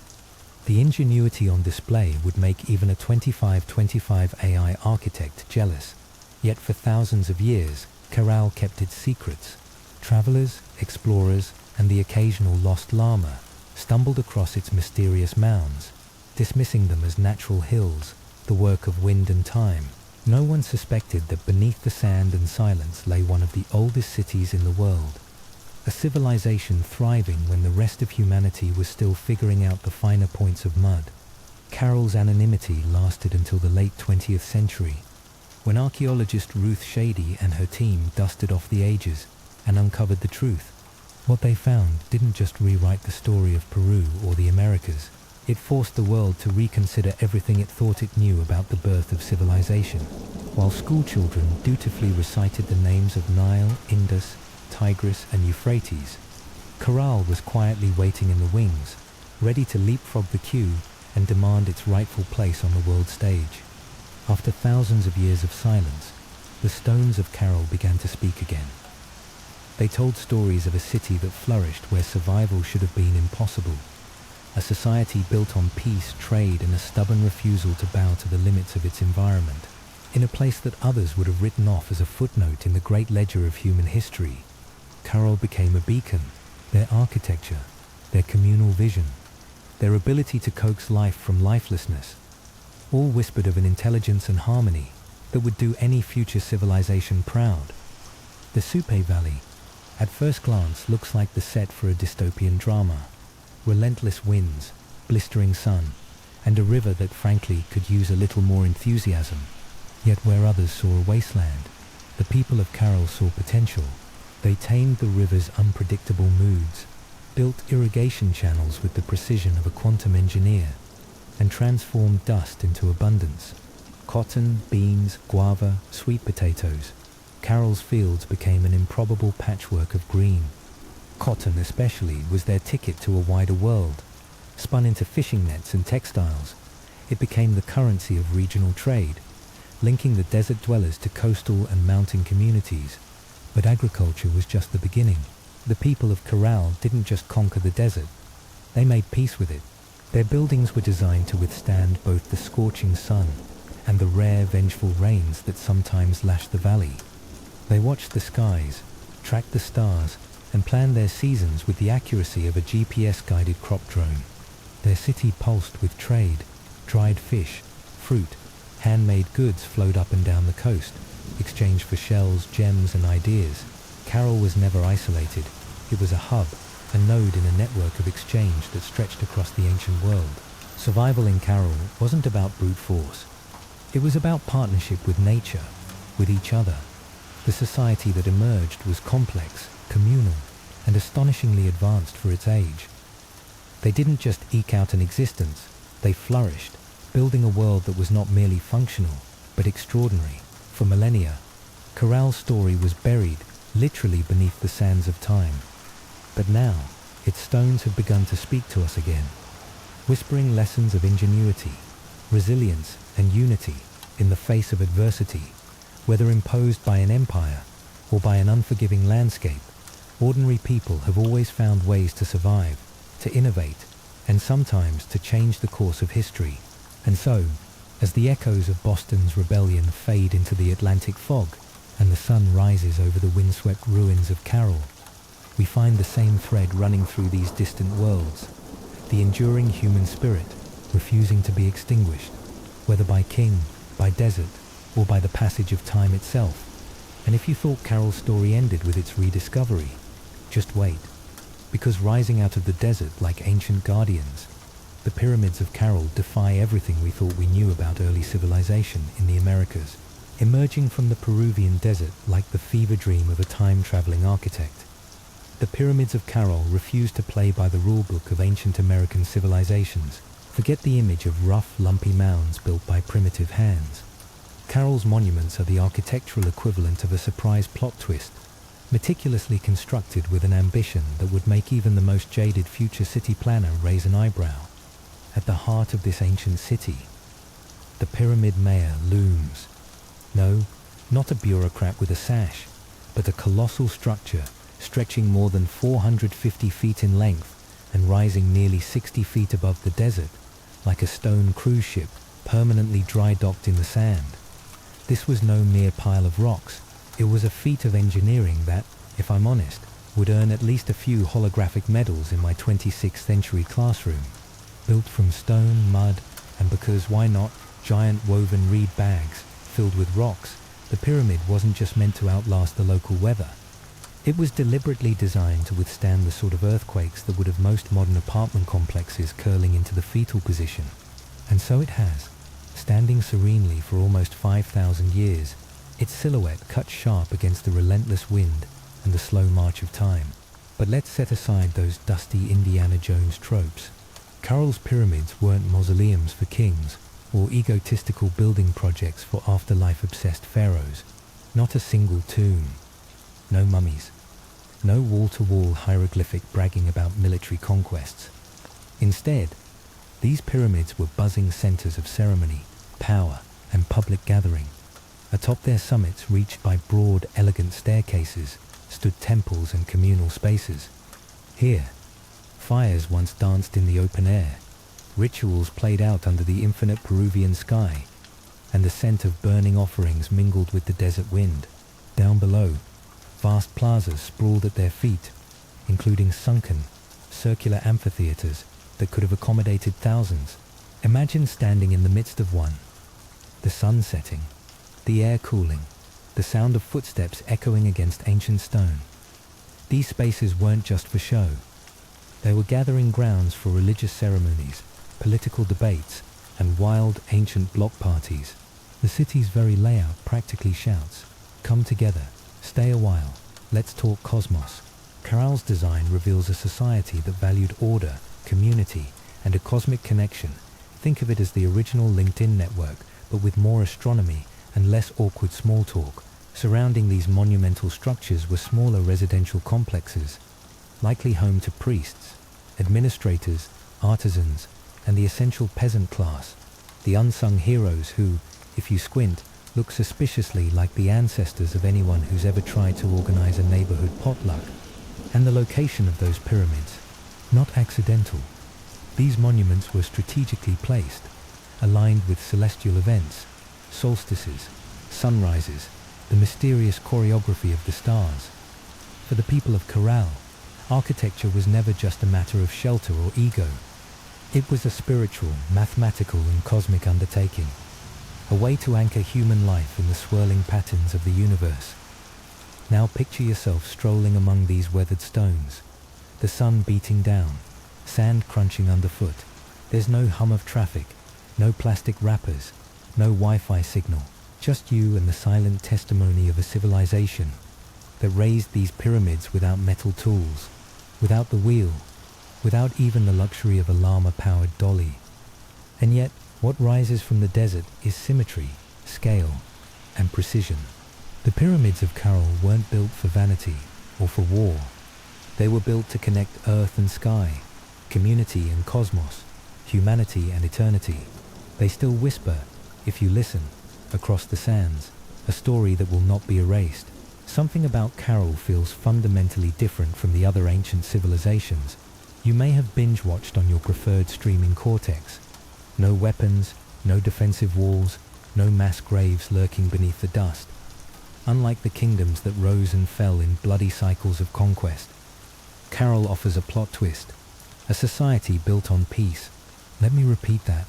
The ingenuity on display would make even a 25/25 AI architect jealous. Yet for thousands of years, Caral kept its secrets. Travelers, explorers, and the occasional lost llama stumbled across its mysterious mounds, dismissing them as natural hills, the work of wind and time. No one suspected that beneath the sand and silence lay one of the oldest cities in the world, a civilization thriving when the rest of humanity was still figuring out the finer points of mud. Caral's anonymity lasted until the late 20th century, when archaeologist Ruth Shady and her team dusted off the ages and uncovered the truth. What they found didn't just rewrite the story of Peru or the Americas. It forced the world to reconsider everything it thought it knew about the birth of civilization. While schoolchildren dutifully recited the names of Nile, Indus, Tigris and Euphrates, Caral was quietly waiting in the wings, ready to leapfrog the queue and demand its rightful place on the world stage. After thousands of years of silence, the stones of Caral began to speak again. They told stories of a city that flourished where survival should have been impossible, a society built on peace, trade, and a stubborn refusal to bow to the limits of its environment, in a place that others would have written off as a footnote in the great ledger of human history. Caral became a beacon, their architecture, their communal vision, their ability to coax life from lifelessness, all whispered of an intelligence and harmony that would do any future civilization proud. The Supe Valley, at first glance, looks like the set for a dystopian drama. Relentless winds, blistering sun, and a river that frankly could use a little more enthusiasm. Yet where others saw a wasteland, the people of Caral saw potential. They tamed the river's unpredictable moods, built irrigation channels with the precision of a quantum engineer, and transformed dust into abundance. Cotton, beans, guava, sweet potatoes. Caral's fields became an improbable patchwork of green. Cotton especially was their ticket to a wider world. Spun into fishing nets and textiles, it became the currency of regional trade, linking the desert dwellers to coastal and mountain communities. But agriculture was just the beginning. The people of Caral didn't just conquer the desert, they made peace with it. Their buildings were designed to withstand both the scorching sun and the rare, vengeful rains that sometimes lashed the valley. They watched the skies, tracked the stars, and planned their seasons with the accuracy of a GPS-guided crop drone. Their city pulsed with trade. Dried fish, fruit, handmade goods flowed up and down the coast, exchanged for shells, gems, and ideas. Caral was never isolated. It was a hub, a node in a network of exchange that stretched across the ancient world. Survival in Caral wasn't about brute force. It was about partnership with nature, with each other. The society that emerged was complex, communal, and astonishingly advanced for its age. They didn't just eke out an existence, they flourished, building a world that was not merely functional, but extraordinary. For millennia, Corral's story was buried, literally beneath the sands of time. But now, its stones have begun to speak to us again, whispering lessons of ingenuity, resilience, and unity in the face of adversity. Whether imposed by an empire or by an unforgiving landscape, ordinary people have always found ways to survive, to innovate, and sometimes to change the course of history. And so, as the echoes of Boston's rebellion fade into the Atlantic fog and the sun rises over the windswept ruins of Carroll, we find the same thread running through these distant worlds, the enduring human spirit refusing to be extinguished, whether by king, by desert, or by the passage of time itself. And if you thought Carroll's story ended with its rediscovery, just wait, because rising out of the desert like ancient guardians, the pyramids of Carroll defy everything we thought we knew about early civilization in the Americas, emerging from the Peruvian desert like the fever dream of a time-traveling architect. The pyramids of Carroll refuse to play by the rulebook of ancient American civilizations. Forget the image of rough, lumpy mounds built by primitive hands. Carroll's monuments are the architectural equivalent of a surprise plot twist, meticulously constructed with an ambition that would make even the most jaded future city planner raise an eyebrow. At the heart of this ancient city, the Pyramid Mayor looms. No, not a bureaucrat with a sash, but a colossal structure stretching more than 450 feet in length and rising nearly 60 feet above the desert, like a stone cruise ship permanently dry-docked in the sand. This was no mere pile of rocks. It was a feat of engineering that, if I'm honest, would earn at least a few holographic medals in my 26th century classroom. Built from stone, mud, and because why not, giant woven reed bags filled with rocks, the pyramid wasn't just meant to outlast the local weather. It was deliberately designed to withstand the sort of earthquakes that would have most modern apartment complexes curling into the fetal position. And so it has, standing serenely for almost 5,000 years, its silhouette cut sharp against the relentless wind and the slow march of time. But let's set aside those dusty Indiana Jones tropes. Carroll's pyramids weren't mausoleums for kings or egotistical building projects for afterlife-obsessed pharaohs. Not a single tomb. No mummies. No wall-to-wall hieroglyphic bragging about military conquests. Instead, these pyramids were buzzing centers of ceremony, power, and public gathering. Atop their summits, reached by broad, elegant staircases, stood temples and communal spaces. Here, fires once danced in the open air, rituals played out under the infinite Peruvian sky, and the scent of burning offerings mingled with the desert wind. Down below, vast plazas sprawled at their feet, including sunken, circular amphitheaters that could have accommodated thousands. Imagine standing in the midst of one. The sun setting, the air cooling, the sound of footsteps echoing against ancient stone. These spaces weren't just for show. They were gathering grounds for religious ceremonies, political debates, and wild ancient block parties. The city's very layout practically shouts, "Come together, stay a while, let's talk cosmos." Corral's design reveals a society that valued order, community, and a cosmic connection. Think of it as the original LinkedIn network, but with more astronomy and less awkward small talk. Surrounding these monumental structures were smaller residential complexes, likely home to priests, administrators, artisans, and the essential peasant class, the unsung heroes who, if you squint, look suspiciously like the ancestors of anyone who's ever tried to organize a neighborhood potluck. And the location of those pyramids, not accidental. These monuments were strategically placed, aligned with celestial events, solstices, sunrises, the mysterious choreography of the stars. For the people of Corral, architecture was never just a matter of shelter or ego. It was a spiritual, mathematical, and cosmic undertaking, a way to anchor human life in the swirling patterns of the universe. Now picture yourself strolling among these weathered stones, the sun beating down, sand crunching underfoot. There's no hum of traffic, no plastic wrappers, no Wi-Fi signal, just you and the silent testimony of a civilization that raised these pyramids without metal tools, without the wheel, without even the luxury of a llama-powered dolly. And yet, what rises from the desert is symmetry, scale, and precision. The pyramids of Caral weren't built for vanity or for war. They were built to connect earth and sky, community and cosmos, humanity and eternity. They still whisper, if you listen, across the sands, a story that will not be erased. Something about Caral feels fundamentally different from the other ancient civilizations you may have binge-watched on your preferred streaming cortex. No weapons, no defensive walls, no mass graves lurking beneath the dust. Unlike the kingdoms that rose and fell in bloody cycles of conquest, Caral offers a plot twist, a society built on peace. Let me repeat that.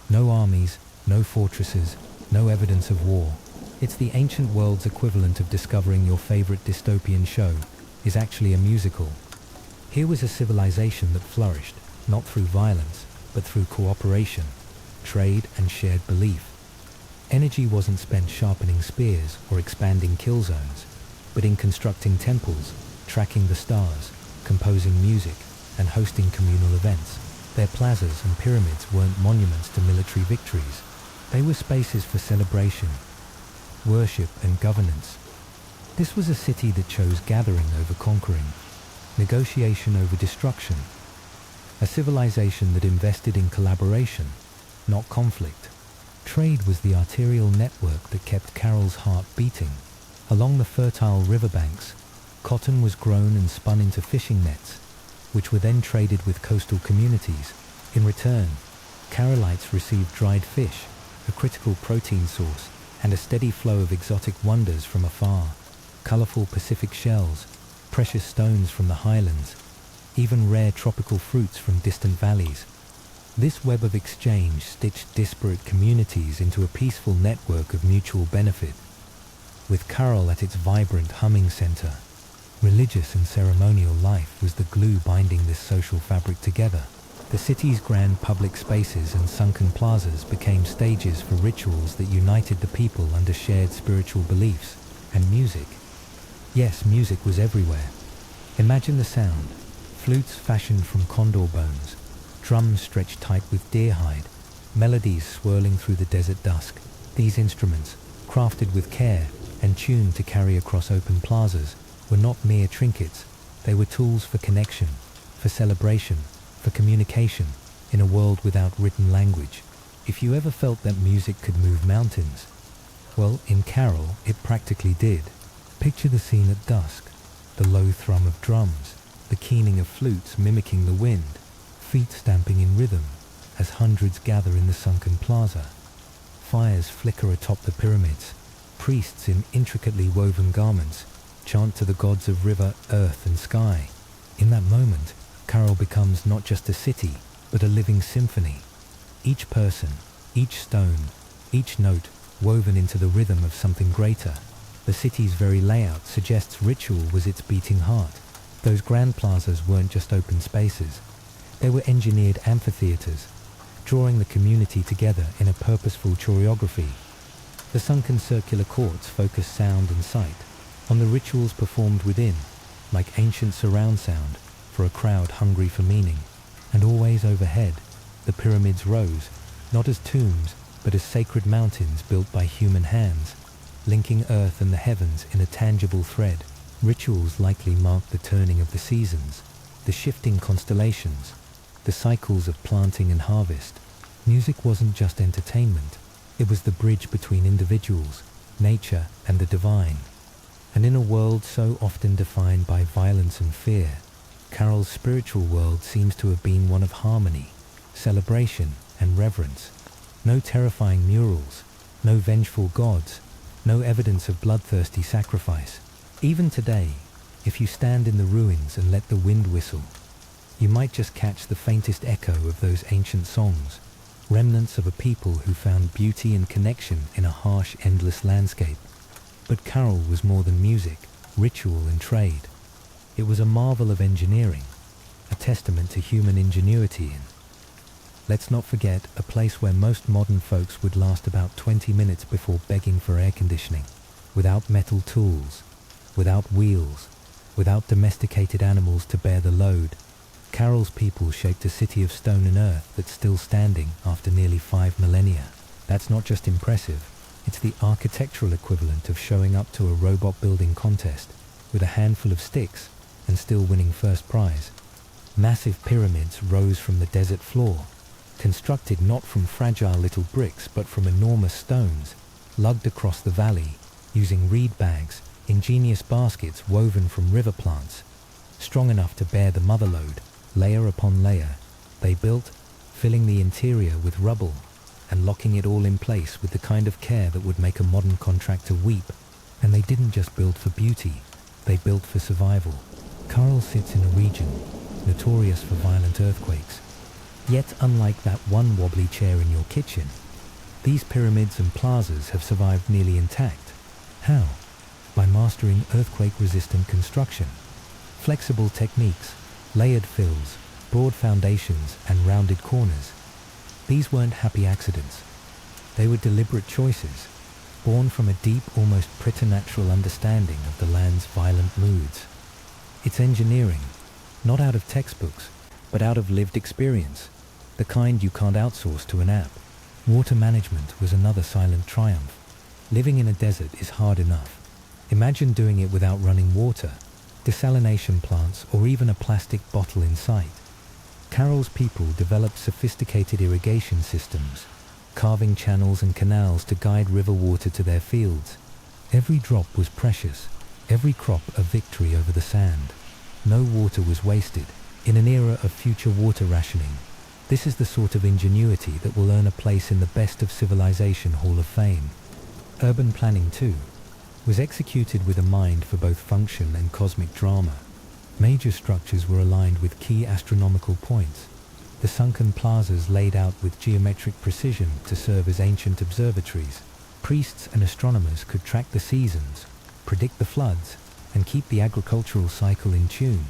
No armies, no fortresses, no evidence of war. It's the ancient world's equivalent of discovering your favorite dystopian show is actually a musical. Here was a civilization that flourished, not through violence, but through cooperation, trade, and shared belief. Energy wasn't spent sharpening spears or expanding kill zones, but in constructing temples, tracking the stars, composing music, and hosting communal events. Their plazas and pyramids weren't monuments to military victories. They were spaces for celebration, worship, and governance. This was a city that chose gathering over conquering, negotiation over destruction, a civilization that invested in collaboration, not conflict. Trade was the arterial network that kept Caral's heart beating. Along the fertile riverbanks, cotton was grown and spun into fishing nets, which were then traded with coastal communities. In return, Carolites received dried fish, a critical protein source, and a steady flow of exotic wonders from afar. Colorful Pacific shells, precious stones from the highlands, even rare tropical fruits from distant valleys. This web of exchange stitched disparate communities into a peaceful network of mutual benefit. With Caral at its vibrant humming center, religious and ceremonial life was the glue binding this social fabric together. The city's grand public spaces and sunken plazas became stages for rituals that united the people under shared spiritual beliefs. And music. Yes, music was everywhere. Imagine the sound. Flutes fashioned from condor bones, drums stretched tight with deer hide, melodies swirling through the desert dusk. These instruments, crafted with care and tuned to carry across open plazas, were not mere trinkets. They were tools for connection, for celebration, for communication, in a world without written language. If you ever felt that music could move mountains, well, in Caral, it practically did. Picture the scene at dusk, the low thrum of drums, the keening of flutes mimicking the wind, feet stamping in rhythm as hundreds gather in the sunken plaza. Fires flicker atop the pyramids. Priests in intricately woven garments chant to the gods of river, earth, and sky. In that moment, Caral becomes not just a city, but a living symphony. Each person, each stone, each note woven into the rhythm of something greater. The city's very layout suggests ritual was its beating heart. Those grand plazas weren't just open spaces. They were engineered amphitheaters, drawing the community together in a purposeful choreography. The sunken circular courts focus sound and sight on the rituals performed within, like ancient surround sound for a crowd hungry for meaning. And always overhead, the pyramids rose, not as tombs, but as sacred mountains built by human hands, linking earth and the heavens in a tangible thread. Rituals likely marked the turning of the seasons, the shifting constellations, the cycles of planting and harvest. Music wasn't just entertainment, it was the bridge between individuals, nature, and the divine. And in a world so often defined by violence and fear, Caral's spiritual world seems to have been one of harmony, celebration, and reverence. No terrifying murals, no vengeful gods, no evidence of bloodthirsty sacrifice. Even today, if you stand in the ruins and let the wind whistle, you might just catch the faintest echo of those ancient songs, remnants of a people who found beauty and connection in a harsh, endless landscape. But Caral was more than music, ritual, and trade. It was a marvel of engineering, a testament to human ingenuity Let's not forget a place where most modern folks would last about 20 minutes before begging for air conditioning, without metal tools, without wheels, without domesticated animals to bear the load. Carol's people shaped a city of stone and earth that's still standing after nearly 5 millennia. That's not just impressive, it's the architectural equivalent of showing up to a robot building contest with a handful of sticks and still winning first prize. Massive pyramids rose from the desert floor, constructed not from fragile little bricks but from enormous stones, lugged across the valley using reed bags, ingenious baskets woven from river plants. Strong enough to bear the mother load, layer upon layer, they built, filling the interior with rubble and locking it all in place with the kind of care that would make a modern contractor weep. And they didn't just build for beauty, they built for survival. Carl sits in a region notorious for violent earthquakes. Yet unlike that one wobbly chair in your kitchen, these pyramids and plazas have survived nearly intact. How? By mastering earthquake-resistant construction, flexible techniques, layered fills, broad foundations, and rounded corners. These weren't happy accidents. They were deliberate choices, born from a deep, almost preternatural understanding of the land's violent moods. It's engineering, not out of textbooks, but out of lived experience, the kind you can't outsource to an app. Water management was another silent triumph. Living in a desert is hard enough. Imagine doing it without running water, desalination plants, or even a plastic bottle in sight. Carol's people developed sophisticated irrigation systems, carving channels and canals to guide river water to their fields. Every drop was precious, every crop a victory over the sand. No water was wasted. In an era of future water rationing, this is the sort of ingenuity that will earn a place in the Best of Civilization Hall of Fame. Urban planning, too, was executed with a mind for both function and cosmic drama. Major structures were aligned with key astronomical points. The sunken plazas laid out with geometric precision to serve as ancient observatories. Priests and astronomers could track the seasons, predict the floods, and keep the agricultural cycle in tune.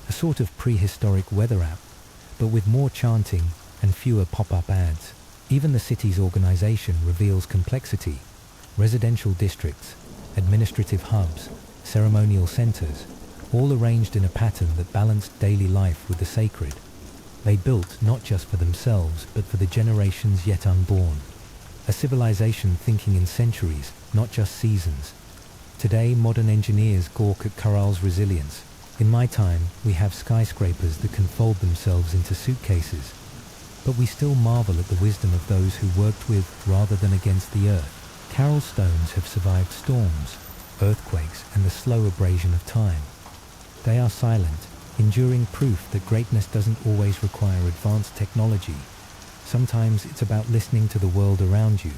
A sort of prehistoric weather app, but with more chanting and fewer pop-up ads. Even the city's organization reveals complexity. Residential districts, administrative hubs, ceremonial centers, all arranged in a pattern that balanced daily life with the sacred. They built not just for themselves, but for the generations yet unborn. A civilization thinking in centuries, not just seasons. Today, modern engineers gawk at Carral's resilience. In my time, we have skyscrapers that can fold themselves into suitcases. But we still marvel at the wisdom of those who worked with rather than against the earth. Carral's stones have survived storms, earthquakes, and the slow abrasion of time. They are silent, enduring proof that greatness doesn't always require advanced technology. Sometimes it's about listening to the world around you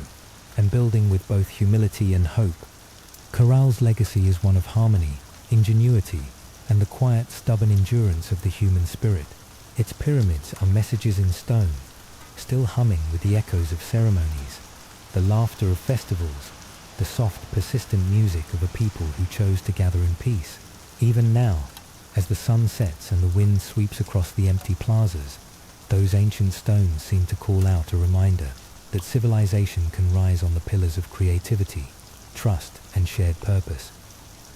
and building with both humility and hope. Carral's legacy is one of harmony, ingenuity, and the quiet, stubborn endurance of the human spirit. Its pyramids are messages in stone, still humming with the echoes of ceremonies, the laughter of festivals, the soft, persistent music of a people who chose to gather in peace. Even now, as the sun sets and the wind sweeps across the empty plazas, those ancient stones seem to call out a reminder that civilization can rise on the pillars of creativity, trust, and shared purpose.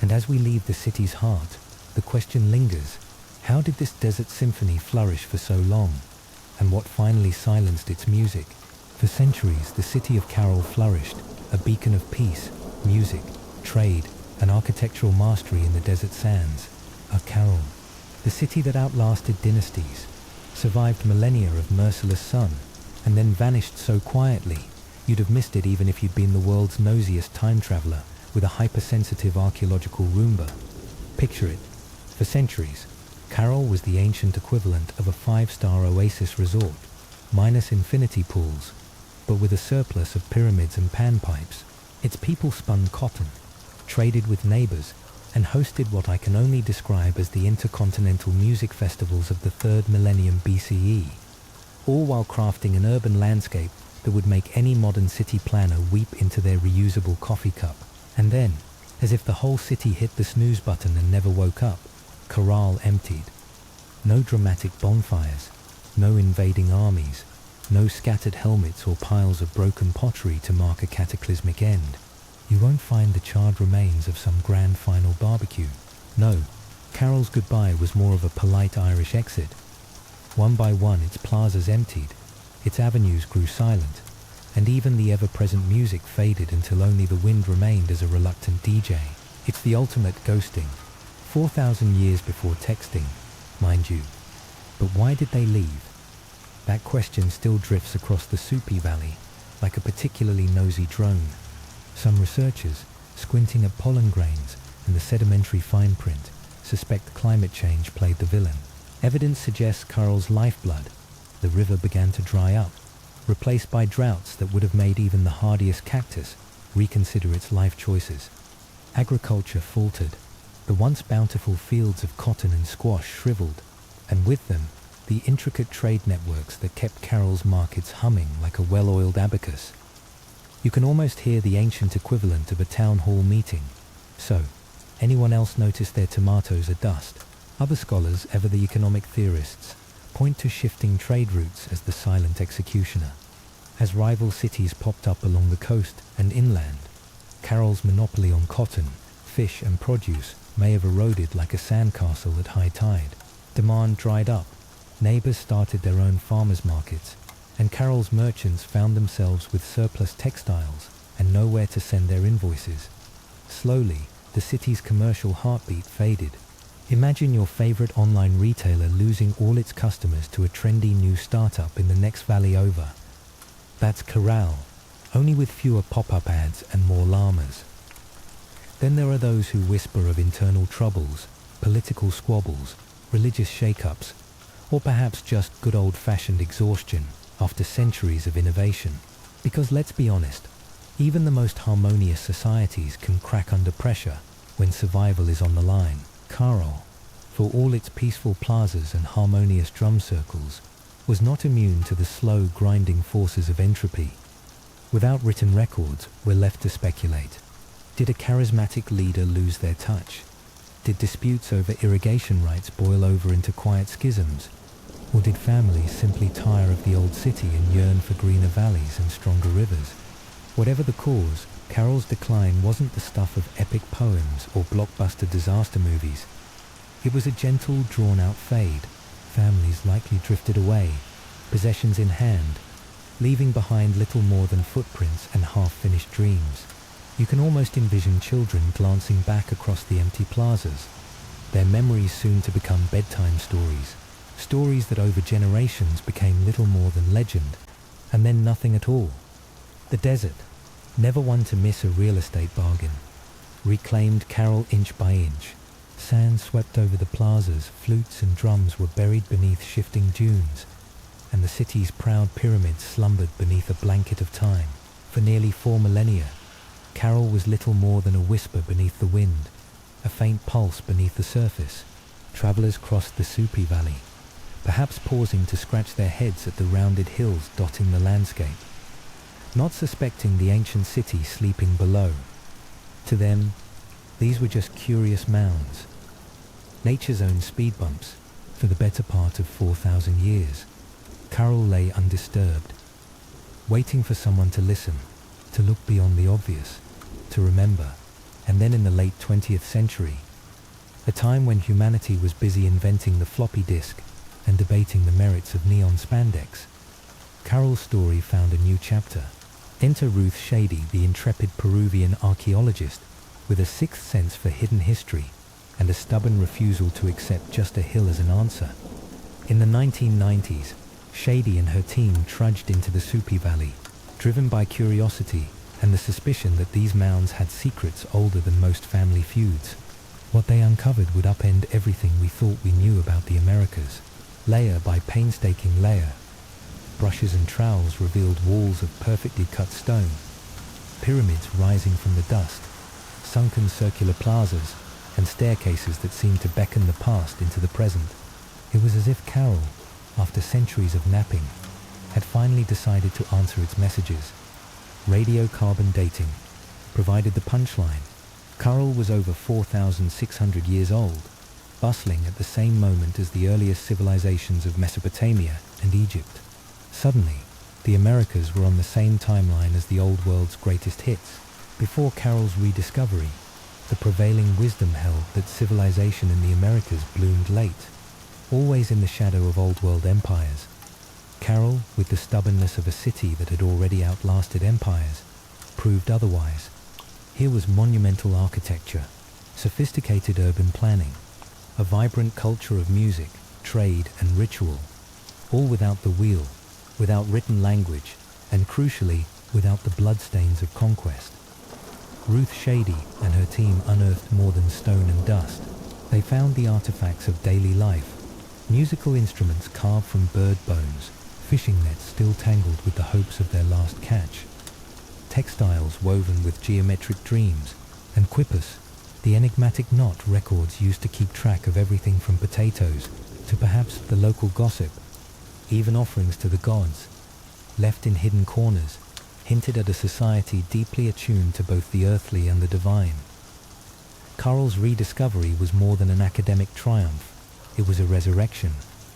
And as we leave the city's heart, the question lingers, how did this desert symphony flourish for so long? And what finally silenced its music? For centuries, the city of Carral flourished, a beacon of peace, music, trade, and architectural mastery in the desert sands. A Carral, the city that outlasted dynasties, survived millennia of merciless sun, and then vanished so quietly, you'd have missed it even if you'd been the world's nosiest time traveler with a hypersensitive archaeological Roomba. Picture it. For centuries, Carral was the ancient equivalent of a 5-star oasis resort, minus infinity pools, but with a surplus of pyramids and panpipes. Its people spun cotton, traded with neighbors, and hosted what I can only describe as the intercontinental music festivals of the 3rd millennium BCE, all while crafting an urban landscape that would make any modern city planner weep into their reusable coffee cup. And then, as if the whole city hit the snooze button and never woke up, Carral emptied. No dramatic bonfires, no invading armies, No scattered helmets or piles of broken pottery to mark a cataclysmic end. You won't find the charred remains of some grand final barbecue. No, Carol's goodbye was more of a polite Irish exit. One by one its plazas emptied, its avenues grew silent, and even the ever-present music faded until only the wind remained as a reluctant DJ. It's the ultimate ghosting. 4,000 years before texting, mind you. But why did they leave? That question still drifts across the Supi Valley, like a particularly nosy drone. Some researchers, squinting at pollen grains and the sedimentary fine print, suspect climate change played the villain. Evidence suggests Carol's lifeblood, the river, began to dry up, replaced by droughts that would have made even the hardiest cactus reconsider its life choices. Agriculture faltered. The once bountiful fields of cotton and squash shriveled, and with them, the intricate trade networks that kept Carol's markets humming like a well-oiled abacus. You can almost hear the ancient equivalent of a town hall meeting. So, anyone else notice their tomatoes are dust? Other scholars, ever the economic theorists, point to shifting trade routes as the silent executioner. As rival cities popped up along the coast and inland, Carol's monopoly on cotton, fish and produce may have eroded like a sandcastle at high tide. Demand dried up, neighbors started their own farmers' markets, and Carol's merchants found themselves with surplus textiles and nowhere to send their invoices. Slowly, the city's commercial heartbeat faded. Imagine your favorite online retailer losing all its customers to a trendy new startup in the next valley over. That's Corral, only with fewer pop-up ads and more llamas. Then there are those who whisper of internal troubles, political squabbles, religious shake-ups, or perhaps just good old-fashioned exhaustion after centuries of innovation. Because let's be honest, even the most harmonious societies can crack under pressure when survival is on the line. Carol, for all its peaceful plazas and harmonious drum circles, was not immune to the slow, grinding forces of entropy. Without written records, we're left to speculate. Did a charismatic leader lose their touch? Did disputes over irrigation rights boil over into quiet schisms? Or did families simply tire of the old city and yearn for greener valleys and stronger rivers? Whatever the cause, Carol's decline wasn't the stuff of epic poems or blockbuster disaster movies. It was a gentle, drawn-out fade. Families likely drifted away, possessions in hand, leaving behind little more than footprints and half-finished dreams. You can almost envision children glancing back across the empty plazas, their memories soon to become bedtime stories, stories that over generations became little more than legend, and then nothing at all. The desert, never one to miss a real estate bargain, reclaimed Carol inch by inch. Sand swept over the plazas, flutes and drums were buried beneath shifting dunes, and the city's proud pyramids slumbered beneath a blanket of time. For nearly 4 millennia, Carol was little more than a whisper beneath the wind, a faint pulse beneath the surface. Travelers crossed the Supi Valley, perhaps pausing to scratch their heads at the rounded hills dotting the landscape, not suspecting the ancient city sleeping below. To them, these were just curious mounds, nature's own speed bumps. For the better part of 4,000 years, Carol lay undisturbed, waiting for someone to listen, to look beyond the obvious, to remember. And then in the late 20th century, a time when humanity was busy inventing the floppy disk and debating the merits of neon spandex, Carol's story found a new chapter. Enter Ruth Shady, the intrepid Peruvian archaeologist with a sixth sense for hidden history and a stubborn refusal to accept just a hill as an answer. In the 1990s, Shady and her team trudged into the Supi Valley, driven by curiosity and the suspicion that these mounds had secrets older than most family feuds. What they uncovered would upend everything we thought we knew about the Americas. Layer by painstaking layer, brushes and trowels revealed walls of perfectly cut stone, pyramids rising from the dust, sunken circular plazas, and staircases that seemed to beckon the past into the present. It was as if Carol, after centuries of napping, had finally decided to answer its messages. Radiocarbon dating provided the punchline. Carol was over 4,600 years old, bustling at the same moment as the earliest civilizations of Mesopotamia and Egypt. Suddenly, The Americas were on the same timeline as the Old World's greatest hits. Before Carroll's rediscovery, the prevailing wisdom held that civilization in the Americas bloomed late, always in the shadow of Old World empires. Carroll, with the stubbornness of a city that had already outlasted empires, proved otherwise. Here was monumental architecture, sophisticated urban planning, a vibrant culture of music, trade and ritual, all without the wheel, without written language, and crucially, without the bloodstains of conquest. Ruth Shady and her team unearthed more than stone and dust. They found the artifacts of daily life, musical instruments carved from bird bones, fishing nets still tangled with the hopes of their last catch, textiles woven with geometric dreams, and quippers, the enigmatic knot records used to keep track of everything from potatoes to perhaps the local gossip. Even offerings to the gods, left in hidden corners, hinted at a society deeply attuned to both the earthly and the divine. Carroll's rediscovery was more than an academic triumph. It was a resurrection.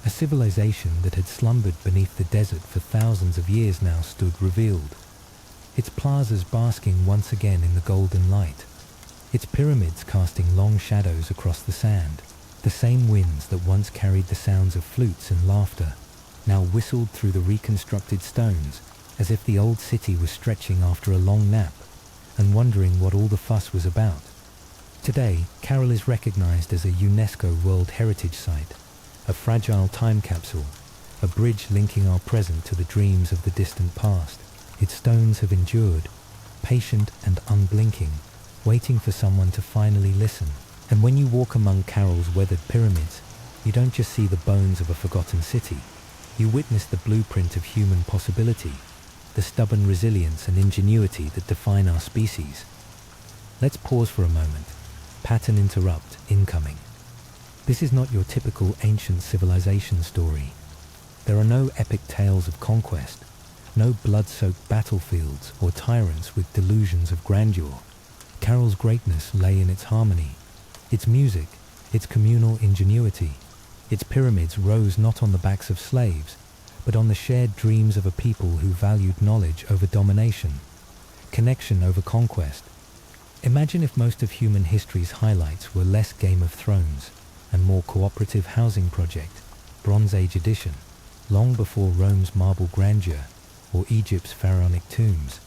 A civilization that had slumbered beneath the desert for thousands of years now stood revealed, its plazas basking once again in the golden light, its pyramids casting long shadows across the sand. The same winds that once carried the sounds of flutes and laughter now whistled through the reconstructed stones, as if the old city was stretching after a long nap and wondering what all the fuss was about. Today, Carroll is recognized as a UNESCO World Heritage Site, a fragile time capsule, a bridge linking our present to the dreams of the distant past. Its stones have endured, patient and unblinking, waiting for someone to finally listen. And when you walk among Carroll's weathered pyramids, you don't just see the bones of a forgotten city. You witness the blueprint of human possibility, the stubborn resilience and ingenuity that define our species. Let's pause for a moment. Pattern interrupt, incoming. This is not your typical ancient civilization story. There are no epic tales of conquest, no blood-soaked battlefields or tyrants with delusions of grandeur. Carroll's greatness lay in its harmony, its music, its communal ingenuity. Its pyramids rose not on the backs of slaves, but on the shared dreams of a people who valued knowledge over domination, connection over conquest. Imagine if most of human history's highlights were less Game of Thrones and more Cooperative Housing Project, Bronze Age edition, long before Rome's marble grandeur or Egypt's pharaonic tombs.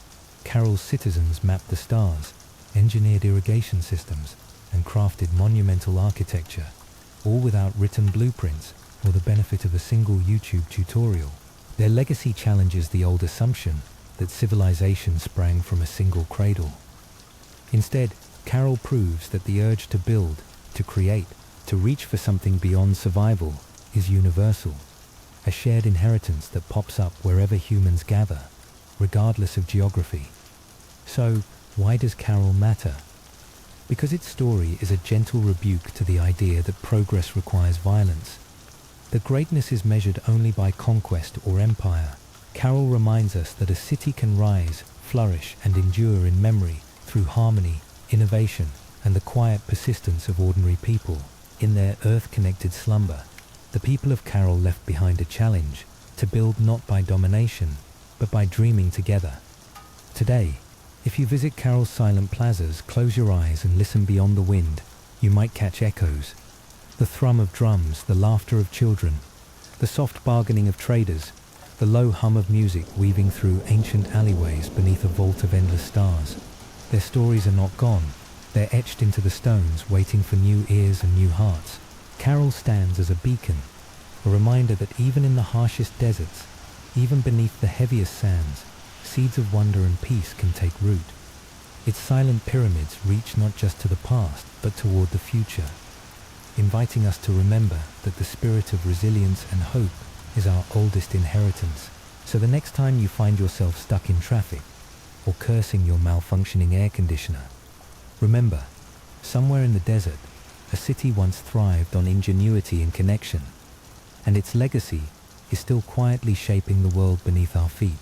Carroll's citizens mapped the stars, engineered irrigation systems, and crafted monumental architecture, all without written blueprints or the benefit of a single YouTube tutorial. Their legacy challenges the old assumption that civilization sprang from a single cradle. Instead, Carroll proves that the urge to build, to create, to reach for something beyond survival is universal, a shared inheritance that pops up wherever humans gather, regardless of geography. So, why does Carroll matter? Because its story is a gentle rebuke to the idea that progress requires violence, that greatness is measured only by conquest or empire. Carroll reminds us that a city can rise, flourish, and endure in memory through harmony, innovation, and the quiet persistence of ordinary people. In their earth-connected slumber, the people of Carroll left behind a challenge to build not by domination, but by dreaming together. Today, if you visit Carroll's silent plazas, close your eyes and listen beyond the wind, you might catch echoes. The thrum of drums, the laughter of children, the soft bargaining of traders, the low hum of music weaving through ancient alleyways beneath a vault of endless stars. Their stories are not gone. They're etched into the stones, waiting for new ears and new hearts. Carroll stands as a beacon, a reminder that even in the harshest deserts, even beneath the heaviest sands, seeds of wonder and peace can take root. Its silent pyramids reach not just to the past, but toward the future, inviting us to remember that the spirit of resilience and hope is our oldest inheritance. So the next time you find yourself stuck in traffic, or cursing your malfunctioning air conditioner, remember, somewhere in the desert, a city once thrived on ingenuity and connection, and its legacy is still quietly shaping the world beneath our feet.